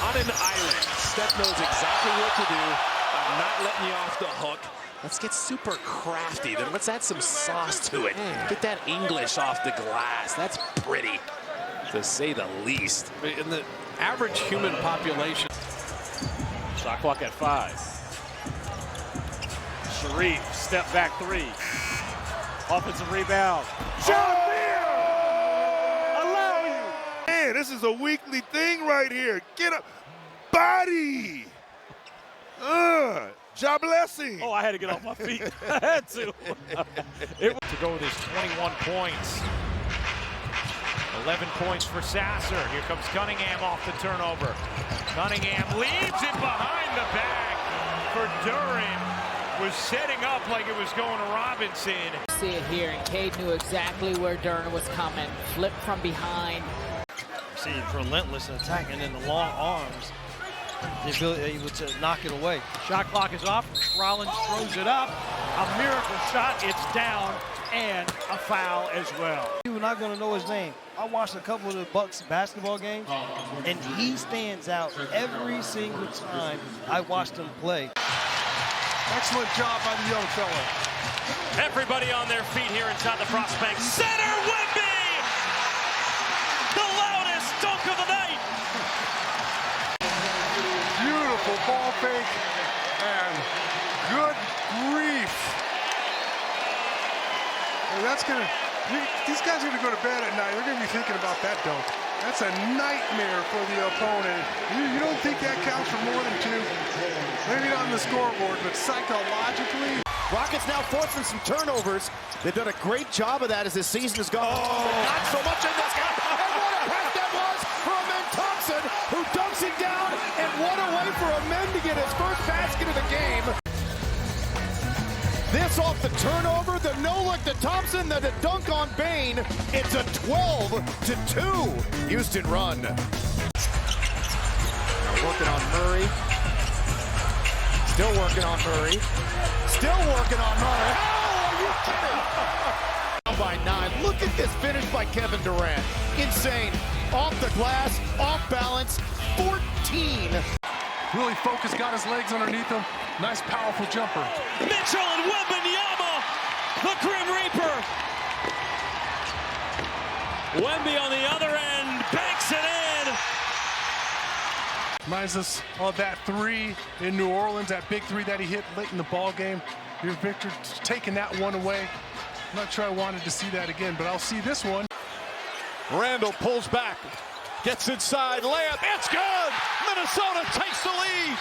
On an island. Steph knows exactly what to do. I'm not letting you off the hook. Let's get super crafty. Then let's add some sauce to it. Get that English off the glass. That's pretty, to say the least. In the average human population. Shot clock at 5. Sharif, step back 3. Offensive rebound. John Beer! Allow you. Man, this is a weekly thing right here. Get up. Body. Job blessing. Oh, I had to get off my feet. I had to. To go with his 21 points. 11 points for Sasser. Here comes Cunningham off the turnover. Cunningham leaves it behind the back for Duran. Was setting up like it was going to Robinson. See it here, and Cade knew exactly where Duran was coming. Flip from behind. See, relentless attack, and then the long arms. The ability able to knock it away. Shot clock is off. Rollins throws it up. A miracle shot. It's down, and a foul as well. You're not going to know his name. I watched a couple of the Bucks basketball games, and he stands out every single time I watched him play. Excellent job by the young fella. Everybody on their feet here inside the Frost Bank Center. Wemby! The loudest dunk of the night. Beautiful ball fake, and good grief. And that's gonna, these guys are gonna go to bed at night. They're gonna be thinking about that dunk. That's a nightmare for the opponent. You don't think that counts for more than 2? Maybe not on the scoreboard, but psychologically. Rockets now forcing some turnovers. They've done a great job of that as this season has gone. Not so much in this game. And what a pass that was for Amen Thompson, who dunks it down. And what a way for Amen to get his first basket of the game. This off the turnover, the no-look to Thompson, then the dunk on Bain. It's a 12-2 Houston run. Now working on Murray. Still working on Murray. Still working on Murray. Oh, are you kidding? By 9. Look at this finish by Kevin Durant. Insane. Off the glass, off balance, 14. Really focused, got his legs underneath him. Nice, powerful jumper. Mitchell and Wembanyama, the Grim Reaper. Wemby on the other end, banks it in. Reminds us of that 3 in New Orleans, that big 3 that he hit late in the ball game. Here's Victor taking that one away. I'm not sure I wanted to see that again, but I'll see this one. Randall pulls back, gets inside, layup, it's good! Minnesota takes the lead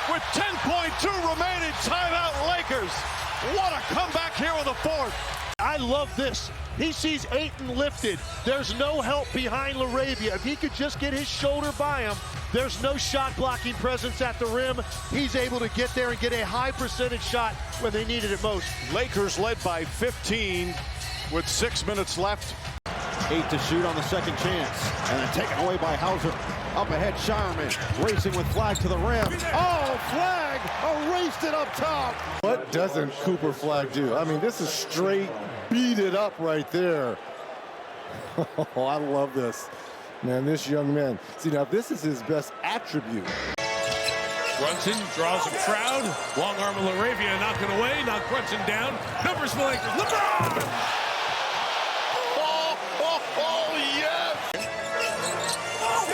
with 10.2 remaining. Timeout Lakers. What a comeback here in the 4th. I love this. He sees Ayton lifted. There's no help behind LaRavia. If he could just get his shoulder by him, there's no shot blocking presence at the rim. He's able to get there and get a high percentage shot when they needed it most. Lakers led by 15 with 6 minutes left. 8 to shoot on the second chance. And then taken away by Hauser. Up ahead, Shireman racing with Flag to the rim. Oh, Flag erased it up top. What doesn't Cooper Flag do? I mean, this is straight beat it up right there. Oh, I love this. Man, this young man. See, now this is his best attribute. Brunson draws a crowd. Long arm of LaRavia knocking away. Knock Brunson down. Numbers for Lakers. LeBron!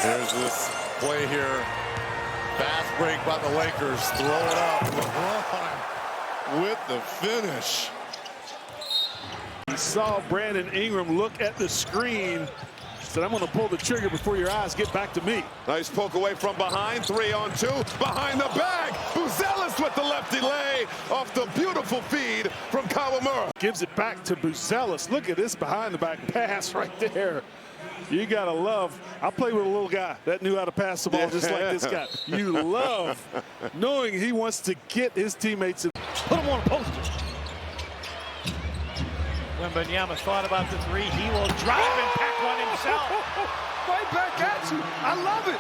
There's this play here. Fast break by the Lakers. Throw it up. LeBron with the finish. He saw Brandon Ingram look at the screen. Said, I'm going to pull the trigger before your eyes get back to me. Nice poke away from behind. 3-on-2. Behind the back. Buzelis with the lefty lay off the beautiful feed from Kawamura. Gives it back to Buzelis. Look at this behind the back pass right there. You got to love. I played with a little guy that knew how to pass the ball just like this guy. You love knowing he wants to get his teammates. Put him on a poster. Wembanyama thought about the 3. He will drive and pack one himself. Right back at you. I love it.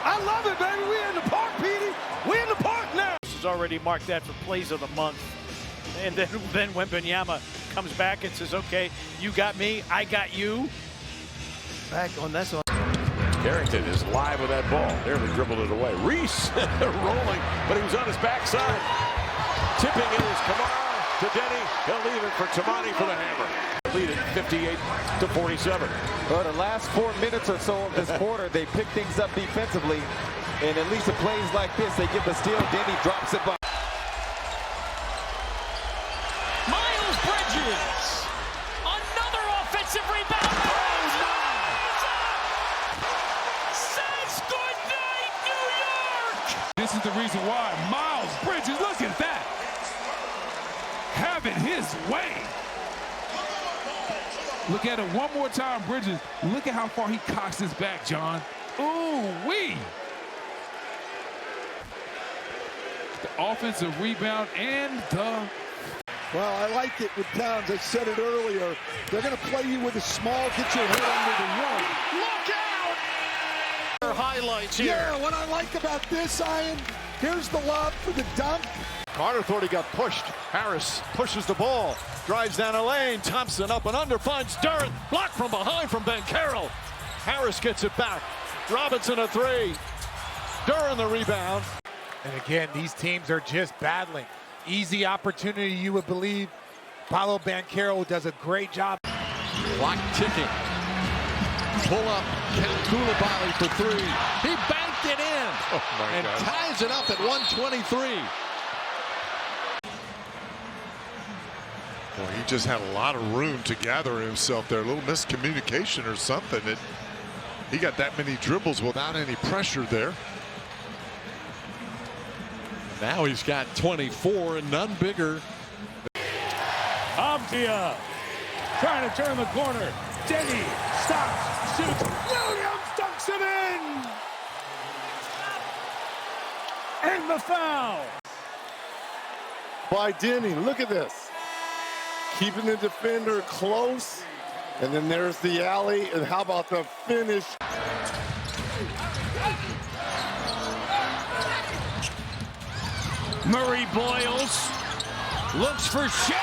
I love it, baby. We in the park, Petey. We in the park now. This is already marked that for plays of the month. And then Wembanyama comes back and says, okay, you got me, I got you. Back on that one. Carrington is live with that ball. Nearly dribbled it away. Reese rolling, but he was on his backside. Tipping it is Kamara to Denny. He'll leave it for Tamani for the hammer. Lead it 58-47. Well, the last 4 minutes or so of this quarter, they pick things up defensively. And at least in plays like this, they get the steal. Denny drops it by. Miles Bridges. Another offensive rebound. This is the reason why Miles Bridges, look at that. Having his way. Look at it one more time, Bridges. Look at how far he cocks his back, John. Ooh-wee. The offensive rebound and the... Well, I liked it with Towns. I said it earlier. They're going to play you with a small, get your head under the rim. Look out! Highlights here. Yeah, what I like about this, Ian, here's the lob for the dunk. Carter thought he got pushed. Harris pushes the ball, drives down a lane. Thompson up and under, finds Durant. Blocked from behind from Ben Carroll. Harris gets it back. Robinson a 3. Durant the rebound. And again, these teams are just battling. Easy opportunity, you would believe. Paolo Banchero does a great job. Clock ticking. Pull up, Count Koulibaly for 3. He banked it in and ties it up at 123. Well, he just had a lot of room to gather himself there. A little miscommunication or something. He got that many dribbles without any pressure there. Now he's got 24 and none bigger. Avdia trying to turn the corner. Denny stops, shoots. Williams dunks it in. And the foul. By Denny, look at this. Keeping the defender close. And then there's the alley. And how about the finish? Murray Boyles looks for Shedd.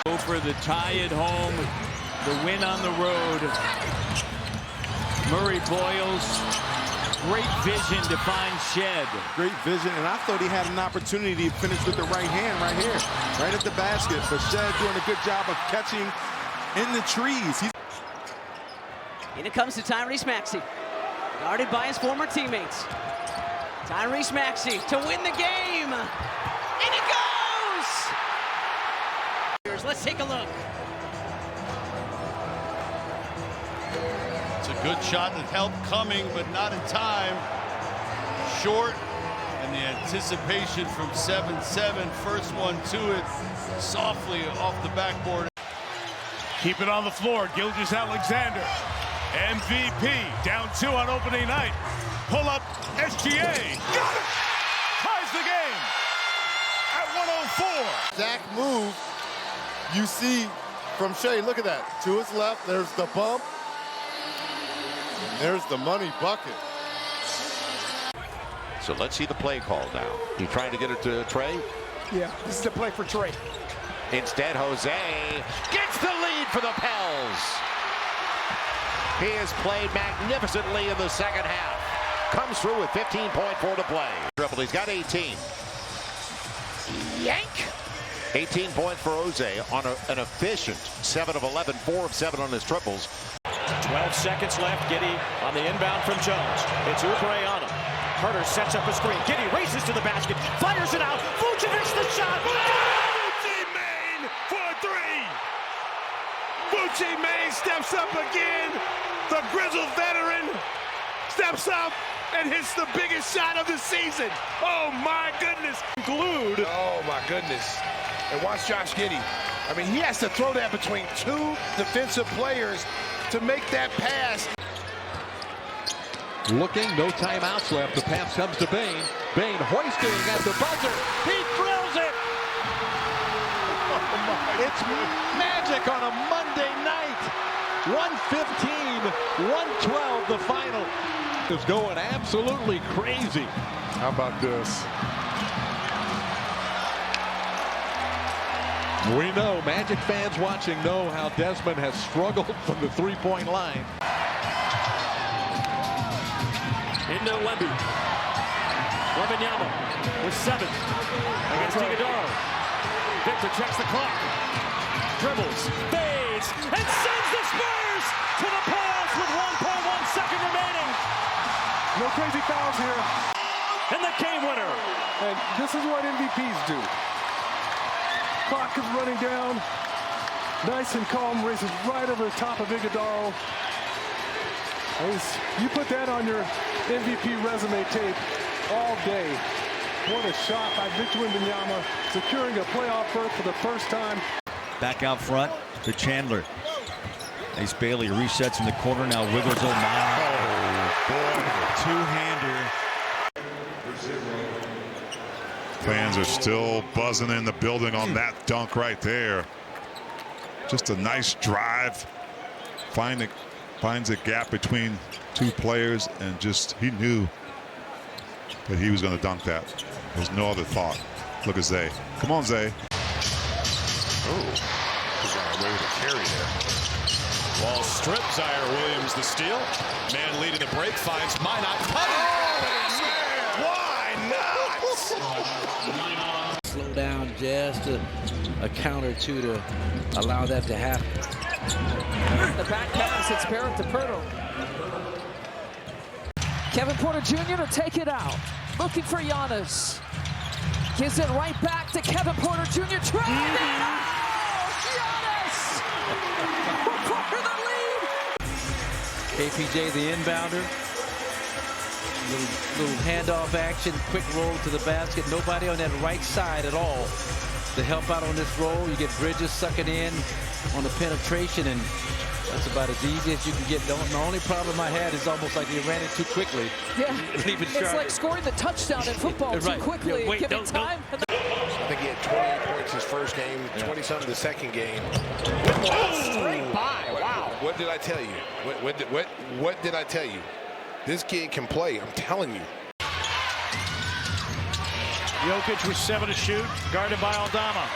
Go for the tie at home, the win on the road. Murray Boyles, great vision to find Shedd. Great vision, and I thought he had an opportunity to finish with the right hand right here, right at the basket. But Shedd doing a good job of catching in the trees. And it comes to Tyrese Maxey, guarded by his former teammates. Tyrese Maxey to win the game, and it goes! Let's take a look. It's a good shot that helped coming, but not in time. Short, and the anticipation from 7-7. First one to it, softly off the backboard. Keep it on the floor, Gilgeous-Alexander. MVP, down 2 on opening night. Pull up, SGA. Got it! Ties the game at 104. Zach move. You see from Shea, look at that. To his left, there's the bump. And there's the money bucket. So let's see the play call now. You trying to get it to Trey? Yeah, this is the play for Trey. Instead, Jose gets the lead for the Pels. He has played magnificently in the second half. Comes through with 15.4 to play. Dribble, he's got 18. Yank! 18 points for Jose on an efficient 7 of 11, 4 of 7 on his triples. 12 seconds left. Giddey on the inbound from Jones. It's Ubrayana. Herter sets up a screen. Giddey races to the basket, fires it out. Vucevic the shot. Vucci Main for 3. Vucci Main steps up again. The grizzled veteran steps up and hits the biggest shot of the season. Oh my goodness. Glued. Oh my goodness. And watch Josh Giddey. I mean, he has to throw that between 2 defensive players to make that pass. Looking, no timeouts left. The pass comes to Bane. Bane hoisting at the buzzer. He drills it. It's magic on a Monday night. 1:15, 1:12 the final. Is going absolutely crazy. How about this? We know, Magic fans watching know how Desmond has struggled from the three-point line. Into Wemby. Wembanyama with 7 against Iguodala. Victor checks the clock. Dribbles, fades, and sends the Spurs to the playoffs with 1.1 second remaining. No crazy fouls here. And the game winner. And this is what MVPs do. Clock is running down. Nice and calm, races right over the top of Iguodala. You put that on your MVP resume tape all day. What a shot by Victor Wembanyama, securing a playoff berth for the first time. Back out front to Chandler. Ace Bailey resets in the corner, now wiggles O'Mara. Oh, boy. Two-hander. Fans are still buzzing in the building on that dunk right there. Just a nice drive. Finds a gap between 2 players, and just he knew that he was going to dunk that. There's no other thought. Look at Zay. Come on, Zay. Oh, he's on a way to carry there. Ball stripped. Zaire Williams the steal. Man leading the break finds Minot. Why not? Slow down just a count or 2 to allow that to happen. The back pass, it's Barrett to Pirtle. Kevin Porter Jr. to take it out. Looking for Giannis. Gives it right back to Kevin Porter Jr. Driving it. Oh, Giannis! Will corner the lead. KPJ, the inbounder. Little handoff action, quick roll to the basket. Nobody on that right side at all to help out on this roll. You get Bridges sucking in on the penetration, and that's about as easy as you can get. The only problem I had is almost like he ran it too quickly. Yeah, it's like scoring the touchdown in football too quickly. Yeah, wait, Give it time. I think he had 28 points his first game, 20-something the second game. Straight by, wow. What did I tell you? What did I tell you? This kid can play, I'm telling you. Jokic with 7 to shoot, guarded by Aldama.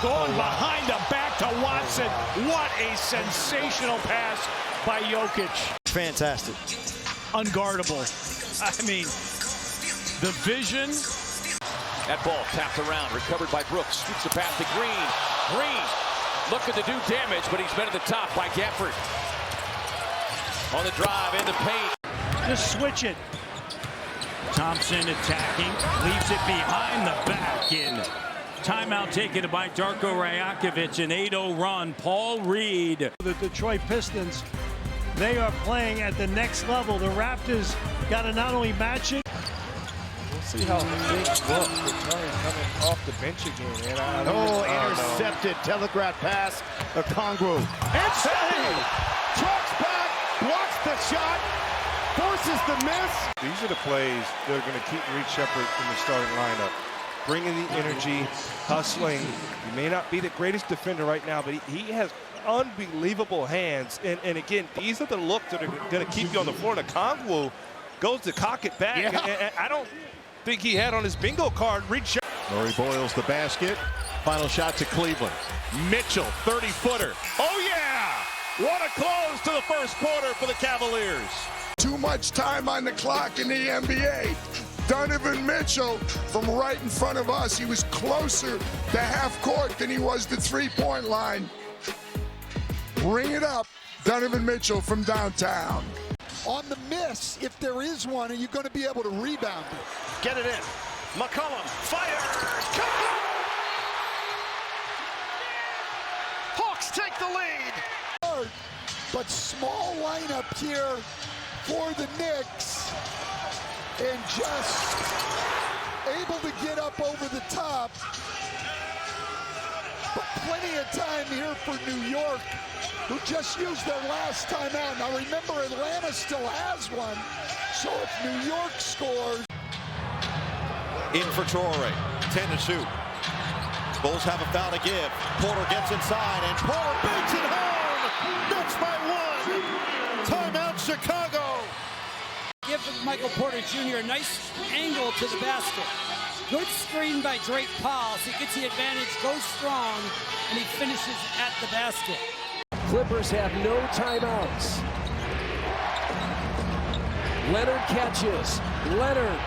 Going behind the back to Watson. What a sensational pass by Jokic. Fantastic. Unguardable. I mean, the vision. That ball tapped around, recovered by Brooks. Scoops it past to Green. Green looking to do damage, but he's been at the top by Gafford. On the drive, in the paint. Just switch it. Thompson attacking, leaves it behind the back in. Timeout taken by Darko Rajakovic, an 8-0 run. Paul Reed. The Detroit Pistons, they are playing at the next level. The Raptors got to not only match it. We'll see how things look with Curry coming off the bench again, man. Intercepted, telegraph pass, Okongwu. And trucks back, blocks the shot, forces the miss. These are the plays that are going to keep Reed Sheppard in the starting lineup. Bringing the energy, hustling. He may not be the greatest defender right now, but he has unbelievable hands. And again, these are the looks that are going to keep you on the floor. Okongwu goes to cock it back. Yeah. And I don't think he had on his bingo card Reed Sheppard. Murray Boyles the basket. Final shot to Cleveland. Mitchell, 30-footer. Oh, yeah! What a close to the first quarter for the Cavaliers. Too much time on the clock in the NBA. Donovan Mitchell from right in front of us. He was closer to half court than he was the three-point line. Bring it up, Donovan Mitchell from downtown. On the miss, if there is one, are you going to be able to rebound it? Get it in. McCollum, fire! Hawks take the lead. But small lineup here for the Knicks. And just able to get up over the top. But plenty of time here for New York, who just used their last timeout. Now remember, Atlanta still has one. So if New York scores. In for Traore, 10 to shoot. Bulls have a foul to give. Porter gets inside, and Porter banks it home. Knicks by 1. Timeout, Chicago. Give Michael Porter Jr. a nice angle to the basket. Good screen by Drake Powell, so he gets the advantage, goes strong, and he finishes at the basket. Clippers have no timeouts. Leonard catches. Leonard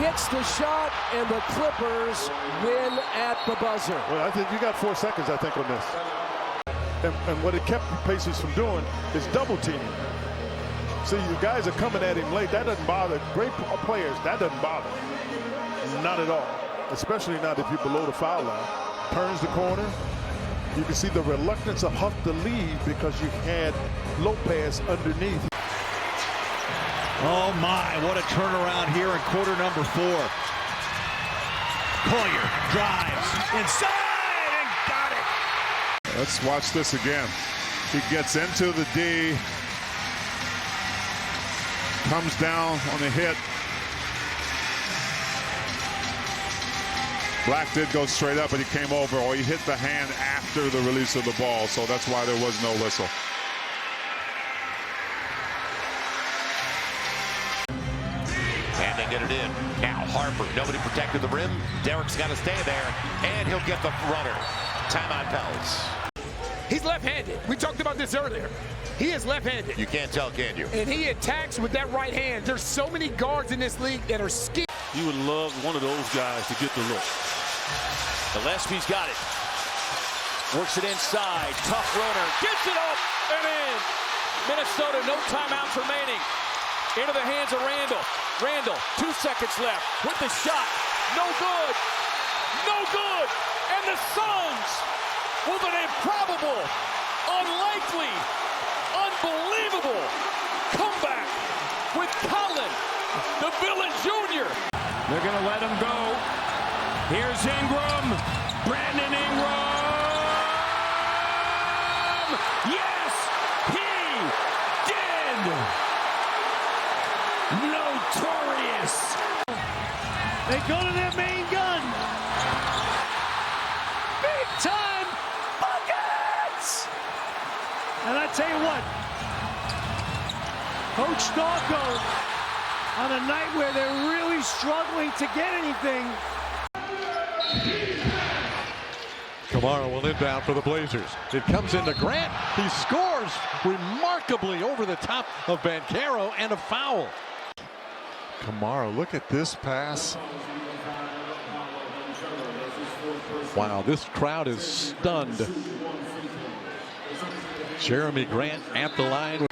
hits the shot, and the Clippers win at the buzzer. Well, I think you got 4 seconds, I think, on this. And what it kept the Pacers from doing is double teaming. See, you guys are coming at him late. That doesn't bother. Great players, that doesn't bother. Not at all. Especially not if you're below the foul line. Turns the corner. You can see the reluctance of Huff to leave because you had Lopez underneath. Oh my, what a turnaround here in quarter number 4. Collier drives inside and got it. Let's watch this again. He gets into the D. Comes down on the hit. Black did go straight up, but he came over, or he hit the hand after the release of the ball, so that's why there was no whistle. And they get it in. Now Harper, nobody protected the rim. Derek's got to stay there, and he'll get the runner. Timeout Pels. He's left-handed. We talked about this earlier. He is left-handed. You can't tell, can you? And he attacks with that right hand. There's so many guards in this league that are skilled. You would love one of those guys to get the look. Gillespie's got it. Works it inside. Tough runner. Gets it up and in. Minnesota, no timeouts remaining. Into the hands of Randall. Randall, 2 seconds left with the shot. No good. No good. And the Suns with an improbable, unlikely, Unbelievable comeback with Colin, the villain junior. They're going to let him go. Here's Ingram. Brandon Ingram. Yes, he did. Notorious. They go to their main gun. Big time buckets. And I tell you what, Coach Stalko, on a night where they're really struggling to get anything. Kamara will inbound for the Blazers. It comes into Grant. He scores remarkably over the top of Banchero and a foul. Kamara, look at this pass. Wow, this crowd is stunned. Jeremy Grant at the line.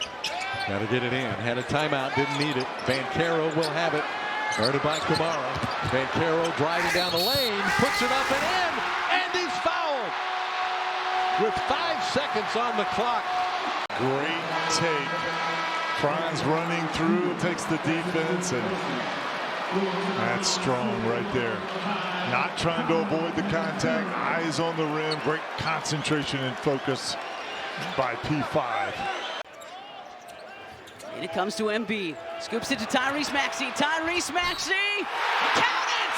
Got to get it in. Had a timeout, didn't need it. Banchero will have it. Earned by Kamara. Banchero driving down the lane, puts it up and in, and he's fouled with 5 seconds on the clock. Great take. Franz running through, takes the defense, and that's strong right there. Not trying to avoid the contact, eyes on the rim. Great concentration and focus by P5. And it comes to MB. Scoops it to Tyrese Maxey. Tyrese Maxey! Count it!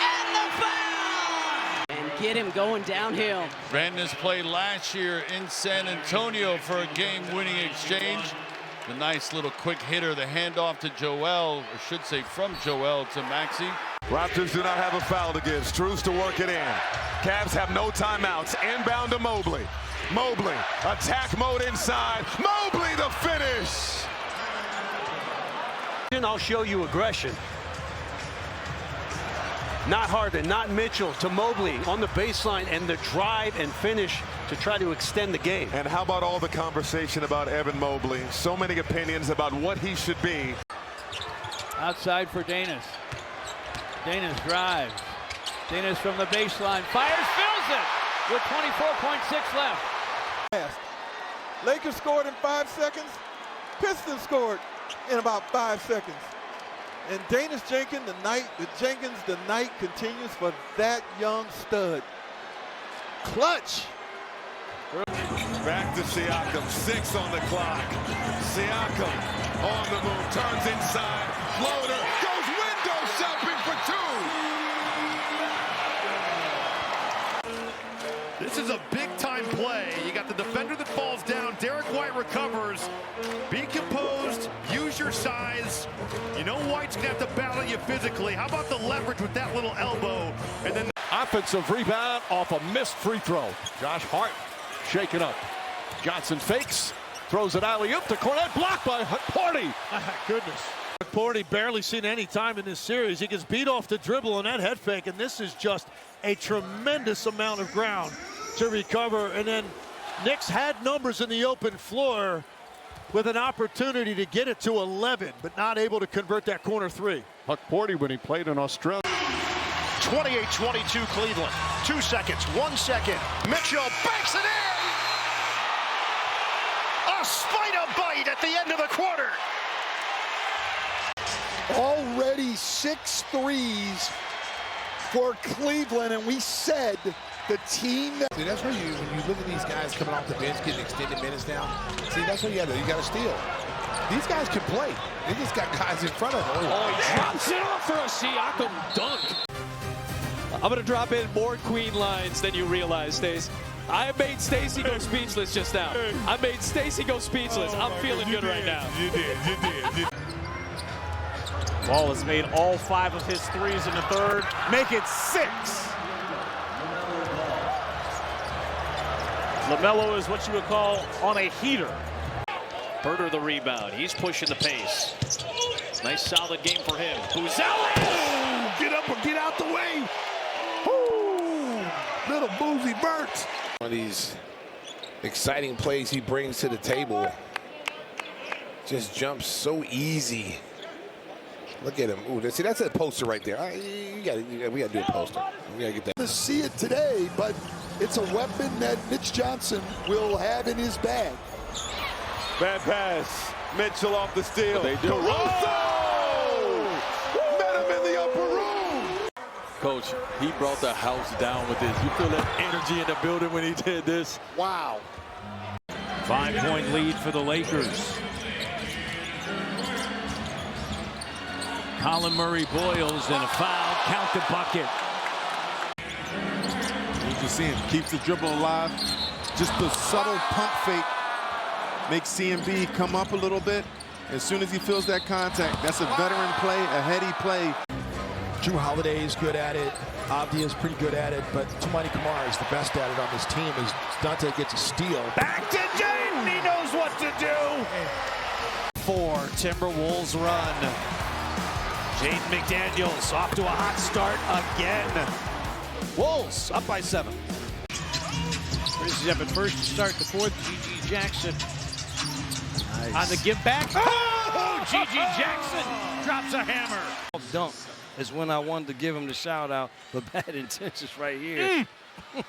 And the foul! And get him going downhill. Brandon's played last year in San Antonio for a game-winning exchange. The nice little quick hitter, the handoff to Joel, or should say from Joel to Maxey. Raptors do not have a foul against. Strus to work it in. Cavs have no timeouts. Inbound to Mobley. Mobley, attack mode inside. Mobley the finish. I'll show you aggression. Not Harden, not Mitchell, to Mobley on the baseline, and the drive and finish to try to extend the game. And how about all the conversation about Evan Mobley? So many opinions about what he should be. Outside for Danis. Danis drives. Danis from the baseline. Fires, fills it with 24.6 left. Lakers scored in 5 seconds. Pistons scored in about 5 seconds. And Jenkins, the night continues for that young stud. Clutch. Back to Siakam, 6 on the clock. Siakam on the move, turns inside, floater, goes window shopping for 2. This is a big-time play. You got the defender that falls down. Derek White recovers. Be composed. Use your size. You know White's going to have to battle you physically. How about the leverage with that little elbow? And then Offensive rebound off a missed free throw. Josh Hart shaken up. Johnson fakes. Throws it alley-oop to Cornette. Blocked by Party. Goodness. Porty barely seen any time in this series. He gets beat off the dribble on that head fake, and this is just a tremendous amount of ground to recover. And then Knicks had numbers in the open floor with an opportunity to get it to 11, but not able to convert that corner three. Huck Porty, when he played in Australia. 28-22 Cleveland. 2 seconds, 1 second. Mitchell banks it in! A spider bite at the end of the quarter. Already 6 threes for Cleveland, and we said the team that... See, that's where when you look at these guys coming off the bench, getting extended minutes now. See, that's what you got to steal. These guys can play. They just got guys in front of them. Oh, he drops it off for a Siakam dunk. I'm going to drop in more Queen lines than you realize, Stace. I made Stacey go speechless just now. I made Stacey go speechless. I'm feeling good right now. You did. Ball has made all 5 of his threes in the third. Make it 6. LaMelo is what you would call on a heater. Herter the rebound. He's pushing the pace. Nice solid game for him. Buzzelli! Get up or get out the way. Ooh, little boozy Burks. One of these exciting plays he brings to the table. Just jumps so easy. Look at him. Ooh, see, that's a poster right there. We got to do a poster. We got to get that. To see it today, but it's a weapon that Mitch Johnson will have in his bag. Bad pass. Mitchell off the steal. They do. Caruso! Met him in the upper room. Coach, he brought the house down with this. You feel that energy in the building when he did this? Wow. 5-point lead for the Lakers. Colin Murray boils and a foul. Count the bucket. You just see him keeps the dribble alive. Just the subtle pump fake makes CMB come up a little bit. As soon as he feels that contact, that's a veteran play, a heady play. Drew Holiday's good at it. Avdia's pretty good at it, but Toumani Camara is the best at it on this team as Dante gets a steal. Back to Jaden. He knows what to do. 4, Timberwolves run. Jaden McDaniels off to a hot start again. Wolves up by 7. Grizzlies up at first to start the fourth. G.G. Jackson on the give back. Oh! G.G. Jackson drops a hammer. Dunk is when I wanted to give him the shout out, but bad intentions right here.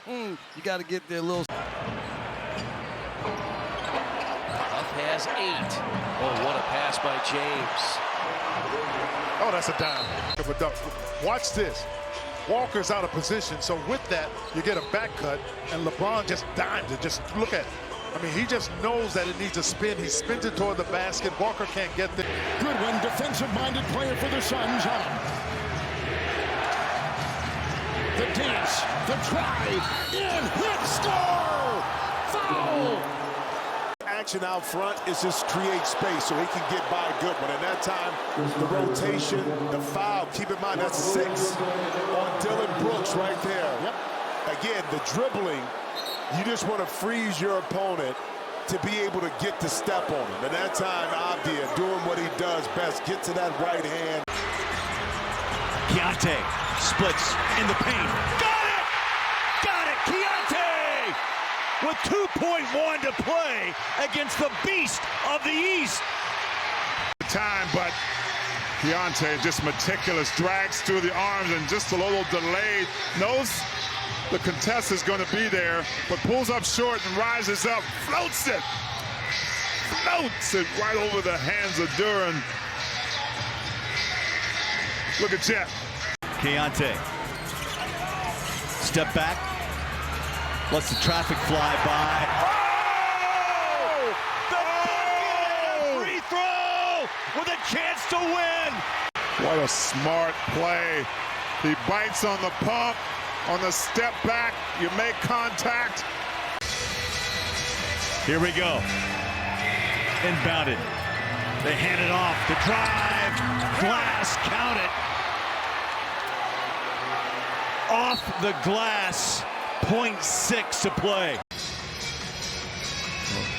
You got to get there a little. Huff has 8. Oh, what a pass by James. Oh, that's a dime. Watch this. Walker's out of position, so with that, you get a back cut, and LeBron just dimes it. Just look at it. I mean, he just knows that it needs a spin. He spins it toward the basket. Walker can't get there. Goodwin, defensive-minded player for the Suns. The dance, the drive, in, hit, score! Foul! Action out front is just create space so he can get by Goodwin. And that time, the rotation, the foul, keep in mind that's 6 on Dylan Brooks right there. Yep. Again, the dribbling, you just want to freeze your opponent to be able to get the step on him. And that time, Avdia doing what he does best, get to that right hand. Keontae splits in the paint. Got it! Got it! Keontae! With 2.1 to play against the beast of the East. Time, but Keontae just meticulous, drags through the arms and just a little delayed. Knows the contest is going to be there, but pulls up short and rises up, floats it right over the hands of Duran. Look at Jeff. Keontae. Step back. Lets the traffic fly by. Oh! The free throw with a chance to win. What a smart play. He bites on the pump, on the step back. You make contact. Here we go. Inbounded. They hand it off. The drive. Glass. Count it. Off the glass. 0.6 to play.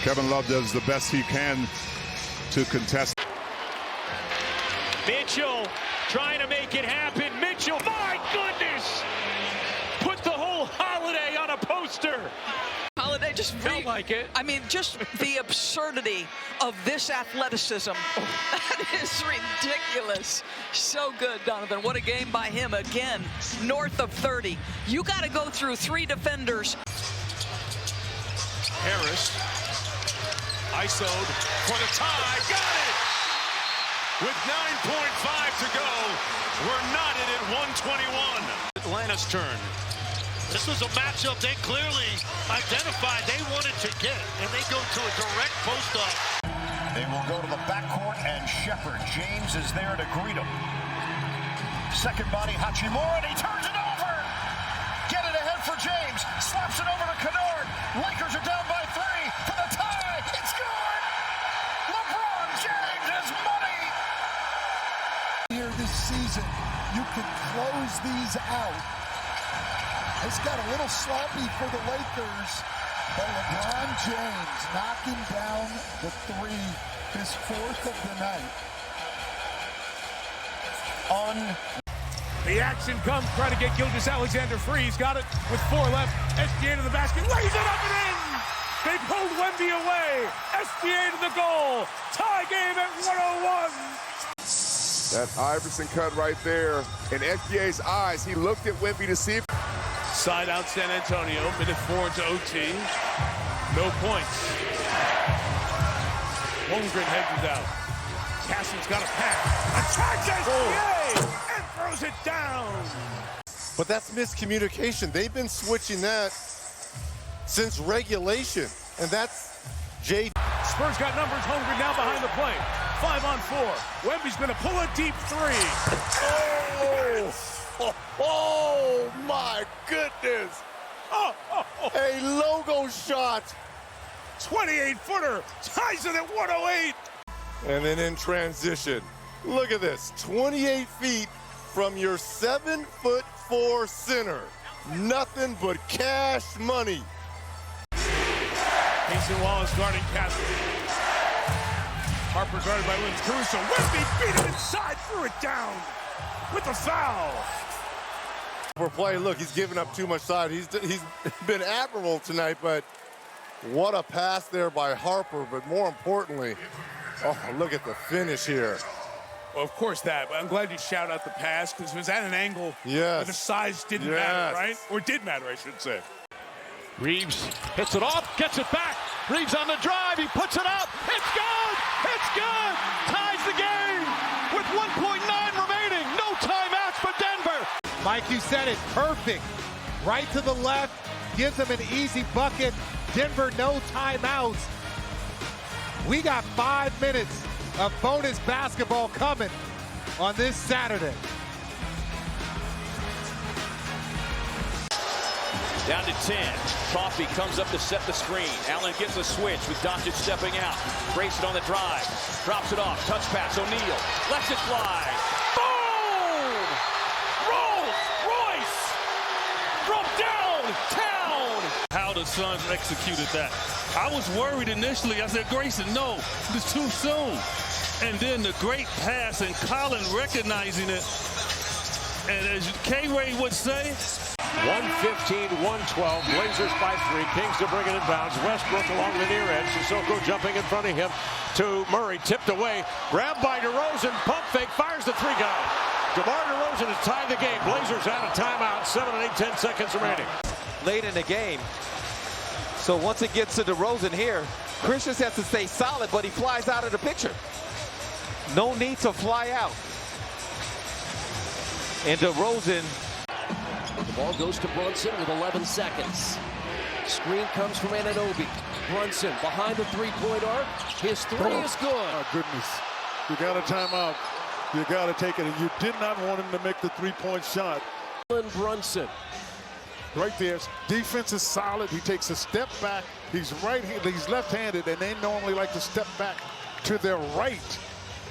Kevin Love does the best he can to contest. Mitchell trying to make it happen. Mitchell, my goodness! Put the whole Holiday on a poster. Holiday just felt like it. I mean, just the absurdity of this athleticism. That is ridiculous. So good, Donovan. What a game by him again. North of 30. You got to go through 3 defenders. Harris, ISO'd for the tie. Got it! With 9.5 to go, we're knotted at 121. Atlanta's turn. This was a matchup they clearly identified they wanted to get, and they go to a direct post-up. They will go to the backcourt, and Shepard. James is there to greet him. Second body, Hachimura, and he turns it over. Get it ahead for James. Slaps it over to Kennard. Lakers are down by 3 for the tie. It's good. LeBron James is money. Here this season, you can close these out. It's got a little sloppy for the Lakers, but LeBron James knocking down the 3, his 4th of the night. The action comes, trying to get Gilgeous-Alexander free. He's got it with 4 left. SGA to the basket, lays it up and in! They pulled Wemby away. SGA to the goal. Tie game at 101. That Iverson cut right there. In SGA's eyes, he looked at Wemby to see if... Side out San Antonio, minute 4 into OT. No points. Holmgren hedges out. Castle's got a pass. Attacks SGA and throws it down. But that's miscommunication. They've been switching that since regulation, and that's Jay. Spurs got numbers. Holmgren now behind the play. 5-on-4. Wemby's going to pull a deep three. Oh my goodness. A logo shot. 28-footer. Ties it at 108. And then in transition, look at this. 28 feet from your 7'4" center. Nothing but cash money. Mason Wallace guarding Castle. Harper guarded by Lynn Caruso. Wemby beat him inside, threw it down with the foul. For play, look, he's giving up too much side. He's been admirable tonight, but what a pass there by Harper. But more importantly, oh, look at the finish here. Well, of course that, but I'm glad you shout out the pass because it was at an angle where the size didn't matter, right? Or did matter, I should say. Reeves hits it off, gets it back. Reeves on the drive, he puts it up. It's good! It's good! Ties the game with 1.9 remaining. No timeouts for Denver. Mike, you said it, perfect. Right to the left, gives them an easy bucket. Denver, no timeouts. We got 5 minutes of bonus basketball coming on this Saturday. Down to 10. Coffey comes up to set the screen. Allen gets a switch with Doncic stepping out. Grayson on the drive. Drops it off. Touch pass. O'Neal lets it fly. Boom! Rolls Royce from downtown. How the Suns executed that. I was worried initially. I said, Grayson, no, it's too soon. And then the great pass and Colin recognizing it. And as K-Ray would say, 115-112. Blazers by 3. Kings to bring it in bounds. Westbrook along the near edge. Sissoko jumping in front of him to Murray. Tipped away. Grabbed by DeRozan. Pump fake. Fires the three guy. DeMar DeRozan has tied the game. Blazers out of timeout. 7 and 8, 10 seconds remaining. Late in the game. So once it gets to DeRozan here, Christians has to stay solid, but he flies out of the picture. No need to fly out. And DeRozan. The ball goes to Brunson with 11 seconds. Screen comes from Anunoby. Brunson behind the three-point arc. His three is good. Oh, goodness. You got a timeout. You got to take it. And you did not want him to make the three-point shot. Brunson. Right there. Defense is solid. He takes a step back. He's he's left-handed, and they normally like to step back to their right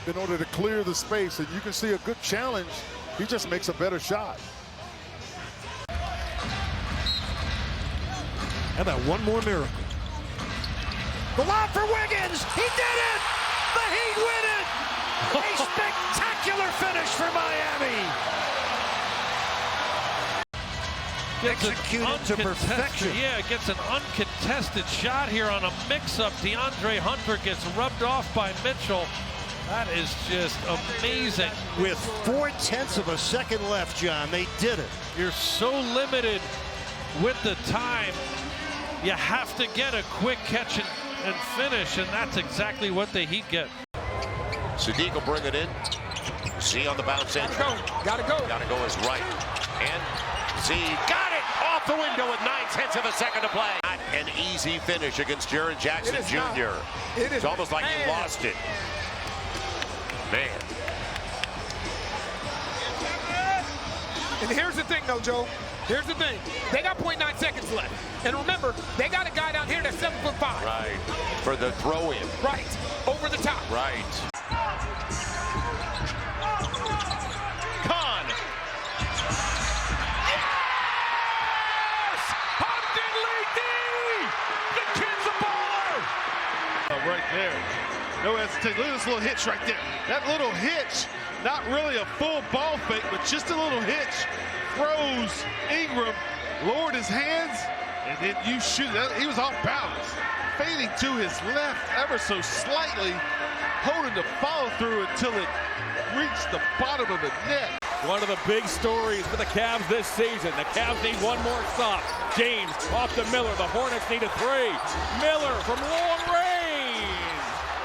in order to clear the space. And you can see a good challenge. He just makes a better shot. How about one more miracle? The lob for Wiggins. He did it. The Heat win it. A spectacular finish for Miami. Executed to perfection. Yeah, gets an uncontested shot here on a mix-up. DeAndre Hunter gets rubbed off by Mitchell. That is just amazing. With 0.4 of a second left, John, they did it. You're so limited with the time. You have to get a quick catch and finish, and that's exactly what the Heat get. Sadiq will bring it in. Z on the bounce end. Gotta go. Gotta go is right. And Z got it off the window with 9/10 of a second to play. Not an easy finish against Jaren Jackson Jr. It's almost like he lost it. Man. And here's the thing, though, Joe. Here's the thing. They got 0.9 seconds left. And remember, they got a guy down here that's 7'5". Right. For the throw-in. Right. Over the top. Right. Khan. Yes! Lee D! The kid's a baller! Right there. No hesitation. Look at this little hitch right there. That little hitch, not really a full ball fake, but just a little hitch. Throws Ingram, lowered his hands, and then you shoot. He was off balance. Fading to his left ever so slightly, holding the follow through until it reached the bottom of the net. One of the big stories for the Cavs this season. The Cavs need one more stop. James off to Miller. The Hornets need a three. Miller from long range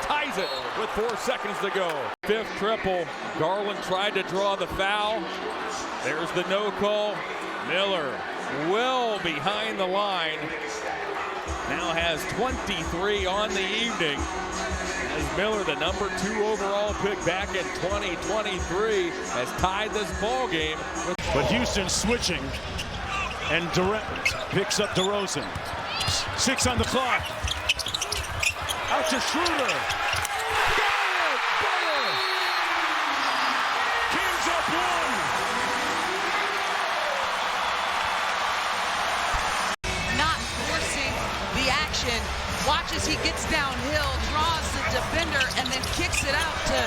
ties ties it with 4 seconds to go. 5th triple. Garland tried to draw the foul. There's the no call. Miller well behind the line. Now has 23 on the evening. As Miller, the number 2 overall pick back in 2023, has tied this ball game. But Houston switching, and Durant picks up DeRozan. 6 on the clock. Out to Schroeder. Kings up 1. Not forcing the action. Watch as he gets downhill, draws the defender, and then kicks it out to